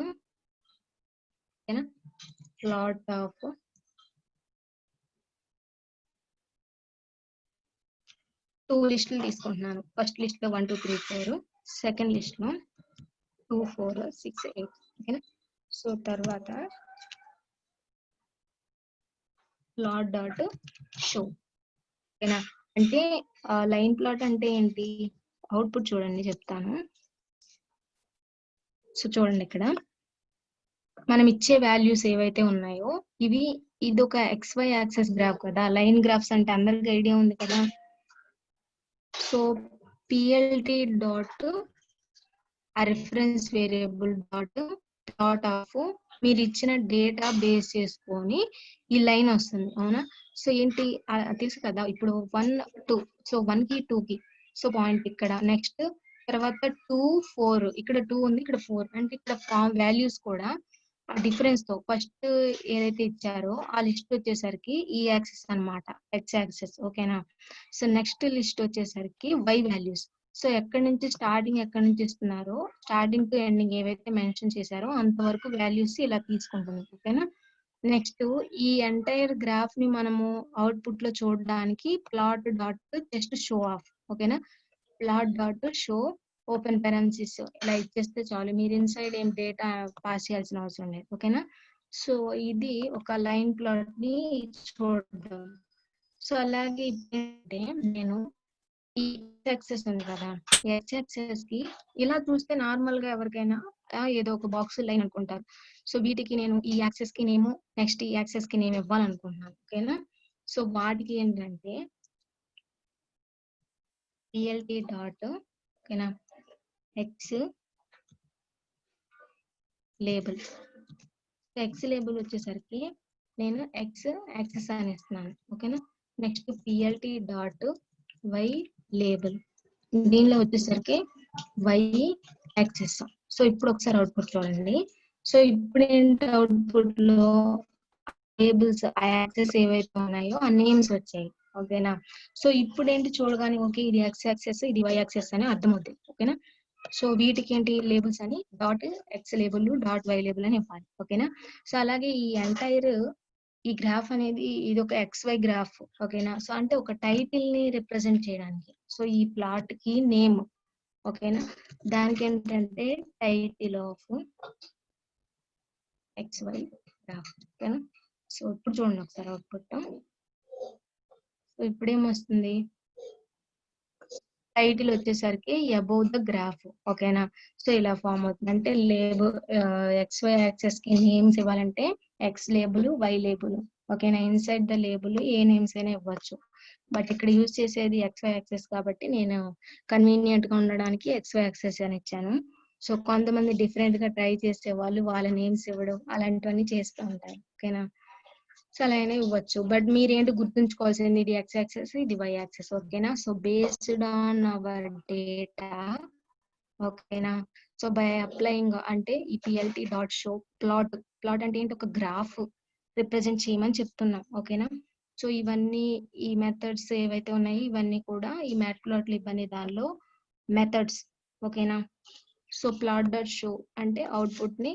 ఓకేనా, ప్లాట్ ఆఫ్ టూ లిస్టులు తీసుకుంటున్నాను. ఫస్ట్ లిస్ట్ లో 1 2 3 4, సెకండ్ లిస్ట్ లో 2 4 6 8, ఓకేనా. సో తర్వాత ప్లాట్ డాట్ షో, ఓకేనా. అంటే లైన్ ప్లాట్ అంటే ఏంటి, అవుట్పుట్ చూడండి చెప్తాను. సో చూడండి, ఇక్కడ మనం ఇచ్చే వాల్యూస్ ఏవైతే ఉన్నాయో ఇది ఒక XY యాక్సెస్ గ్రాఫ్ కదా. లైన్ గ్రాఫ్స్ అంటే అందరికి ఐడియా ఉంది కదా. సో పిఎల్టీ డాట్ ఆ రిఫరెన్స్ వేరియబుల్ డాట్ ఆఫ్ మీరు ఇచ్చిన డేటా బేస్ చేసుకొని ఈ లైన్ వస్తుంది, అవునా. సో ఏంటి తెలుసు కదా, ఇప్పుడు 1 2, సో 1 కి 2 కి, సో పాయింట్ ఇక్కడ. నెక్స్ట్ తర్వాత 2 4, ఇక్కడ 2 ఉంది, ఇక్కడ 4, అంటే ఇక్కడ వాల్యూస్ కూడా ఆ డిఫరెన్స్ తో ఫస్ట్ ఏదైతే ఇచ్చారో ఆ లిస్ట్ వచ్చేసరికి ఈ యాక్సెస్ అన్నమాట, ఎక్స్ యాక్సెస్, ఓకేనా. సో నెక్స్ట్ లిస్ట్ వచ్చేసరికి వై వాల్యూస్. సో ఎక్కడి నుంచి స్టార్టింగ్ ఎక్కడి నుంచి ఇస్తున్నారో, స్టార్టింగ్ టు ఎండింగ్ ఏవైతే మెన్షన్ చేశారో అంతవరకు వాల్యూస్ ఇలా తీసుకుంటుంది, ఓకేనా. నెక్స్ట్ ఈ ఎంటైర్ గ్రాఫ్ ని మనము అవుట్పుట్ లో చూడడానికి plot dot just show of, ఓకేనా. Plot dot show open parenthesis ఇలా ఇచ్చేస్తే చాలు, మీరు ఇన్సైడ్ ఏం డేటా పాస్ చేయాల్సిన అవసరం లేదు, ఓకేనా. సో ఇది ఒక లైన్ ప్లాట్ ని చూడడం. సో అలాగే అంటే నేను ఈ యాక్సెస్ ఉంది కదా, యాక్సెస్ కి ఇలా చూస్తే నార్మల్ గా ఎవరికైనా ఏదో ఒక బాక్స్ లైన్ అనుకుంటారు. సో వీటికి నేను ఈ యాక్సెస్ కి నేమ్, నెక్స్ట్ ఈ యాక్సెస్ కి నేమ్ ఇవ్వాలనుకుంటున్నాను, ఓకేనా. సో వాటికి ఏంటంటే పిఎల్టీ డాట్, ఓకేనా, ఎక్స్ లేబుల్. ఎక్స్ లేబుల్ వచ్చేసరికి నేను ఎక్స్ యాక్సెస్ అని ఇస్తున్నాను, ఓకేనా. Next PLT dot y label, దీనిలో వచ్చేసరికి వై యాక్సెస్. సో ఇప్పుడు ఒకసారి అవుట్పుట్ చూడండి. సో ఇప్పుడు ఏంటి, అవుట్పుట్ లో లేబుల్స్ ఆ యాక్సెస్ ఏవైతే ఉన్నాయో ఆ నేమ్స్ వచ్చాయి, ఓకేనా. సో ఇప్పుడు ఏంటి చూడగానే ఓకే ఇది ఎక్స్ యాక్సెస్ ఇది వై యాక్సెస్ అని అర్థమవుతుంది, ఓకేనా. సో వీటికి ఏంటి లేబుల్స్ అని dot x label dot y label అని ఇవ్వాలి, ఓకేనా. సో అలాగే ఈ ఎంటైర్ ఈ గ్రాఫ్ అనేది ఇది ఒక XY గ్రాఫ్, ఓకేనా. సో అంటే ఒక టైటిల్ ని రిప్రజెంట్ చేయడానికి. సో ఈ ప్లాట్ కి నేమ్, ఓకేనా, దానికి ఏంటంటే టైటిల్ ఆఫ్ XY గ్రాఫ్, ఓకేనా. సో ఇప్పుడు చూడండి ఒకసారి అవుట్పుట్. సో ఇప్పుడు ఏమొస్తుంది, టైటిల్ వచ్చేసరికి అబౌట్ ద గ్రాఫ్, ఓకేనా. సో ఇలా ఫామ్ అవుతుంది. అంటే లేబుల్ XY యాక్సెస్ కి నేమ్స్ ఇవ్వాలంటే ఎక్స్ లేబుల్ వై లేబుల్, ఓకేనా. Inside the label A names అయినా ఇవ్వచ్చు. బట్ ఇక్కడ యూజ్ చేసేది XY యాక్సెస్ కాబట్టి నేను కన్వీనియంట్ గా ఉండడానికి XY యాక్సెస్ అని ఇచ్చాను. సో కొంతమంది డిఫరెంట్ గా ట్రై చేసే వాళ్ళు వాళ్ళ నేమ్స్ ఇవ్వడం అలాంటివన్నీ చేస్తూ ఉంటారు, ఓకేనా. సో అలా అయినా ఇవ్వచ్చు. బట్ మీరేంటి గుర్తుంచుకోవాల్సింది, ఇది ఎక్స్ యాక్సెస్ ఇది వై యాక్సెస్, ఓకేనా. So based on hour data ఓకేనా. సో బై అప్లయింగ్ అంటే ఈ పిఎల్టీ డాట్ షో ప్లాట్ అంటే ఏంటి, ఒక గ్రాఫ్ రిప్రజెంట్ చేయమని చెప్తున్నాం. ఓకేనా. సో ఇవన్నీ ఈ మెథడ్స్ ఏవైతే ఉన్నాయో ఇవన్నీ కూడా ఈ మ్యాట్ప్లాట్లిబ్ అనే దానిలో మెథడ్స్. ఓకేనా. సో ప్లాట్ డాట్ షో అంటే అవుట్పుట్ ని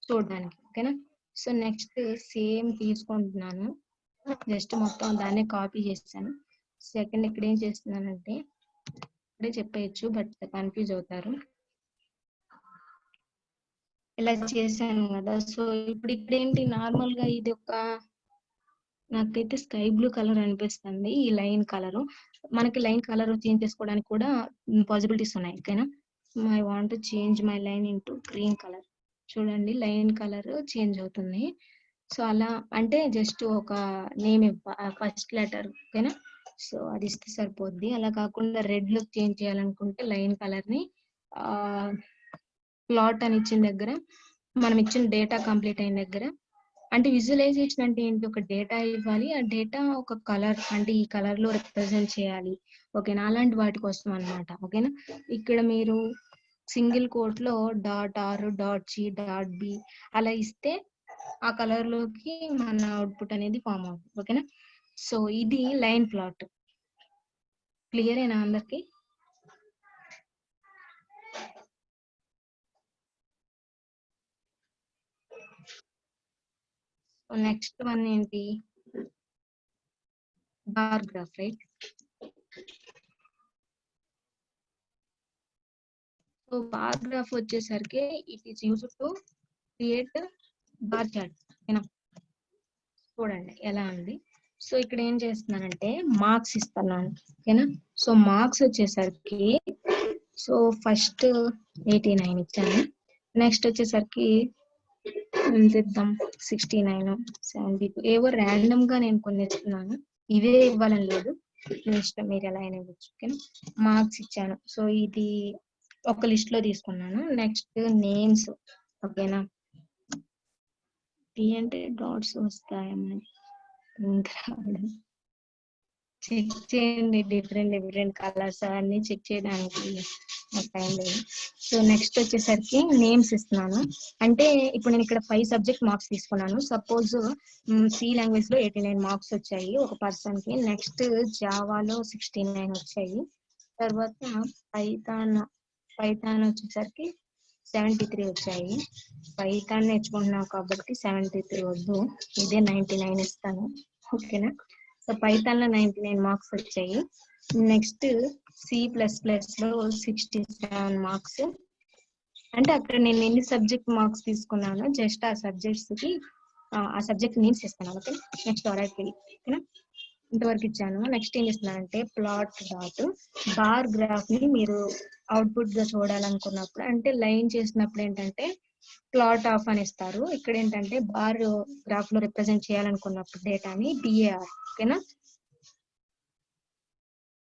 చూడడానికి. ఓకేనా. సో నెక్స్ట్ సేమ్ తీసుకుంటున్నాను, జస్ట్ మొత్తం దాన్ని కాపీ చేస్తాను. సెకండ్ ఇక్కడ ఏం చేస్తున్నానంటే ఇక్కడే చెప్పేయచ్చు బట్ కన్ఫ్యూజ్ అవుతారు. ఇలా చేశాను కదా. సో ఇప్పుడు ఇక్కడ ఏంటి, నార్మల్ గా ఇది ఒక నాకైతే స్కై బ్లూ కలర్ అనిపిస్తుంది ఈ లైన్ కలర్. మనకి లైన్ కలర్ చేంజ్ చేసుకోవడానికి కూడా పాసిబిలిటీస్ ఉన్నాయి. ఓకేనా. I want to change my line into green colour. చూడండి లైన్ కలర్ చేంజ్ అవుతుంది. సో అలా అంటే జస్ట్ ఒక నేమ్ ఫస్ట్ లెటర్. ఓకేనా. సో అది ఇస్తే సరిపోద్ది. అలా కాకుండా రెడ్ లుక్ చేంజ్ చేయాలనుకుంటే లైన్ కలర్ ని ప్లాట్ అని ఇచ్చిన దగ్గర, మనం ఇచ్చిన డేటా కంప్లీట్ అయిన దగ్గర, అంటే విజువలైజేషన్ అంటే ఏంటి, ఒక డేటా ఇవ్వాలి, ఆ డేటా ఒక కలర్ అంటే ఈ కలర్ లో రిప్రజెంట్ చేయాలి. ఓకేనా. అలాంటి వాటి కోసం అన్నమాట. ఓకేనా. ఇక్కడ మీరు సింగిల్ కోట్ లో dot R dot C dot B అలా ఇస్తే ఆ కలర్ లోకి మన అవుట్పుట్ అనేది ఫామ్ అవుతుంది. ఓకేనా. సో ఇది లైన్ ప్లాట్. క్లియర్ ఏనా అందరికి? నెక్స్ట్ వన్ ఏంటి, bar graph. Right. So bar graph వచ్చేసరికి it is used to create bar chart. ఓకేనా. చూడండి ఎలా ఉంది. సో ఇక్కడ ఏం చేస్తున్నానంటే మార్క్స్ ఇస్తున్నాను. ఓకేనా. సో మార్క్స్ వచ్చేసరికి సో ఫస్ట్ 89 ఇచ్చాను. నెక్స్ట్ వచ్చేసరికి ఇద్దాం 69, 72 ఏవో ర్యాండమ్ గా నేను కొన్ని ఇస్తున్నాను. ఇవే ఇవ్వాలని లేదు, మీ ఇష్టం, మీరు ఎలా అయినా ఇవ్వచ్చు. ఓకేనా. మార్క్స్ ఇచ్చాను. సో ఇది ఒక లిస్ట్ లో తీసుకున్నాను. Next names. ఓకేనా. టీ అంటే డాట్స్ వస్తాయని చెక్ చేయండి, డిఫరెంట్ కలర్స్ అన్ని చెక్ చేయడానికి నాకు టైం లేదు. సో నెక్స్ట్ వచ్చేసరికి నేమ్స్ ఇస్తున్నాను. అంటే ఇప్పుడు నేను ఇక్కడ 5 సబ్జెక్ట్ మార్క్స్ తీసుకున్నాను. సపోజ్ సి లాంగ్వేజ్ లో 89 మార్క్స్ వచ్చాయి ఒక పర్సన్ కి. నెక్స్ట్ జావాలో 69 వచ్చాయి. తర్వాత పైథాన్ వచ్చేసరికి 73 వచ్చాయి. పైథాన్ నేర్చుకుంటున్నావు కాబట్టి 73 వద్దు, ఇదే 99 ఇస్తాను. ఓకేనా. సో పైథాన్ లో 99 మార్క్స్ వచ్చాయి. నెక్స్ట్ C++ లో 67 మార్క్స్. అంటే అక్కడ నేను ఎన్ని సబ్జెక్ట్ మార్క్స్ తీసుకున్నాను జస్ట్ ఆ సబ్జెక్ట్స్ కి ఆ సబ్జెక్ట్ నేమ్స్ ఇస్తున్నాను. ఓకే. Next RIP. ఓకేనా. ఇంతవరకు ఇచ్చాను. నెక్స్ట్ ఏం చేస్తున్నానంటే ప్లాట్ డాట్ బార్ గ్రాఫ్ ని మీరు అవుట్పుట్ గా చూడాలనుకున్నప్పుడు, అంటే లైన్ చేసినప్పుడు ఏంటంటే ప్లాట్ ఆఫ్ అని ఇస్తారు. ఇక్కడ ఏంటంటే బార్ గ్రాఫ్ లో రిప్రజెంట్ చేయాలనుకున్నప్పుడు డేటాని BAR. ఓకేనా.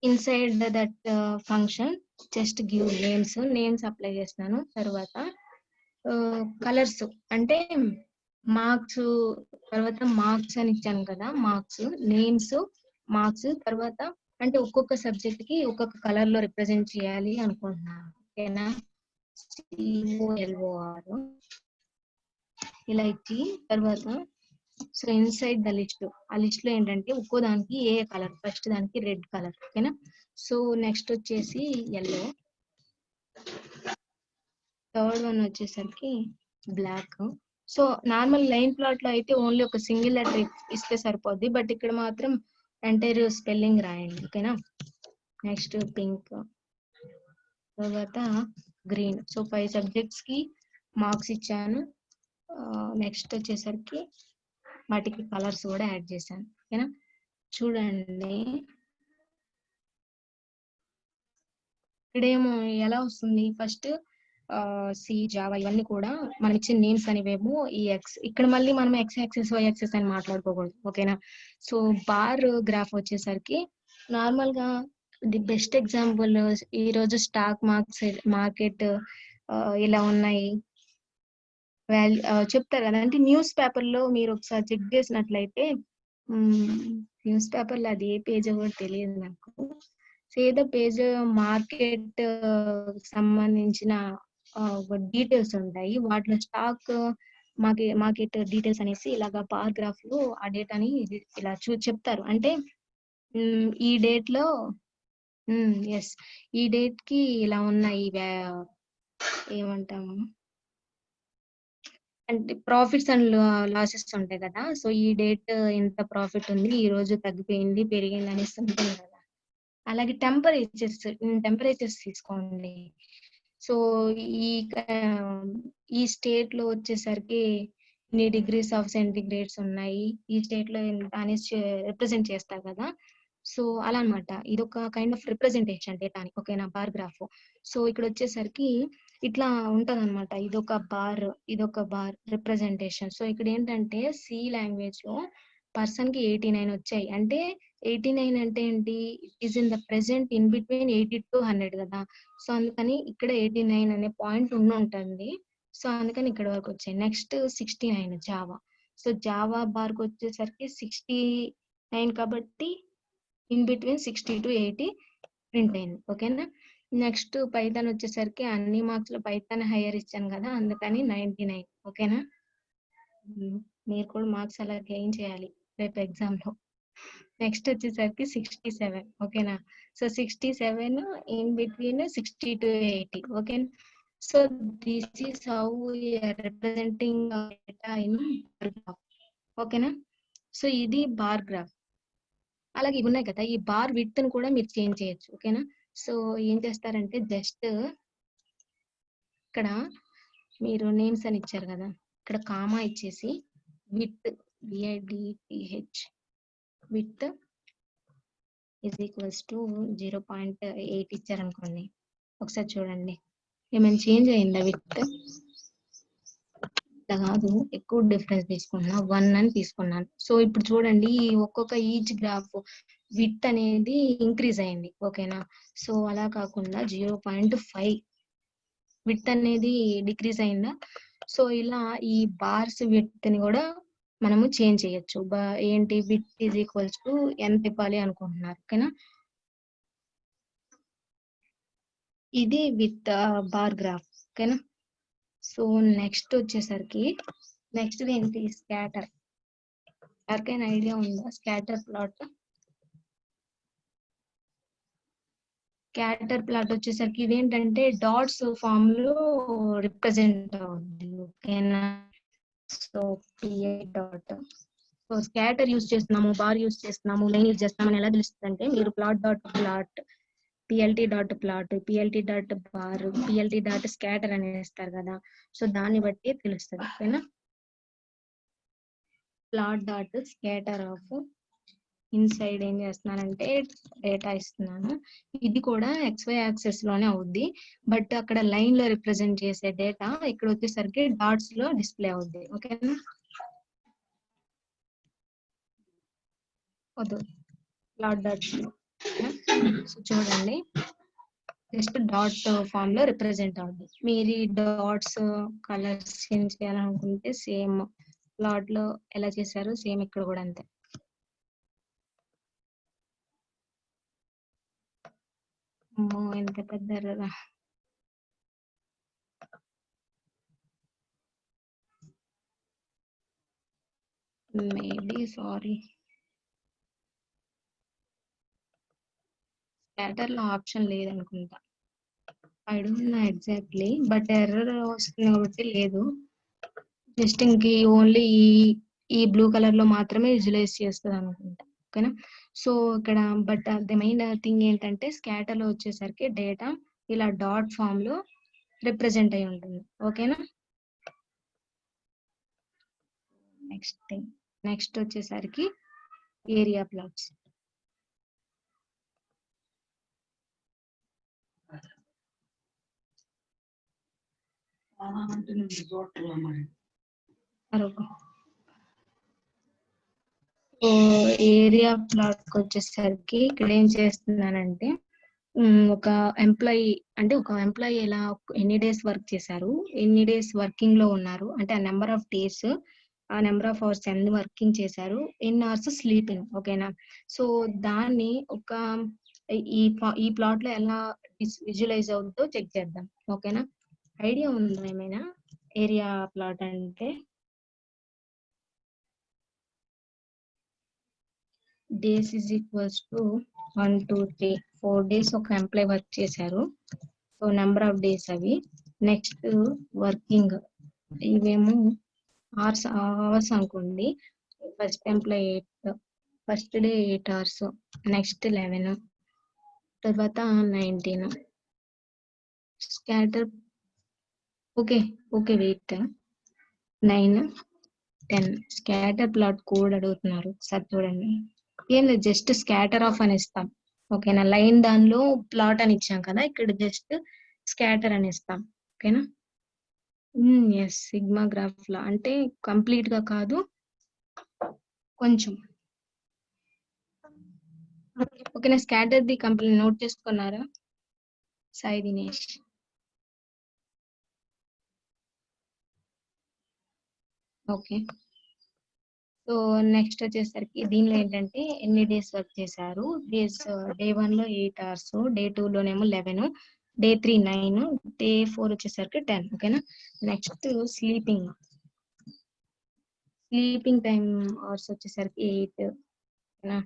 Inside that function just give names apply చేస్తున్నాను. తర్వాత కలర్స్ అంటే మార్క్స్, తర్వాత మార్క్స్ అని ఇచ్చాను కదా, మార్క్స్ నేమ్స్ మార్క్స్. తర్వాత అంటే ఒక్కొక్క సబ్జెక్ట్ కి ఒక్కొక్క కలర్ లో రిప్రజెంట్ చేయాలి అనుకుంటున్నాను. ఓకేనా. COLOR ఇలా ఇచ్చి తర్వాత సో ఇన్సైడ్ ద లిస్ట్, ఆ లిస్ట్ లో ఏంటంటే ఒక్కో దానికి ఏ కలర్, ఫస్ట్ దానికి రెడ్ కలర్. ఓకేనా. సో నెక్స్ట్ వచ్చేసి yellow, థర్డ్ వన్ వచ్చేసరికి black. So normal line plot లో అయితే ఓన్లీ ఒక సింగిల్ లెటర్ ఇస్తే సరిపోద్ది, బట్ ఇక్కడ మాత్రం ఎంటైర్ స్పెల్లింగ్ రాయండి. ఓకేనా. నెక్స్ట్ పింక్, తర్వాత గ్రీన్. సో 5 సబ్జెక్ట్స్ కి మార్క్స్ ఇచ్చాను. నెక్స్ట్ వచ్చేసరికి వాటికి కలర్స్ కూడా యాడ్ చేశాను. ఓకేనా. చూడండి ఇక్కడేమో ఎలా వస్తుంది, ఫస్ట్ సి జావా ఇవన్నీ కూడా మనం ఇచ్చిన నేమ్స్ అనేవేమో ఈ ఎక్స్, ఇక్కడ మళ్ళీ మనం X యాక్సిస్ Y యాక్సిస్ అని మాట్లాడుకోకూడదు. ఓకేనా. సో బార్ గ్రాఫ్ వచ్చేసరికి నార్మల్ గా ది బెస్ట్ ఎగ్జాంపుల్ ఈ రోజు స్టాక్ మార్కెట్ ఇలా ఉన్నాయి చెప్తారు కదా. అంటే న్యూస్ పేపర్ లో మీరు ఒకసారి చెక్ చేసినట్లయితే, న్యూస్ పేపర్ లో అది ఏ పేజ్ కూడా తెలియదు నాకు. So say the page market సంబంధించిన డీటెయిల్స్ ఉంటాయి. వాటిలో స్టాక్ మార్కెట్ డీటెయిల్స్ అనేసి ఇలాగా పారాగ్రాఫ్ లో ఆ డేటాని ఇలా చెప్తారు. అంటే ఈ డేట్ లో ఎస్ ఈ డేట్ కి ఇలా ఉన్నాయి ఏమంటాము అంటే ప్రాఫిట్స్ అండ్ లాసెస్ ఉంటాయి కదా. సో ఈ డేట్ ఎంత ప్రాఫిట్ ఉంది, ఈ రోజు తగ్గిపోయింది పెరిగింది అనేసి ఉంటుంది కదా. అలాగే టెంపరేచర్స్ తీసుకోండి. సో ఈ స్టేట్ లో వచ్చేసరికి ఇన్ని డిగ్రీస్ ఆఫ్ సెంటిగ్రేడ్స్ ఉన్నాయి, ఈ స్టేట్ లో ఎంత అనేసి రిప్రజెంట్ చేస్తారు కదా. సో అలా అనమాట, ఇది ఒక కైండ్ ఆఫ్ రిప్రజెంటేషన్ డేటాని. ఓకేనా, బార్గ్రాఫ్. సో ఇక్కడ వచ్చేసరికి ఇట్లా ఉంటది అనమాట, ఇదొక బార్ రిప్రజెంటేషన్. సో ఇక్కడ ఏంటంటే సి లాంగ్వేజ్ లో పర్సన్ కి 89 వచ్చాయి. అంటే 89 అంటే ఏంటి, it is in the present in between 80 to 100 కదా. సో అందుకని ఇక్కడ 89 అనే పాయింట్ ఉంటుంది. సో అందుకని ఇక్కడ వరకు వచ్చాయి. Next 69 Java. So Java bar కి వచ్చేసరికి 69 కాబట్టి ఇన్ బిట్వీన్ 60 to 80 ప్రింట్ అయింది. ఓకేనా. నెక్స్ట్ పైథాన్ వచ్చేసరికి అన్ని మార్క్స్ లో పైథాన్ హైయర్ ఇచ్చాను కదా, అందుకని 99. ఓకేనా. మీరు కూడా మార్క్స్ అలా గెయిన్ చేయాలి రేపు ఎగ్జామ్ లో. నెక్స్ట్ వచ్చేసరికి 67. ఓకేనా. So 67 in between 60 to 80. ఓకేనా. So this is how we are representing data in bar graph. ఓకేనా. సో ఇది బార్ గ్రాఫ్. అలాగే ఇవి ఉన్నాయి కదా, ఈ బార్ విడ్త్ ను కూడా మీరు చేంజ్ చేయొచ్చు. ఓకేనా. సో ఏం చేస్తారంటే జస్ట్ ఇక్కడ మీరు నేమ్స్ అని ఇచ్చారు కదా, ఇక్కడ కామా ఇచ్చేసి width VIDTH width is equals to 0.8 ఇచ్చారనుకోండి. ఒకసారి చూడండి ఏమైనా చేంజ్ అయిందా విడ్త్? ఇట్లా కాదు, ఎక్కువ డిఫరెన్స్ తీసుకున్నా 1 అని తీసుకున్నాను. సో ఇప్పుడు చూడండి ఒక్కొక్క ఈచ్ గ్రాఫ్ విడ్త్ అనేది ఇంక్రీజ్ అయింది. ఓకేనా. సో అలా కాకుండా 0.5 విడ్త్ అనేది డిక్రీజ్ అయిందా. సో ఇలా ఈ బార్స్ విడ్త్ ని కూడా మనము చేంజ్ చేయొచ్చు. ఏంటి, విడ్త్ ఈజ్ ఈక్వల్స్ టు ఎంత ఇవ్వాలి అనుకుంటున్నారు. ఓకేనా. ఇది విత్ బార్ గ్రాఫ్. ఓకేనా. సో నెక్స్ట్ వచ్చేసరికి నెక్స్ట్ ఏంటి, స్కాటర్. ఎవరికైనా ఐడియా ఉందా స్కాటర్ ప్లాట్? స్కాటర్ ప్లాట్ వచ్చేసరికి ఇదేంటంటే డాట్స్ ఫామ్ లో రిప్రజెంట్ అవుతుంది. ఓకేనా. So PI dot. So scatter use చేస్తున్నాము, బార్ యూజ్ చేస్తున్నాము, లైన్ యూజ్ చేస్తున్నాము అని ఎలా తెలుస్తుంది అంటే మీరు plot dot plot, PLT dot plot, PLT dot bar, PLT dot scatter అని వేస్తారు కదా. సో దాన్ని బట్టి తెలుస్తుంది. ఓకేనా. Plot dot scatter of inside ఏం చేస్తున్నానంటే డేటా ఇస్తున్నాను. ఇది కూడా XY యాక్సెస్ లోనే అవుద్ది, బట్ అక్కడ లైన్ లో రిప్రజెంట్ చేసే డేటా ఇక్కడ వచ్చేసరికి డాట్స్ లో డిస్ప్లే అవుద్ది. ఓకేనా. ప్లాట్ డాట్స్ లో సో చూడండి జస్ట్ డాట్ ఫామ్ లో రిప్రజెంట్ అవుద్ది. మీరు ఈ డాట్స్ కలర్స్ చేంజ్ చేయాలనుకుంటే సేమ్ ప్లాట్ లో ఎలా చేశారు సేమ్ ఇక్కడ కూడా అంతే. ఎంత పెద్ద ఎర్రర్. మేబీ సారీ, స్కాటర్ లో ఆప్షన్ లేదనుకుంటా. I don't know exactly, but error వస్తుంది కాబట్టి లేదు. జస్ట్ ఇంక ఓన్లీ ఈ బ్లూ కలర్ లో మాత్రమే విజువలైజ్ చేస్తుంది అనుకుంటా. ఓకేనా. సో ఇక్కడ బట్ ది మెయిన్ థింగ్ ఏంటంటే స్కాటర్ లో వచ్చేసరికి డేటా ఇలా డాట్ ఫామ్ లో రిప్రజెంట్ అయి ఉంటుంది. ఓకేనా. నెక్స్ట్ వచ్చేసరికి ఏరియా ప్లాట్స్. ఏరియా ప్లాట్ కి వచ్చేసరికి ఇక్కడ ఏం చేస్తున్నానంటే ఒక ఎంప్లాయీ ఎలా ఎన్ని డేస్ వర్క్ చేశారు, ఎన్ని డేస్ వర్కింగ్ లో ఉన్నారు అంటే ఆ నెంబర్ ఆఫ్ డేస్, ఆ నెంబర్ ఆఫ్ అవర్స్ ఎన్ని వర్కింగ్ చేశారు, ఎన్ని అవర్స్ స్లీపింగ్. ఓకేనా. సో దాన్ని ఒక ఈ ప్లాట్ లో ఎలా విజువలైజ్ అవుతుందో చెక్ చేద్దాం. ఓకేనా? ఐడియా ఉందా ఏమైనా ఏరియా ప్లాట్ అంటే? Days is equals to 1 2 3 4 days ఒక ఎంప్లాయ్ వర్క్ చేశారు. సో నెంబర్ ఆఫ్ డేస్ అవి. నెక్స్ట్ వర్కింగ్ ఇవేమో అవర్స్ అనుకోండి. First employee 8, first day 8 hours, next 11, తర్వాత 19. Scatter okay wait 9 10. Scatter plot code అడుగుతున్నారు. ఒకసారి చూడండి. ఏం లేదు, జస్ట్ స్కాటర్ ఆఫ్ అని ఇస్తాం. ఓకేనా? లైన్ దానిలో ప్లాట్ అని ఇచ్చాం కదా, ఇక్కడ జస్ట్ స్కాటర్ అని ఇస్తాం. ఓకేనా? ఎస్, సిగ్మా గ్రాఫ్ లా అంటే కంప్లీట్ గా కాదు, కొంచెం. ఓకేనా? స్కాటర్ ది కంప్లీట్ నోట్ చేసుకున్నారా Sai Dinesh? Okay. So next వచ్చేసరికి దీనిలో ఏంటంటే ఎన్ని డేస్ వర్క్ చేశారు. డే 1 లో 8 అవర్స్, డే 2 లోనేమో 11, డే 3 9, డే 4 వచ్చేసరికి 10. ఓకేనా? నెక్స్ట్ స్లీపింగ్ టైం అవర్స్ వచ్చేసరికి 8, ఓకేనా?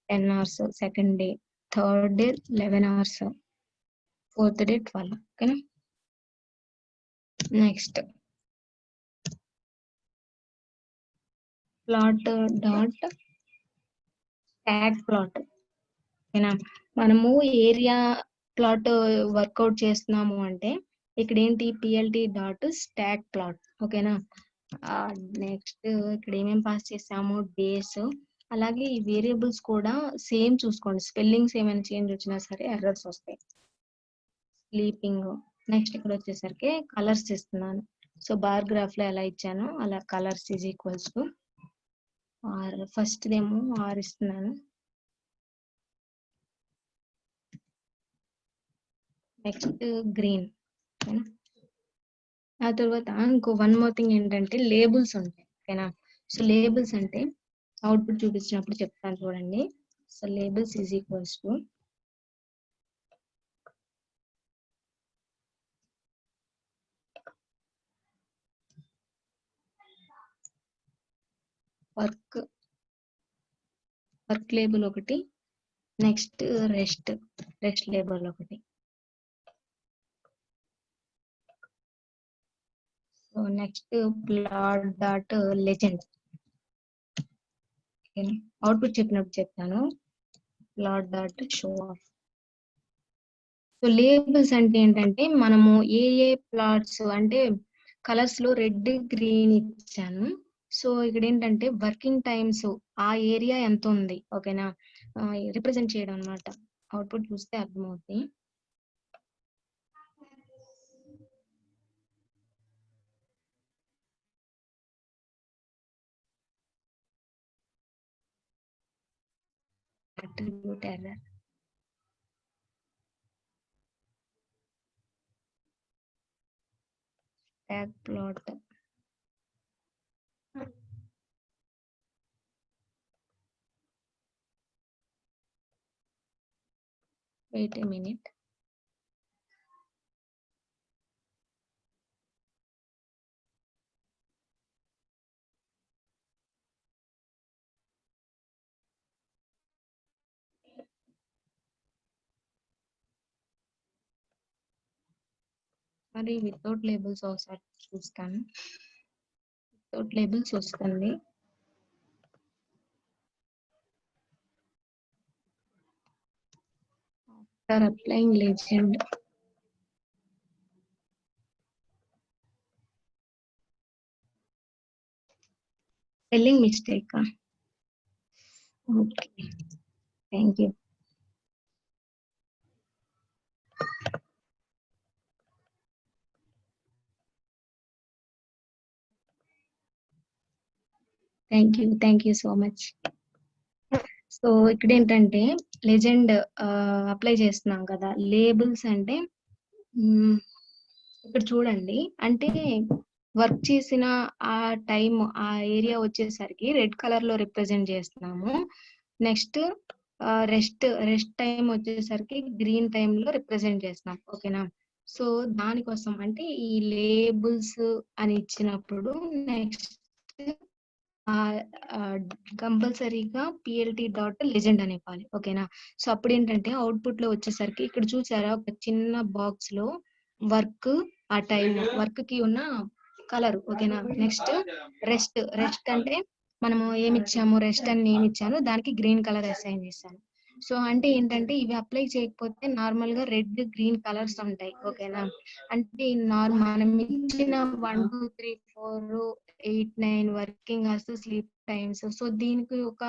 10 hours second day, third day 11 hours, fourth day 12. ఓకేనా? Next plot dot tag plot. ఓకేనా? మనము ఏరియా ప్లాట్ వర్కౌట్ చేస్తున్నాము అంటే ఇక్కడ ఏంటి, పిఎల్టీ డాట్ స్టాక్ ప్లాట్. ఓకేనా? నెక్స్ట్ ఇక్కడ ఏమేమి పాస్ చేసాము, డేస్. అలాగే ఈ వేరియబుల్స్ కూడా సేమ్ చూసుకోండి, స్పెల్లింగ్స్ ఏమైనా చేంజ్ వచ్చినా సరే ఎర్రర్స్ వస్తాయి. స్లీపింగ్. నెక్స్ట్ ఇక్కడ వచ్చేసరికి కలర్స్ ఇస్తున్నాను. సో బార్ గ్రాఫ్ లో ఎలా ఇచ్చానో అలా colours is equals to R. First ఏమో ఆర్ ఇస్తున్నాను. Next green. ఆ తర్వాత ఇంకో వన్ మోర్ థింగ్ ఏంటంటే లేబుల్స్ ఉంటాయి. ఓకేనా? సో లేబుల్స్ అంటే అవుట్పుట్ చూపించినప్పుడు చెప్తాను చూడండి. So labels is equals to work label ఒకటి, నెక్స్ట్ రెస్ట్ లేబుల్ ఒకటి. So next plot dot legend. Output చెప్పినప్పుడు చెప్తాను. Plot dot show off. So labels అంటే ఏంటంటే మనము ఏ ప్లాట్స్ అంటే కలర్స్ లో రెడ్ గ్రీన్ ఇచ్చాను. సో ఇక్కడ ఏంటంటే వర్కింగ్ టైమ్స్ ఆ ఏరియా ఎంత ఉంది, ఓకేనా, రిప్రజెంట్ చేయడం అనమాట. అవుట్పుట్ చూస్తే అర్థమవుతుంది. Attribute error. Tag plot. Wait a minute. మరి వితౌట్ లేబుల్స్ ఒకసారి చూస్తాను. వితౌట్ లేబుల్స్ వస్తుంది. After applying legend. Spelling mistake. Okay, thank you. Thank you so much. So ఇక్కడ ఏంటంటే లెజెండ్ అప్లై చేస్తున్నాం కదా. లేబుల్స్ అంటే ఇక్కడ చూడండి, అంటే వర్క్ చేసిన ఆ టైం ఆ ఏరియా వచ్చేసరికి రెడ్ కలర్ లో రిప్రజెంట్ చేస్తున్నాము. నెక్స్ట్ రెస్ట్ టైం వచ్చేసరికి గ్రీన్ టైమ్ లో రిప్రజెంట్ చేస్తాం. ఓకేనా? సో దానికోసం అంటే ఈ లేబుల్స్ అని ఇచ్చినప్పుడు నెక్స్ట్ కంపల్సరీగా పిఎల్టీ డాట్ లెజెండ్ అని ఇవ్వాలి. ఓకేనా? సో అప్పుడు ఏంటంటే అవుట్పుట్ లో వచ్చేసరికి ఇక్కడ చూసారా ఒక చిన్న బాక్స్ లో వర్క్, ఆ టైం, వర్క్ కి ఉన్న కలర్. ఓకేనా? నెక్స్ట్ రెస్ట్ అంటే మనము ఏమి ఇచ్చాము, రెస్ట్ అని నేను ఇచ్చాను, దానికి గ్రీన్ కలర్ అసైన్ చేశాను. సో అంటే ఏంటంటే ఇవి అప్లై చేయకపోతే నార్మల్ గా రెడ్ గ్రీన్ కలర్స్ ఉంటాయి. ఓకేనా? అంటే మనం ఇచ్చిన 1 2 3 4 8 9 working hours, sleep times, so దీనికి ఒక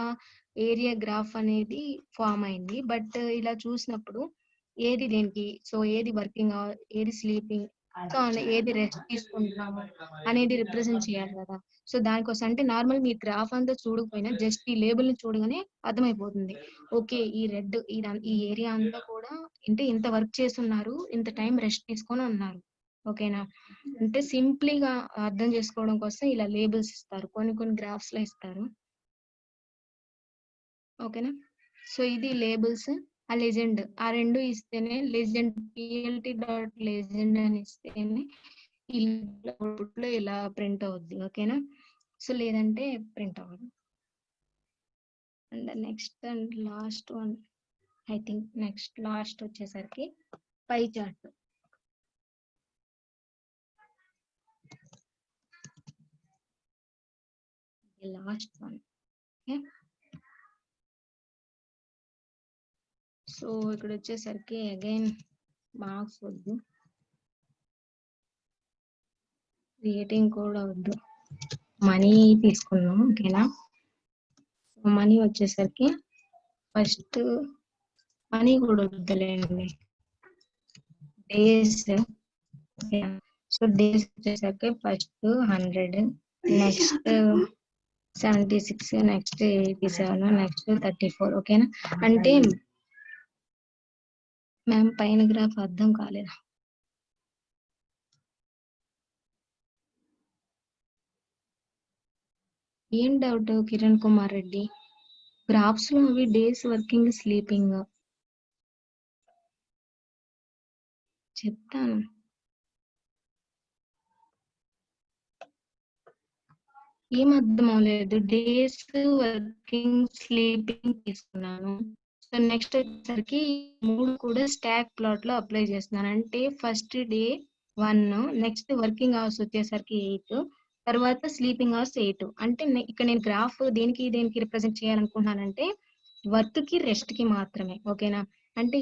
ఏరియా గ్రాఫ్ అనేది ఫామ్ అయింది. బట్ ఇలా చూసినప్పుడు ఏది దేనికి, సో ఏది వర్కింగ్ అవర్, ఏది స్లీపింగ్, సో ఏది రెస్ట్ తీసుకుంటున్నాము అనేది రిప్రజెంట్ చేయాలి కదా. సో దానికోసం అంటే నార్మల్ మీరు గ్రాఫ్ అంతా చూడకపోయినా జస్ట్ ఈ లేబుల్ ని చూడగానే అర్థమైపోతుంది. ఓకే, ఈ రెడ్ ఈ ఏరియా అంతా కూడా అంటే ఇంత వర్క్ చేస్తున్నారు, ఇంత టైం రెస్ట్ తీసుకొని ఉన్నారు. ఓకేనా? అంటే సింప్లీగా అర్థం చేసుకోవడం కోసం ఇలా లేబుల్స్ ఇస్తారు, కొన్ని గ్రాఫ్స్ లో ఇస్తారు. ఓకేనా? సో ఇది లేబుల్స్. ఆ లెజెండ్, ఆ రెండు ఇస్తేనే లెజెండ్, పిఎల్టీ డాట్ లెజెండ్ అని ఇస్తేనే ఈ అవుట్పుట్ లో ఇలా ప్రింట్ అవుద్ది. ఓకేనా? సో లేదంటే ప్రింట్ అవ్వదు. And next and last one, I think next last వచ్చేసరికి pie chart. Last one. Okay, so ఇక్కడ వచ్చేసరికి అగైన్ మార్క్స్ వద్దు, రేటింగ్ కూడా వద్దు, మనీ తీసుకున్నాం. ఓకేనా? సో మనీ వచ్చేసరికి ఫస్ట్ మనీ కూడా వద్దులేండి, డేస్. సో డేస్ వచ్చేసరికి ఫస్ట్ 100, నెక్స్ట్ 76, నెక్స్ట్ 87, నెక్స్ట్ 34. ఓకేనా? అంటే మ్యామ్ పైన గ్రాఫ్ అర్థం కాలేదు. ఏం డౌట్ కిరణ్ కుమార్ రెడ్డి? గ్రాఫ్స్ లో అవి డేస్, వర్కింగ్, స్లీపింగ్ చెప్తాను. ఏం అర్థం అవ్వలేదు. డేస్, వర్కింగ్, స్లీపింగ్ తీసుకున్నాను. సో నెక్స్ట్ వచ్చేసరికి 3 కూడా స్టాక్ ప్లాట్ లో అప్లై చేస్తున్నాను. అంటే first day 1, next working hours వచ్చేసరికి 8, తర్వాత స్లీపింగ్ అవర్స్ 8. అంటే ఇక్కడ నేను గ్రాఫ్ దేనికి రిప్రజెంట్ చేయాలనుకుంటున్నానంటే వర్క్ కి, రెస్ట్ కి మాత్రమే. ఓకేనా? అంటే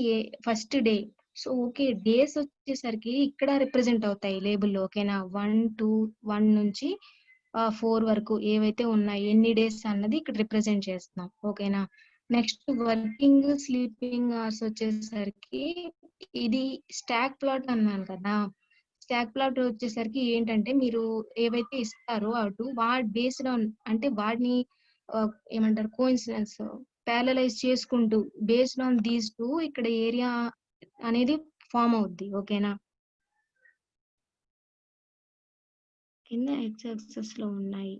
first day, so okay, days వచ్చేసరికి ఇక్కడ రిప్రజెంట్ అవుతాయి లేబుల్లో. ఓకేనా? 1 నుంచి 4 వరకు ఏవైతే ఉన్నాయి, ఎన్ని డేస్ అన్నది ఇక్కడ రిప్రజెంట్ చేస్తున్నాం. ఓకేనా? నెక్స్ట్ వర్కింగ్, స్లీపింగ్ అవర్స్ వచ్చేసరికి ఇది స్టాక్ ప్లాట్ అన్నాను కదా. స్టాక్ ప్లాట్ వచ్చేసరికి ఏంటంటే మీరు ఏవైతే ఇస్తారో అటు వాటి బేస్డ్ ఆన్, అంటే వాటిని ఏమంటారు, కోఇన్సిడెన్స్ ప్యారలైజ్ చేసుకుంటూ బేస్డ్ ఆన్ దీస్ టూ ఇక్కడ ఏరియా అనేది ఫామ్ అవుద్ది. ఓకేనా? కింద ఎక్స్ యాక్సెస్ లో ఉన్నాయి.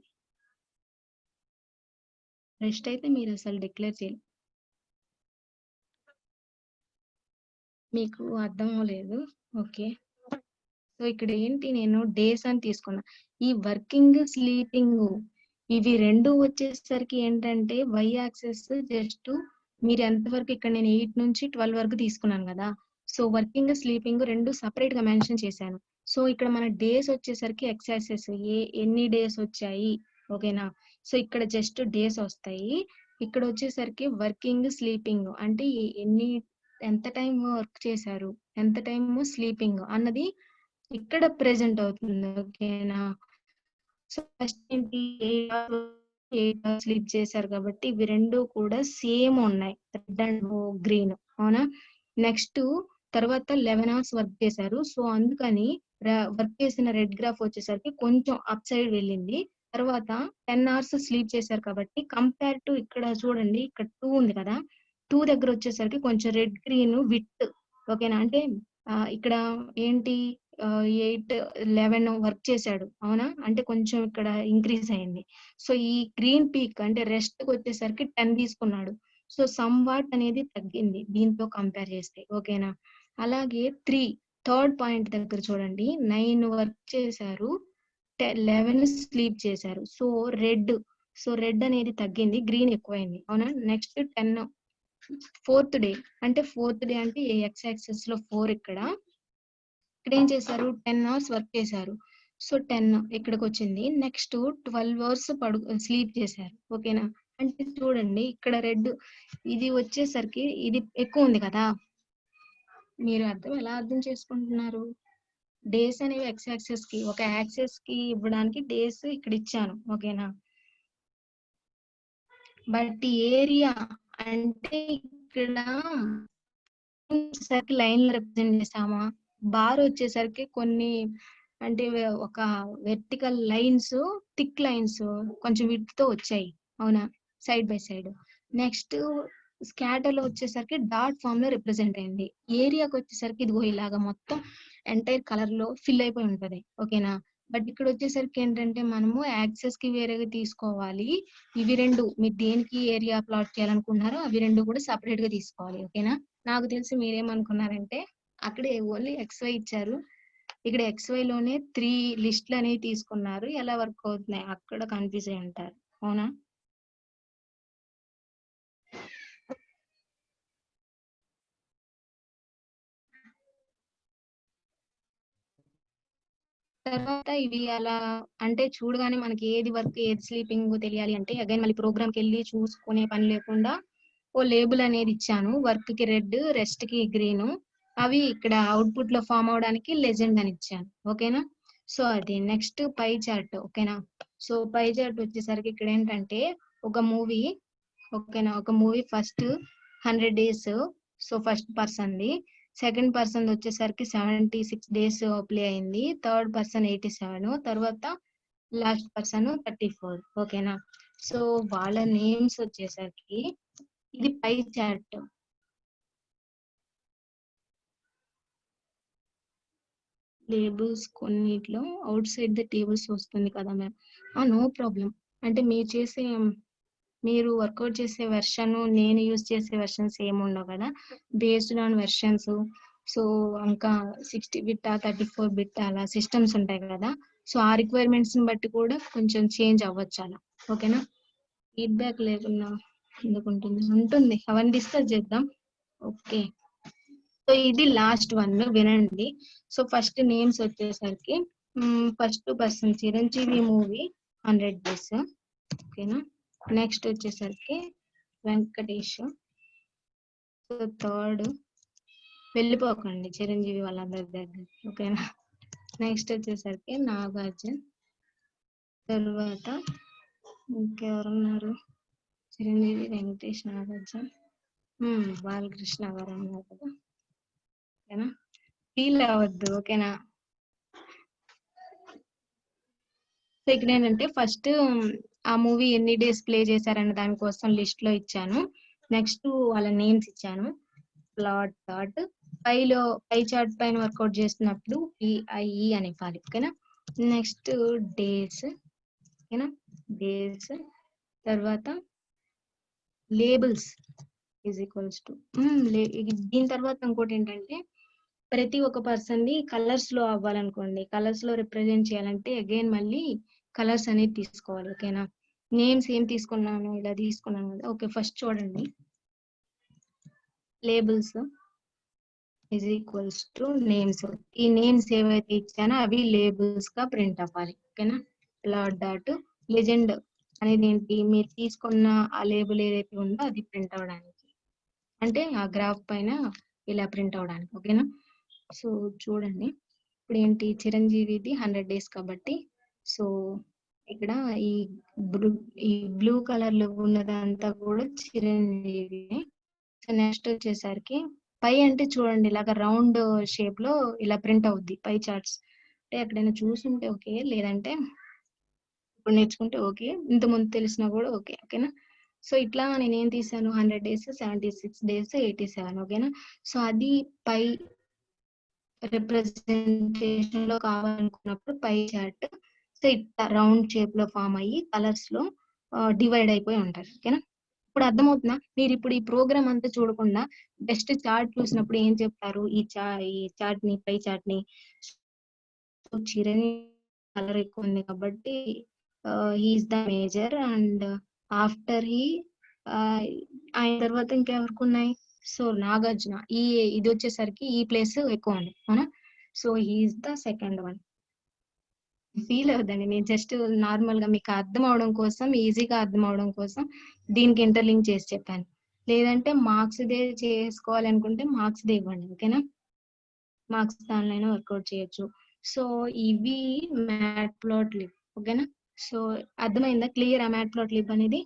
రెస్ట్ అయితే మీరు అసలు డిక్లేర్ చేయాలి. మీకు అర్థం అవ్వలేదు. ఓకే, సో ఇక్కడ ఏంటి, నేను డేస్ అని తీసుకున్నా. ఈ వర్కింగ్, స్లీపింగ్ ఇవి రెండు వచ్చేసరికి ఏంటంటే వై యాక్సెస్ జస్ట్ మీరు ఎంతవరకు, ఇక్కడ నేను 8 నుంచి 12 వరకు తీసుకున్నాను కదా. సో వర్కింగ్, స్లీపింగ్ రెండు సపరేట్ గా మెన్షన్ చేశాను. సో ఇక్కడ మన డేస్ వచ్చేసరికి ఎక్స్ యాక్సెస్ ఎన్ని డేస్ వచ్చాయి. ఓకేనా? సో ఇక్కడ జస్ట్ డేస్ వస్తాయి. ఇక్కడ వచ్చేసరికి వర్కింగ్, స్లీపింగ్ అంటే ఎంత టైం వర్క్ చేశారు, ఎంత టైం స్లీపింగ్ అన్నది ఇక్కడ ప్రెజెంట్ అవుతుంది. ఓకేనా? సో ఫస్ట్ ఏంటి, 8 hours స్లీప్ చేశారు కాబట్టి ఇవి రెండు కూడా సేమ్ ఉన్నాయి, రెడ్ అండ్ గ్రీన్. అవునా? నెక్స్ట్ తర్వాత 11 hours వర్క్ చేశారు. సో అందుకని వర్క్ చేసిన రెడ్ గ్రాఫ్ వచ్చేసరికి కొంచెం అప్ సైడ్ వెళ్ళింది. తర్వాత 10 hours స్లీప్ చేశారు కాబట్టి కంపేర్ టు ఇక్కడ చూడండి, ఇక్కడ 2 ఉంది కదా, 2 దగ్గర వచ్చేసరికి కొంచెం రెడ్ గ్రీన్ విత్. ఓకేనా? అంటే ఇక్కడ ఏంటి, 8 11 వర్క్ చేశాడు. అవునా? అంటే కొంచెం ఇక్కడ ఇంక్రీజ్ అయింది. సో ఈ గ్రీన్ పీక్ అంటే రెస్ట్ కి వచ్చేసరికి 10 తీసుకున్నాడు. సో సమ్ వాట్ అనేది తగ్గింది దీంతో కంపేర్ చేస్తే, ఓకేనా. అలాగే థర్డ్ పాయింట్ దగ్గర చూడండి, 9 వర్క్ చేశారు, 11 స్లీప్ చేశారు. సో రెడ్ అనేది తగ్గింది, గ్రీన్ ఎక్కువైంది, అవునా. నెక్స్ట్ 10 ఫోర్త్ డే అంటే ఎక్స్ యాక్సిస్ లో 4 ఇక్కడ ఏం చేశారు, 10 అవర్స్ వర్క్ చేశారు. సో 10 ఇక్కడికి వచ్చింది. నెక్స్ట్ 12 అవర్స్ స్లీప్ చేశారు, ఓకేనా. అంటే చూడండి ఇక్కడ రెడ్ ఇది వచ్చేసరికి ఇది ఎక్కువ ఉంది కదా. మీరు ఎలా అర్థం చేసుకుంటున్నారు, డేస్ అనేవి ఎక్స్ యాక్సెస్ కి, ఒక యాక్సెస్ కి ఇవ్వడానికి డేస్ ఇక్కడ ఇచ్చాను, ఓకేనా. బట్ ఏరియా అంటే ఇక్కడ లైన్ రిప్రజెంట్ చేసామా, బార్ వచ్చేసరికి కొన్ని అంటే ఒక వెర్టికల్ లైన్స్, థిక్ లైన్స్ కొంచెం విడ్త్ తో వచ్చాయి, అవునా, side by side. Next scatter లో వచ్చేసరికి డాట్ ఫామ్ లో రిప్రజెంట్ అయింది. ఏరియాకి వచ్చేసరికి ఇదిగో ఇలాగా మొత్తం ఎంటైర్ కలర్ లో ఫిల్ అయిపోయి ఉంటది, ఓకేనా. బట్ ఇక్కడ వచ్చేసరికి ఏంటంటే మనము యాక్సెస్ కి వేరేగా తీసుకోవాలి. ఇవి రెండు మీరు దేనికి ఏరియా ప్లాట్ చేయాలనుకుంటున్నారో అవి రెండు కూడా సపరేట్ గా తీసుకోవాలి, ఓకేనా. నాకు తెలిసి మీరేమనుకున్నారంటే అక్కడే ఓన్లీ XY ఇచ్చారు, ఇక్కడ XY లోనే 3 లిస్టులు అనేవి తీసుకున్నారు, ఎలా వర్క్ అవుతున్నాయి అక్కడ కన్ఫ్యూజ్ అయి ఉంటారు, అవునా. తర్వాత ఇవి అలా అంటే చూడగానే మనకి ఏది వర్క్ ఏది స్లీపింగ్ తెలియాలి అంటే అగైన్ మళ్ళీ ప్రోగ్రామ్ కి వెళ్ళి చూసుకునే పని లేకుండా ఓ లేబుల్ అనేది ఇచ్చాను, వర్క్ కి రెడ్, రెస్ట్ కి గ్రీన్, అవి ఇక్కడ అవుట్పుట్ లో ఫామ్ అవడానికి లెజెండ్ అని ఇచ్చాను, ఓకేనా. సో అది నెక్స్ట్ పై చార్ట్, ఓకేనా. సో పై చార్ట్ వచ్చేసరికి ఇక్కడ ఏంటంటే ఒక మూవీ, ఓకేనా, ఒక movie first 100 days, so first person the, second person వచ్చేసరికి 76 days ప్లే అయింది, థర్డ్ పర్సన్ 87, తర్వాత లాస్ట్ పర్సన్ 34, ఓకేనా. సో వాళ్ళ నేమ్స్ వచ్చేసరికి ఇది పై చార్ట్, లేబుల్స్ కొన్నిట్లో అవుట్ సైడ్ ద టేబుల్స్ వస్తుంది కదా మ్యామ్, నో ప్రాబ్లం. అంటే మీరు వర్కౌట్ చేసే వెర్షన్ నేను యూజ్ చేసే వెర్షన్స్ ఏమి ఉండవు కదా, బేస్డ్ ఆన్ వెర్షన్స్. సో ఇంకా 60 బిట్ 34 బిట్ అలా సిస్టమ్స్ ఉంటాయి కదా, సో ఆ రిక్వైర్మెంట్స్ ని బట్టి కూడా కొంచెం చేంజ్ అవ్వచ్చు అలా, ఓకేనా. ఫీడ్బ్యాక్ లేకుండా ఉంటుంది అవన్నీ డిస్కస్ చేద్దాం, ఓకే. సో ఇది లాస్ట్ వన్ వినండి. సో ఫస్ట్ నేమ్స్ వచ్చేసరికి first person Chiranjeevi movie 100 days, ఓకేనా. నెక్స్ట్ వచ్చేసరికి వెంకటేష్, సో థర్డ్ వెళ్ళిపోకండి చిరంజీవి వాళ్ళందరి దగ్గర, ఓకేనా. నెక్స్ట్ వచ్చేసరికి నాగార్జున, తర్వాత ఇంకెవరున్నారు, చిరంజీవి, వెంకటేష్, నాగార్జున, బాలకృష్ణ గారు అన్నారు కదా, ఓకేనా. ఫీల్ అవ్వద్దు, ఓకేనా. సో ఇక్కడ ఏంటంటే ఫస్ట్ ఆ మూవీ ఎన్ని డేస్ ప్లే చేశారన్న దానికోసం లిస్ట్ లో ఇచ్చాను, నెక్స్ట్ వాళ్ళ నేమ్స్ ఇచ్చాను, ప్లాట్ చార్ట్ పై చార్ట్ పైన వర్కౌట్ చేస్తున్నప్పుడు PIE అని ఇవ్వాలి, ఓకేనా. నెక్స్ట్ డేస్, ఓకేనా, డేస్, తర్వాత లేబుల్స్ ఈజ్ ఈక్వల్స్ టు దీని తర్వాత ఇంకోటి ఏంటంటే ప్రతి ఒక్క పర్సన్ ని కలర్స్ లో అవ్వాలనుకోండి, కలర్స్ లో రిప్రజెంట్ చేయాలంటే అగైన్ మళ్ళీ కలర్స్ అనేది తీసుకోవాలి, ఓకేనా. నేమ్స్ ఏం తీసుకున్నాను, ఇలా తీసుకున్నాను కదా, ఓకే. ఫస్ట్ చూడండి, labels is equals to names, ఈ నేమ్స్ ఏవైతే ఇచ్చానో అవి లేబుల్స్ గా ప్రింట్ అవ్వాలి, ఓకేనా. ప్లాట్ డాట్ లెజెండ్ అనేది ఏంటి, మీరు తీసుకున్న ఆ లేబుల్ ఏదైతే ఉందో అది ప్రింట్ అవడానికి, అంటే ఆ గ్రాఫ్ పైన ఇలా ప్రింట్ అవడానికి, ఓకేనా. సో చూడండి ఇప్పుడు ఏంటి, చిరంజీవిది 100 days కాబట్టి, సో ఇక్కడ ఈ బ్లూ కలర్ లో ఉన్నదంతా కూడా చిరంజీవి. సో నెక్స్ట్ వచ్చేసరికి పై అంటే చూడండి ఇలాగ రౌండ్ షేప్ లో ఇలా ప్రింట్ అవుద్ది పై చార్ట్స్, అంటే ఎక్కడైనా చూసుంటే ఓకే, లేదంటే ఇప్పుడు నేర్చుకుంటే ఓకే, ఇంత ముందు తెలిసినా కూడా ఓకే, ఓకేనా. సో ఇట్లా నేను ఏం తీసాను, 100 days, 76 days, 87, ఓకేనా. సో అది పై రిప్రజెంటేషన్ లో కావాలనుకున్నప్పుడు పై చార్ట్, సో ఇట్లా రౌండ్ షేప్ లో ఫామ్ అయ్యి కలర్స్ లో డివైడ్ అయిపోయి ఉంటారు, ఓకేనా. ఇప్పుడు అర్థమవుతుందా? మీరు ఇప్పుడు ఈ ప్రోగ్రామ్ అంతా చూడకుండా జస్ట్ చార్ట్ చూసినప్పుడు ఏం చెప్తారు? ఈ చార్ట్ ని పై చార్ట్ ని చిరంజీవి కలర్ ఎక్కువ ఉంది కాబట్టి he is the major and after ఆయన తర్వాత ఇంకెవరికి ఉన్నాయి? సో నాగార్జున ఇది వచ్చేసరికి ఈ ప్లేస్ ఎక్కువ ఉంది అవునా? So here is the second one. Feel అవుదండి, నేను జస్ట్ నార్మల్ గా మీకు అర్థం అవడం కోసం, ఈజీగా అర్థం అవడం కోసం దీనికి ఇంటర్లింక్ చేసి చెప్పాను. లేదంటే మార్క్స్ దే చేసుకోవాలనుకుంటే మార్క్స్ దే ఇవ్వండి, ఓకేనా? మార్క్స్ దానిలో వర్కౌట్ చేయొచ్చు. సో ఇవి మ్యాట్ప్లాట్లిబ్, ఓకేనా? సో అర్థమైందా? క్లియర్ ఆ మ్యాట్ప్లాట్లిబ్ అనేది?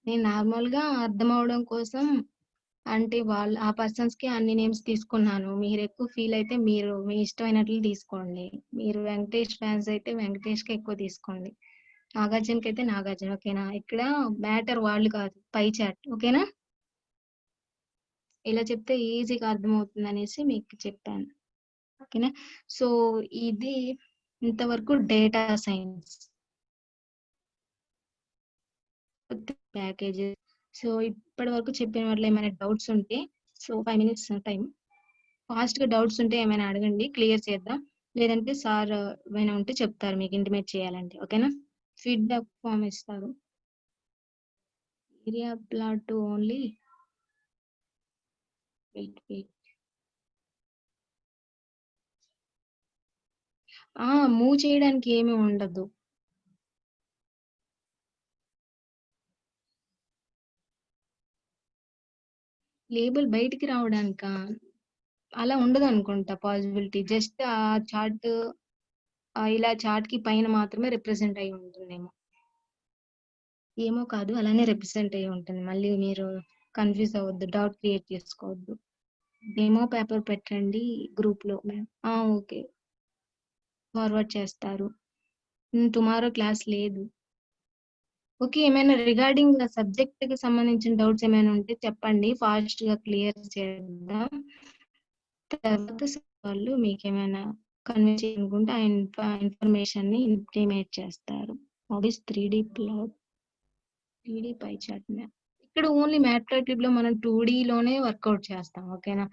నేను నార్మల్ గా అర్థం అవడం కోసం అంటే వాళ్ళు ఆ పర్సన్స్ కి అన్ని నేమ్స్ తీసుకున్నాను. మీరు ఎక్కువ ఫీల్ అయితే మీరు మీ ఇష్టమైనట్లు తీసుకోండి. మీరు వెంకటేష్ ఫ్యాన్స్ అయితే వెంకటేష్ కి ఎక్కువ తీసుకోండి, నాగార్జునకి అయితే నాగార్జున, ఓకేనా? ఇక్కడ మ్యాటర్ వాళ్ళు కాదు, పై చాట్, ఓకేనా? ఇలా చెప్తే ఈజీగా అర్థమవుతుంది అనేసి మీకు చెప్పాను, ఓకేనా? సో ఇది ఇంతవరకు డేటా సైన్స్ ప్యాకేజెస్. సో ఇప్పటి వరకు చెప్పిన వాటిలో ఏమైనా డౌట్స్ ఉంటే, సో 5 minutes టైం, ఫాస్ట్ గా డౌట్స్ ఉంటే ఏమైనా అడగండి, క్లియర్ చేద్దాం. లేదంటే సార్ ఏమైనా ఉంటే చెప్తారు మీకు ఇంటిమేట్ చేయాలంటే, ఓకేనా? ఫీడ్బ్యాక్ ఫామ్ ఇస్తారు. Area plot only weight move చేయడానికి ఏమీ ఉండదు. లేబుల్ బయటికి రావడానిక అలా ఉండదు అనుకుంటా పాసిబిలిటీ. జస్ట్ ఆ చార్ట్ ఇలా చార్ట్ కి పైన మాత్రమే రిప్రజెంట్ అయి ఉంటుందేమో. ఏమో కాదు, అలానే రిప్రజెంట్ అయి ఉంటుంది. మళ్ళీ మీరు కన్ఫ్యూజ్ అవ్వద్దు, డౌట్ క్రియేట్ చేసుకోవద్దు. డెమో పేపర్ పెట్టండి గ్రూప్ లో. ఓకే, ఫార్వర్డ్ చేస్తారు. టుమారో క్లాస్ లేదు. ఓకే, ఏమైనా రిగార్డింగ్ సబ్జెక్ట్ కి సంబంధించిన డౌట్స్ ఏమైనా ఉంటే చెప్పండి, ఫాస్ట్ గా క్లియర్ చేద్దాం. తర్వాత వాళ్ళు మీకు ఏమైనా కన్వే చేయాలనుకుంటే ఆ ఇన్ఫర్మేషన్ ని ఇంటిమేట్ చేస్తారు. Obvious 3D plot, 3D pie chart map. ఇక్కడ ఓన్లీ మ్యాట్ప్లాట్లిబ్ లో మనం 2D లోనే వర్కౌట్ చేస్తాం, ఓకేనా?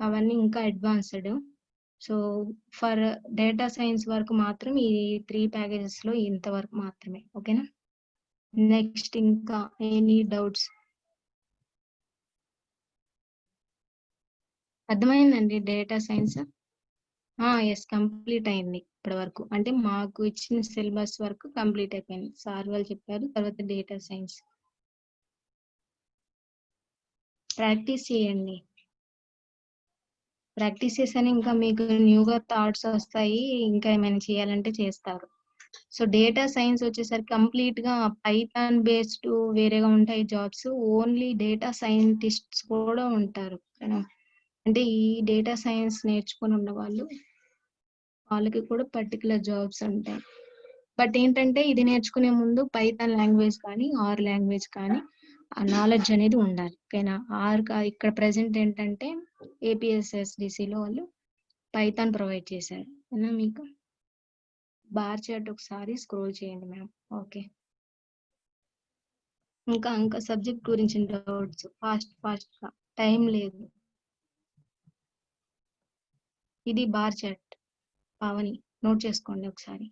అవన్నీ ఇంకా advanced. So for data science వరకు మాత్రం ఈ 3 ప్యాకేజెస్ లో ఇంతవరకు మాత్రమే, ఓకేనా? నెక్స్ట్ ఇంకా ఎనీ డౌట్స్? అర్థమైందండి డేటా సైన్స్? ఎస్, కంప్లీట్ అయింది ఇప్పటి వరకు. అంటే మాకు ఇచ్చిన సిలబస్ వరకు కంప్లీట్ అయిపోయింది. సార్ వాళ్ళు చెప్పారు, తర్వాత డేటా సైన్స్ ప్రాక్టీస్ చేయండి. ప్రాక్టీస్ చేస్తేనే ఇంకా మీకు న్యూగా థాట్స్ వస్తాయి, ఇంకా ఏమైనా చేయాలంటే చేస్తారు. సో డేటా సైన్స్ వచ్చేసరికి కంప్లీట్ గా పైథాన్ బేస్డ్ వేరేగా ఉంటాయి జాబ్స్. ఓన్లీ డేటా సైంటిస్ట్స్ కూడా ఉంటారు, అంటే ఈ డేటా సైన్స్ నేర్చుకుని ఉన్న వాళ్ళకి కూడా పర్టికులర్ జాబ్స్ ఉంటాయి. బట్ ఏంటంటే ఇది నేర్చుకునే ముందు పైథాన్ లాంగ్వేజ్ కానీ ఆర్ లాంగ్వేజ్ కానీ ఆ నాలెడ్జ్ అనేది ఉండాలి, ఓకేనా? ఇక్కడ ప్రెసెంట్ ఏంటంటే ఏపీఎస్ఎస్డిసిలో వాళ్ళు పైథాన్ ప్రొవైడ్ చేశారు, అవునా? మీకు బార్ చార్ట్ ఒకసారి స్క్రోల్ చేయండి మ్యామ్, ఓకే? ఇంకా సబ్జెక్ట్ గురించి డౌట్స్ ఫాస్ట్ గా, టైం లేదు. ఇది బార్ చార్ట్, పావని నోట్ చేసుకోండి ఒకసారి.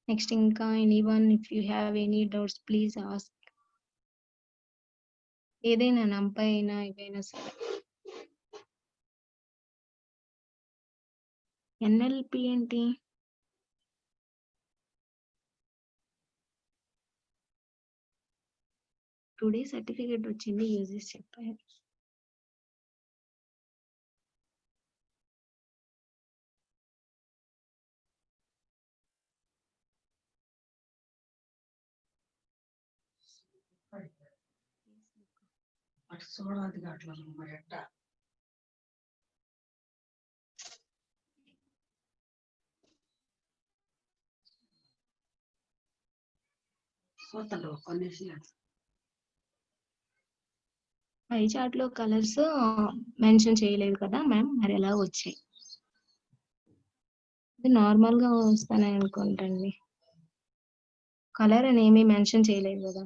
నెక్స్ట్ ఇంకా anyone if you have any doubts please ask. ఏదైనా నంపై అయినా ఏదైనా సరే. ఎన్ఎల్పి ఏంటి? టుడే సర్టిఫికేట్ వచ్చింది, యూజెస్ చెప్పారు. అటు చూడాలి అట్లా మరి ఎట్ట చూస్తాడు కొనేసి పై చార్ట్ లో కలర్స్ మెన్షన్ చేయలేదు కదా మ్యామ్, మరి ఎలా వచ్చాయి? ఇది నార్మల్ గా వస్తానని అనుకుంటండి. కలర్ అని ఏమీ మెన్షన్ చేయలేదు కదా.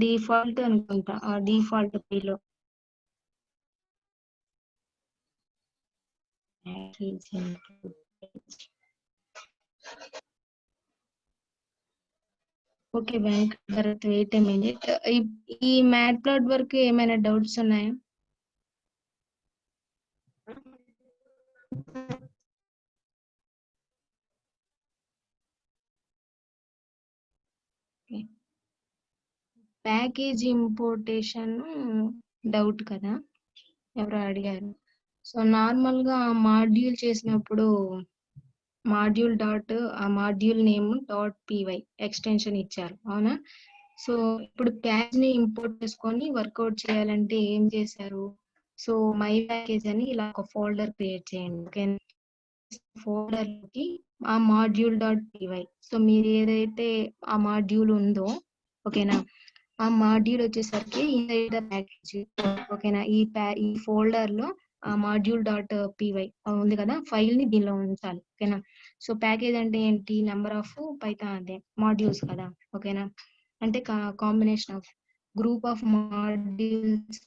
డిఫాల్ట్ అనుకుంటా, ఆ డిఫాల్ట్ పేలో okay bank Bharat, wait a minute. ఈ మ్యాట్ ప్లాట్ వరకు ఏమైనా డౌట్స్ ఉన్నాయా? ప్యాకేజ్ ఇంపోర్టేషన్ డౌట్ కదా, ఎవరో అడిగారు. సో నార్మల్ గా మాడ్యూల్ చేసినప్పుడు మాడ్యూల్ డాట్ ఆ module name dot py extension ఇచ్చారు, అవునా? సో ఇప్పుడు ప్యాకేజ్ ని ఇంపోర్ట్ చేసుకొని వర్కౌట్ చేయాలంటే ఏం చేశారు? సో మై ప్యాకేజ్ అని ఇలా ఒక ఫోల్డర్ క్రియేట్ చేయండి. ఓకే, ఫోల్డర్ కి ఆ మాడ్యూల్ డాట్ py, సో మీరు ఏదైతే ఆ మాడ్యూల్ ఉందో, ఓకేనా, ఆ మాడ్యూల్ వచ్చేసరికి ఇన్సైడ్ ద ప్యాకేజ్, ఓకేనా, ఈ ఫోల్డర్ లో ఆ మాడ్యూల్ డాట్ py ఉంది కదా, ఫైల్ ని దీనిలో ఉంచాలి, ఓకేనా. సో ప్యాకేజ్ అంటే ఏంటి? నెంబర్ ఆఫ్ పైథాన్ అదే మాడ్యూల్స్ కదా, ఓకేనా, అంటే combination of group of modules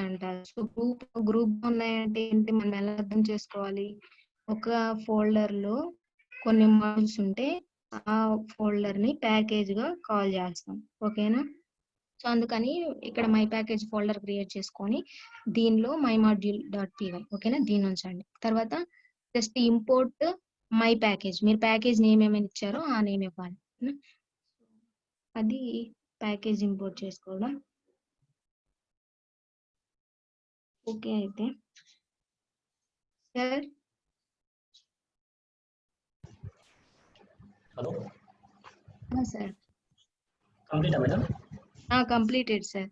అంటారు. సో గ్రూప్ ఉన్నాయంటే ఏంటి, మనం ఎలా అర్థం చేసుకోవాలి? ఒక ఫోల్డర్ లో కొన్ని మాడ్యూల్స్ ఉంటే ఆ ఫోల్డర్ ని ప్యాకేజ్ గా కాల్ చేస్తాం, ఓకేనా. సో అందుకని ఇక్కడ మై ప్యాకేజ్ ఫోల్డర్ క్రియేట్ చేసుకొని దీనిలో మై మాడ్యూల్ డాట్ py, ఓకేనా, దీని ఉంచండి. తర్వాత జస్ట్ ఇంపోర్ట్ మై ప్యాకేజ్, మీరు ప్యాకేజ్ నేమ్ ఏమైనా ఇచ్చారో ఆ నేమ్ ఇవ్వాలి, అది ప్యాకేజ్ ఇంపోర్ట్ చేసుకోవడం. ఓకే అయితే సార్. హలో సార్ కంప్లీటా మేడం? Completed sir.